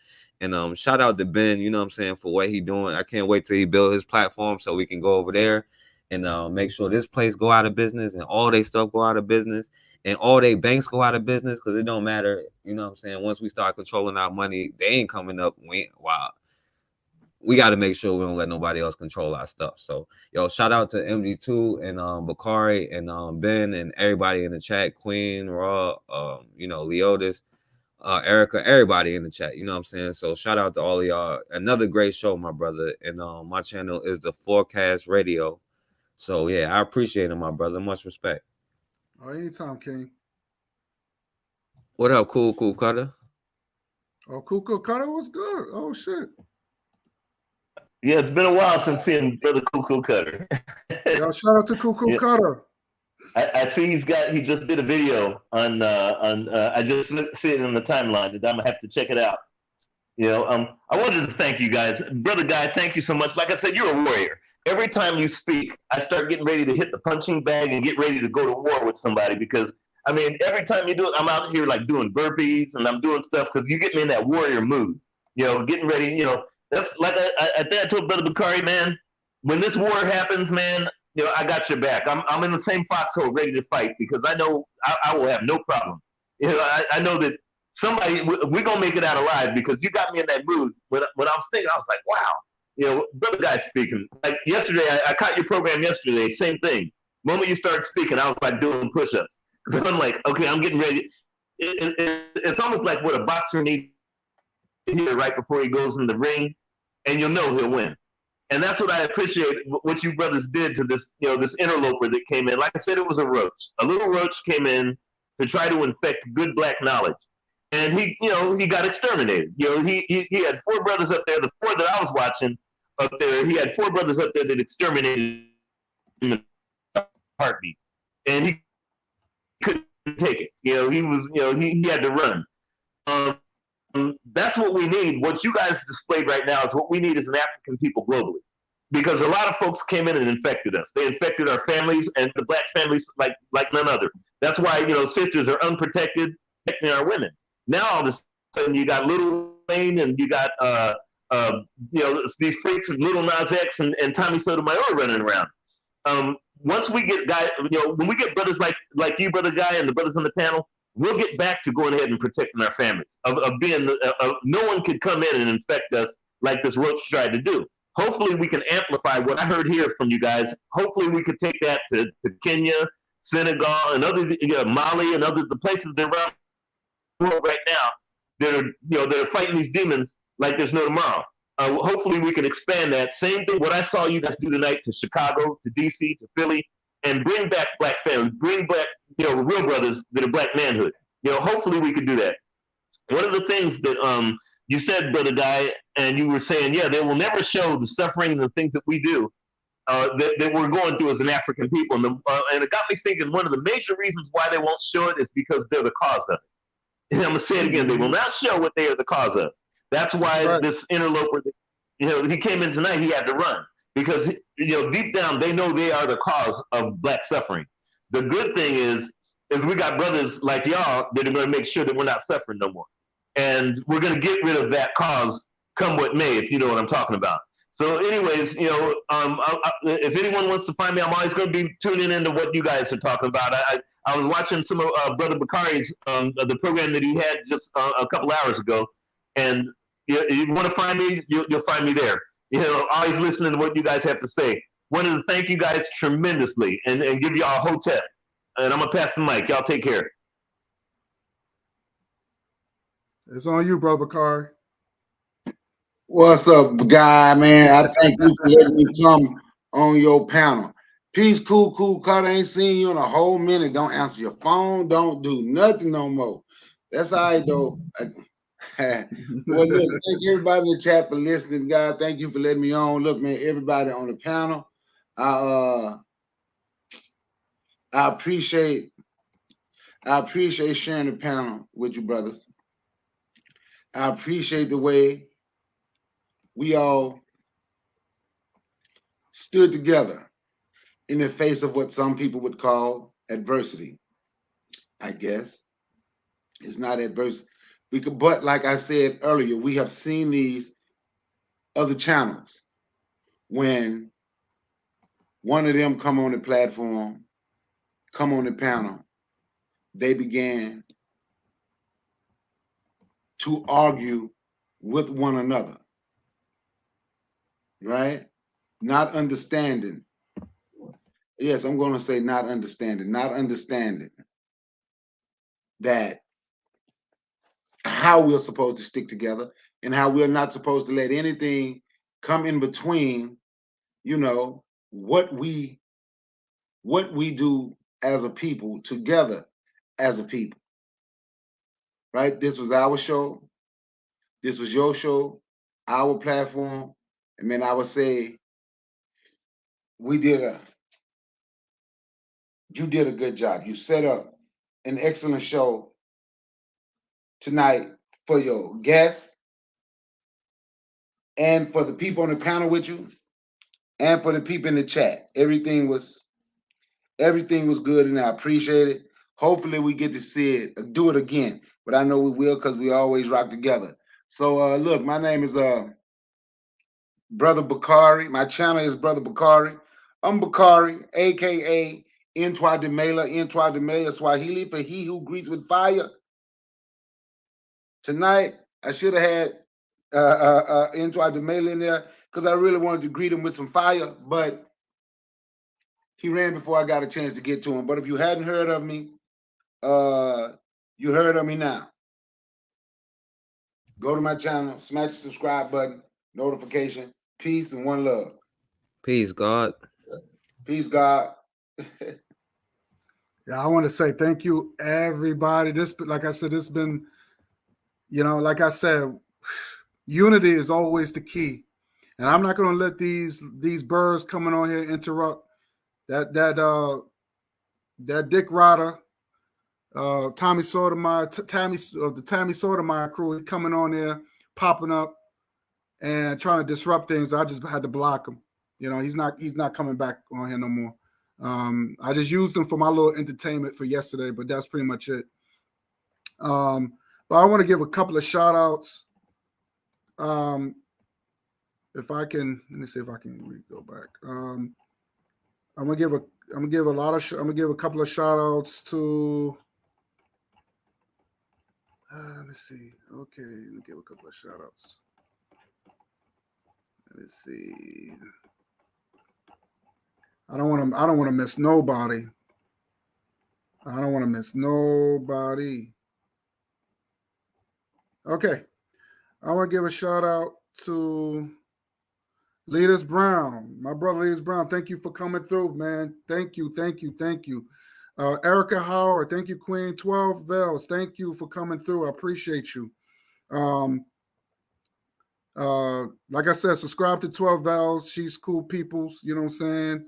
And shout out to Ben, you know what I'm saying, for what he doing. I can't wait till he build his platform so we can go over there and make sure this place go out of business and all they stuff go out of business and all they banks go out of business, because it don't matter. You know what I'm saying? Once we start controlling our money, they ain't coming up. We got to make sure we don't let nobody else control our stuff. So, shout out to MG2 and Bakari and Ben and everybody in the chat, Queen, Raw, Leotis, Erica, everybody in the chat. You know what I'm saying? So shout out to all of y'all. Another great show, my brother. And my channel is the Forecast Radio. So yeah, I appreciate it, my brother. Much respect. Oh, anytime, King. What up, cool Cutter? Oh, Kuku Cutter was good. Oh shit. Yeah, it's been a while since seeing Brother Cuckoo Cutter. Yo, shout out to Kuku Yeah. Cutter. I see he just did a video on I just see it in the timeline. I'm gonna have to check it out. You know, I wanted to thank you guys, Brother Guy. Thank you so much. Like I said, you're a warrior. Every time you speak, I start getting ready to hit the punching bag and get ready to go to war with somebody because I mean, every time you do it, I'm out here like doing burpees and I'm doing stuff because you get me in that warrior mood. You know, getting ready. You know, that's like I think I told Brother Bakari, man. When this war happens, man, you know, I got your back. I'm in the same foxhole, ready to fight because I know I will have no problem. You know, I know that somebody we're gonna make it out alive because you got me in that mood. When I was thinking, I was like, wow, you know, Brother Guy speaking. Like yesterday, I caught your program yesterday. Same thing. The moment you started speaking, I was like doing push-ups because I'm like, okay, I'm getting ready. It's almost like what a boxer needs to hear right before he goes in the ring, and you'll know he'll win. And that's what I appreciate what you brothers did to this, you know, this interloper that came in. Like I said, it was a roach. A little roach came in to try to infect good black knowledge. And he, you know, he got exterminated. You know, he had 4 brothers up there. The 4 that I was watching up there, he had 4 brothers up there that exterminated him in a heartbeat. And he couldn't take it. You know, he was, you know, he had to run. That's what we need. What you guys displayed right now is what we need as an African people globally. Because a lot of folks came in and infected us. They infected our families and the black families like none other. That's why, you know, sisters are unprotected, protecting our women. Now all of a sudden you got Lil Wayne and you got you know, these freaks of Little Nas X and Tommy Sotomayor running around. Once we get guys, you know, when we get brothers like you, Brother Guy, and the brothers on the panel, we'll get back to going ahead and protecting our families. Of being, no one could come in and infect us like this roach tried to do. Hopefully, we can amplify what I heard here from you guys. Hopefully, we could take that to Kenya, Senegal, and other, you know, Mali, and other the places that are around the world right now that are, you know, that are fighting these demons like there's no tomorrow. Hopefully, we can expand that same thing. What I saw you guys do tonight to Chicago, to DC, to Philly, and bring back black families, bring back, you know, real brothers that are black manhood. You know, hopefully we could do that. One of the things that you said, Brother Guy, and you were saying, yeah, they will never show the suffering and the things that we do that we're going through as an African people. And it got me thinking one of the major reasons why they won't show it is because they're the cause of it. And I'm going to say it again. They will not show what they are the cause of. That's why this interloper, you know, he came in tonight, he had to run. Because, you know, deep down, they know they are the cause of black suffering. The good thing is we got brothers like y'all that are going to make sure that we're not suffering no more. And we're going to get rid of that cause come what may, if you know what I'm talking about. So anyways, you know, if anyone wants to find me, I'm always going to be tuning into what you guys are talking about. I was watching some of Brother Bakari's, the program that he had just a couple hours ago. And you want to find me, you'll find me there. You know, always listening to what you guys have to say. Wanted to thank you guys tremendously and give y'all a hotep. And I'm going to pass the mic. Y'all take care. It's on you, Brother Bakari. What's up, Guy, man? I thank you for letting me come on your panel. Peace, Cool Cutter. Ain't seen you in a whole minute. Don't answer your phone. Don't do nothing no more. That's all right, though. Well, look, thank everybody in the chat for listening, guys. Thank you for letting me on. Look, man, everybody on the panel, I appreciate sharing the panel with you, brothers. I appreciate the way we all stood together in the face of what some people would call adversity. I guess it's not adversity. But like I said earlier, we have seen these other channels when one of them come on the platform, come on the panel, they began to argue with one another, right? Not understanding. Yes, I'm going to say not understanding that how we're supposed to stick together and how we're not supposed to let anything come in between, you know, what we do as a people together as a people, right? This was our show. This was your show, our platform. And man, I would say you did a good job. You set up an excellent show tonight for your guests and for the people on the panel with you and for the people in the chat. Everything was good, and I appreciate it. Hopefully we get to see it, do it again, but I know we will because we always rock together. So look, my name is Brother Bakari. My channel is Brother Bakari. I'm Bakari, aka Ntwa Demela Swahili for he who greets with fire. Tonight I should have had Ntwa Demela in there because I really wanted to greet him with some fire, but he ran before I got a chance to get to him. But if you hadn't heard of me, you heard of me now. Go to my channel, smash the subscribe button, notification. Peace and one love. Peace, God. Peace, God. Yeah, I want to say thank you, everybody. This, like I said, it's been, like I said, unity is always the key. And I'm not going to let these birds coming on here interrupt that Dick Ryder, Tommy Sotomayor, the Tommy Sotomayor crew coming on there, popping up and trying to disrupt things. I just had to block him. He's not coming back on here no more. I just used him for my little entertainment for yesterday, but that's pretty much it. But I want to give a couple of shout outs. If I can, let me see if I can go back. I'm gonna give a couple of shout outs to let me see. Okay, let me give a couple of shout outs. Let me see. I don't want to miss nobody. I don't want to miss nobody. Okay. I want to give a shout out to Leaders Brown. My brother Leaders Brown, thank you for coming through, man. Thank you. Erica Howard, thank you, Queen. 12 Vels, thank you for coming through. I appreciate you. Like I said, subscribe to 12 Vels. She's cool peoples, you know what I'm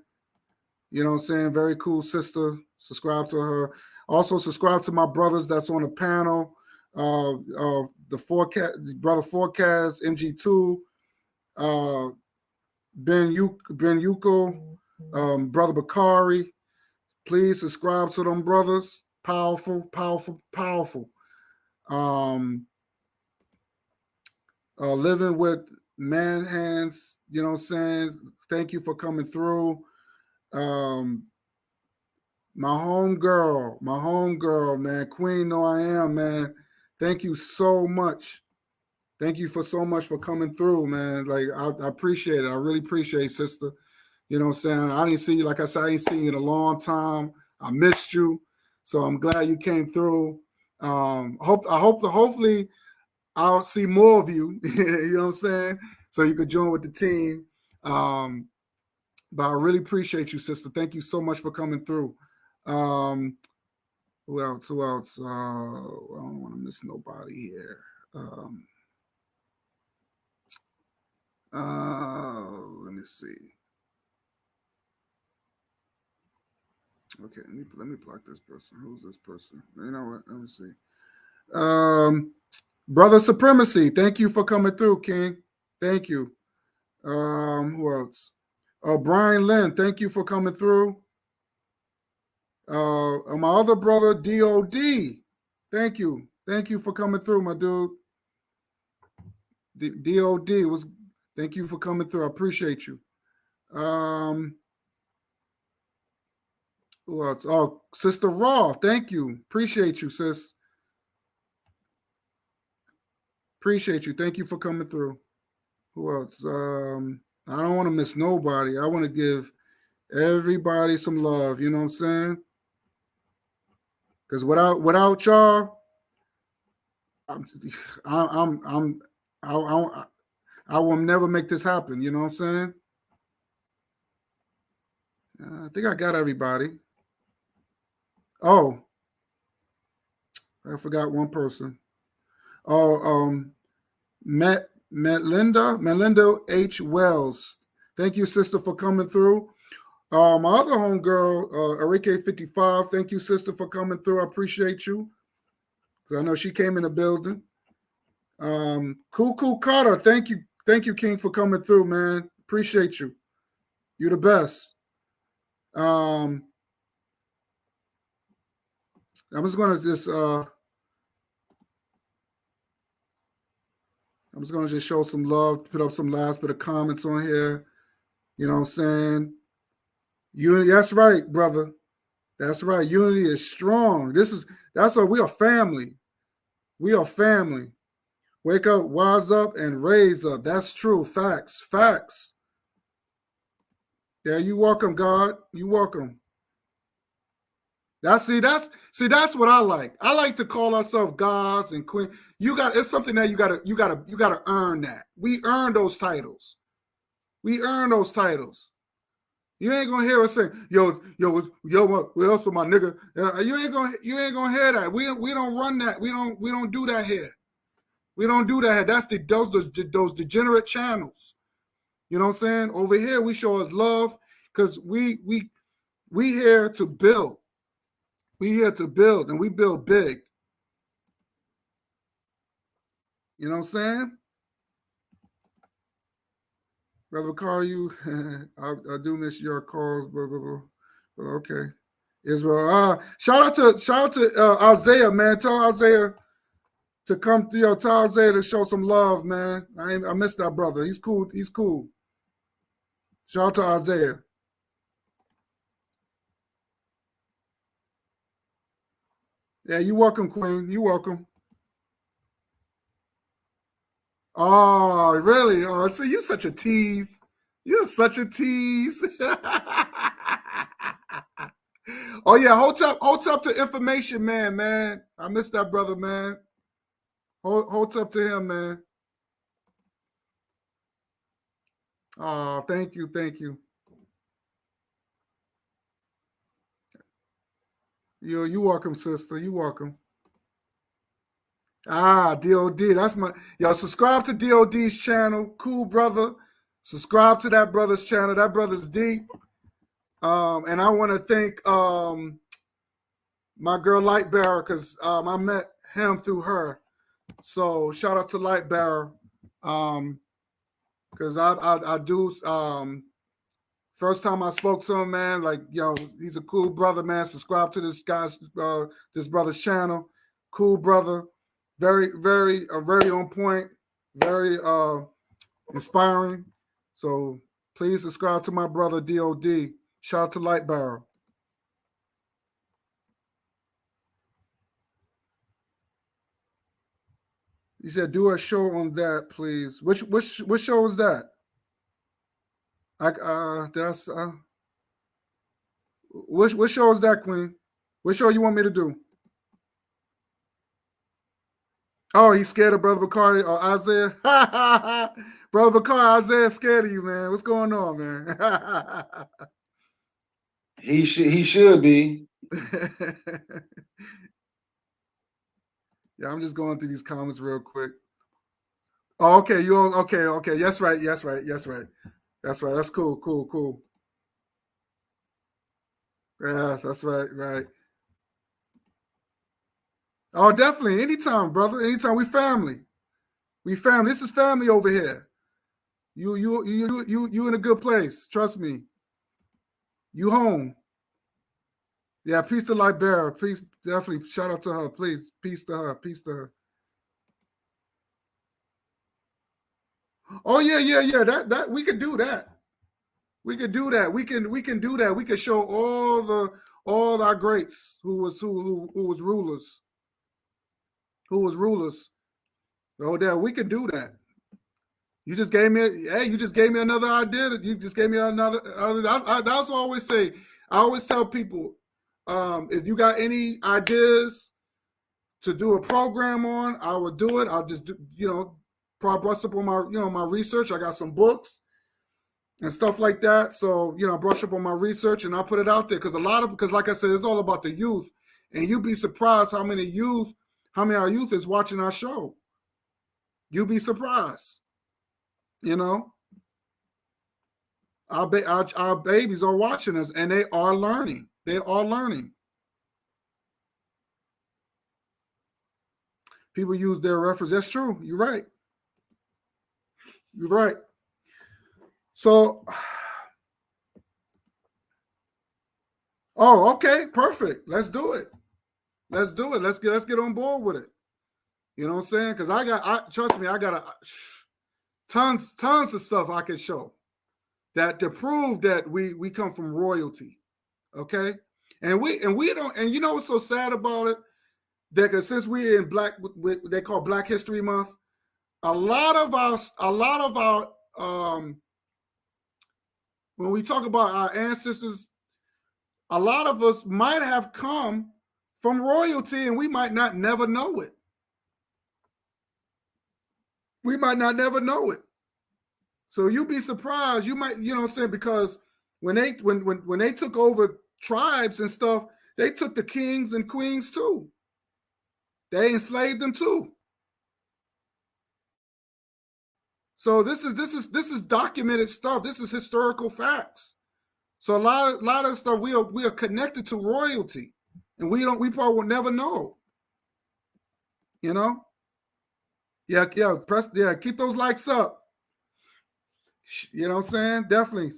saying? Very cool sister. Subscribe to her. Also, subscribe to my brothers that's on the panel. The Forecast, Brother Forecast, MG2, Ben Yuko, Brother Bakari. Please subscribe to them brothers. Powerful. Living with man hands, you know what I'm saying? Thank you for coming through. My homegirl, man, Queen Know I Am, man. Thank you so much. Thank you so much for coming through, man. Like, I appreciate it. I really appreciate it, sister. You know what I'm saying? I didn't see you, like I said, I ain't seen you in a long time. I missed you. So I'm glad you came through. Hopefully I'll see more of you, you know what I'm saying? So you could join with the team. But I really appreciate you, sister. Thank you so much for coming through. Who else? I don't want to miss nobody here. Let me see. Okay, let me block this person. Who's this person? You know what? Let me see. Brother Supremacy, thank you for coming through, King. Thank you. Who else? Brian Lynn, thank you for coming through. My other brother, DOD, thank you. Thank you for coming through, my dude. DOD thank you for coming through. I appreciate you. Who else? Oh, Sister Raw, thank you. Appreciate you, sis. Appreciate you. Thank you for coming through. Who else? I don't want to miss nobody. I want to give everybody some love. You know what I'm saying? Because without y'all, I will never make this happen. You know what I'm saying? I think I got everybody. Oh, I forgot one person. Oh, Melinda H. Wells. Thank you, sister, for coming through. My other homegirl, Arike 55. Thank you, sister, for coming through. I appreciate you. Because I know she came in the building. Cool Carter. Thank you, King, for coming through, man. Appreciate you. You're the best. I'm just gonna just show some love, put up some last bit of comments on here. You know what I'm saying? Unity, that's right, brother. That's right. Unity is strong. That's why we are family. We are family. Wake up, wise up, and raise up. That's true. Facts. Yeah, you welcome, God. You welcome. That's what I like. I like to call ourselves gods and queen. It's something that you gotta earn that. We earn those titles. You ain't gonna hear us say, yo, what else with my nigga? You ain't gonna hear that. We don't run that. We don't do that here. We don't do that here. That's those degenerate channels. You know what I'm saying? Over here, we show us love because we here to build. We here to build, and we build big. You know what I'm saying? Brother Carl, I do miss your calls, but okay. Israel. Shout out to Isaiah, man. Tell Isaiah to come through. Tell Isaiah to show some love, man. I miss that brother. He's cool. Shout out to Isaiah. Yeah, you welcome, Queen. You welcome. Oh, really? Oh, see, you're such a tease. You're such a tease. Oh, yeah, hold up to information, man. I miss that brother, man. Hold up to him, man. Oh, thank you. You welcome, sister. You welcome. DOD. That's subscribe to DOD's channel. Cool brother. Subscribe to that brother's channel. That brother's deep. And I want to thank my girl Lightbearer because I met him through her. So shout out to Lightbearer. Because I do first time I spoke to him, man, like, he's a cool brother, man. Subscribe to this brother's channel. Cool brother. Very, very, very on point. Very inspiring. So please subscribe to my brother DOD. Shout out to Lightbearer. He said, "Do a show on that, please." Which show is that? What show is that, Queen? What show you want me to do? Oh, he's scared of Brother Bakari or Isaiah. Brother Bakari, Isaiah scared of you, man. What's going on, man? He should be. Yeah, I'm just going through these comments real quick. Oh, okay. Okay. Yes, right. That's cool. Yeah, that's right. Oh, definitely. Anytime, brother. Anytime. We family. This is family over here. You in a good place. Trust me. You home. Yeah, peace to Lightbearer. Please, definitely shout out to her. Please, peace to her. Oh yeah. That we could do that. We can do that. We can show all our greats who was rulers. Oh, there, we can do that. You just gave me another idea. You just gave me another. That's what I always say. I always tell people, if you got any ideas to do a program on, I will do it. I'll just do, probably brush up on my, my research. I got some books and stuff like that. So, brush up on my research and I'll put it out there because like I said, it's all about the youth. And you'd be surprised how many of our youth is watching our show. You'll be surprised. You know, our babies are watching us, and they are learning. They are learning. People use their reference. That's true. You're right. You're right. So, oh, okay, perfect. Let's do it. Let's do it. Let's get on board with it. You know what I'm saying? Because trust me, I got tons of stuff I can show that to prove that we come from royalty. Okay, and we don't. And you know what's so sad about it? That since we're in they call Black History Month, a lot of our when we talk about our ancestors, a lot of us might have come from royalty, and we might not never know it. We might not never know it. So you'd be surprised. You might, you know what I'm saying? Because when they took over tribes and stuff, they took the kings and queens too. They enslaved them too. So this is documented stuff. This is historical facts. So a lot of stuff we are connected to royalty, and we probably will never know. You know? Yeah, keep those likes up. You know what I'm saying? Definitely.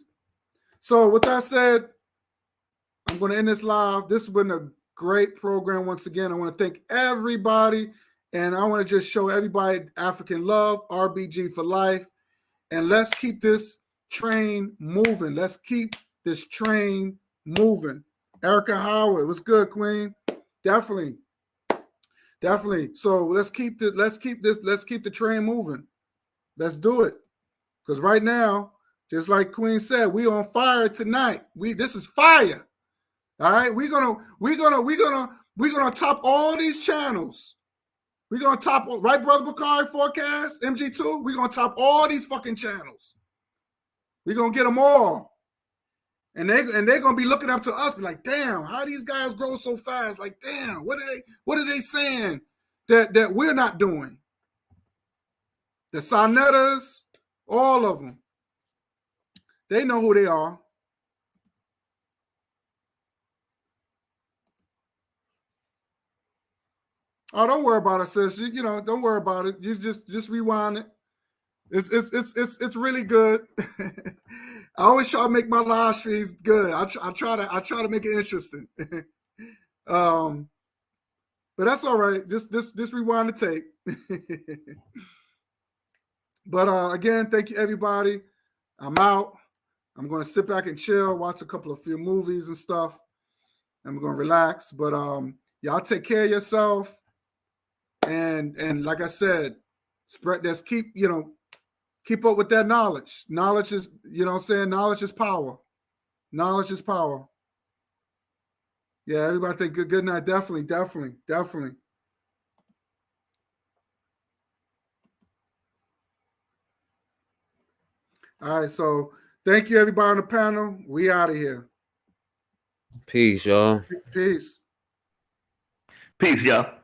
So with that said, I'm going to end this live. This has been a great program once again. I want to thank everybody, and I want to just show everybody African love, RBG for life, and let's keep this train moving. Let's keep this train moving. Erica Howard, what's good, Queen? Definitely. So let's keep the train moving. Let's do it. Because right now, just like Queen said, we on fire tonight. This is fire. All right, we're gonna top all these channels. We're gonna top, right, Brother Bakari Forecast, MG2. We're gonna top all these fucking channels. We're gonna get them all, and they're gonna be looking up to us, be like, damn, how these guys grow so fast? Like, damn, what are they saying that we're not doing? The Sonettas, all of them, they know who they are. Oh, don't worry about it, sis. You know, don't worry about it. You just rewind it. It's really good. I always try to make my live streams good. I try to make it interesting. But that's all right. Just rewind the tape. But again, thank you everybody. I'm out. I'm gonna sit back and chill, watch a few movies and stuff. I'm gonna relax. But y'all take care of yourself. And like I said, keep up with that knowledge. Knowledge is, you know what I'm saying? Knowledge is power. Knowledge is power. Yeah, everybody think good night. Definitely. All right, so thank you everybody on the panel. We out of here. Peace, y'all. Peace. Peace, y'all.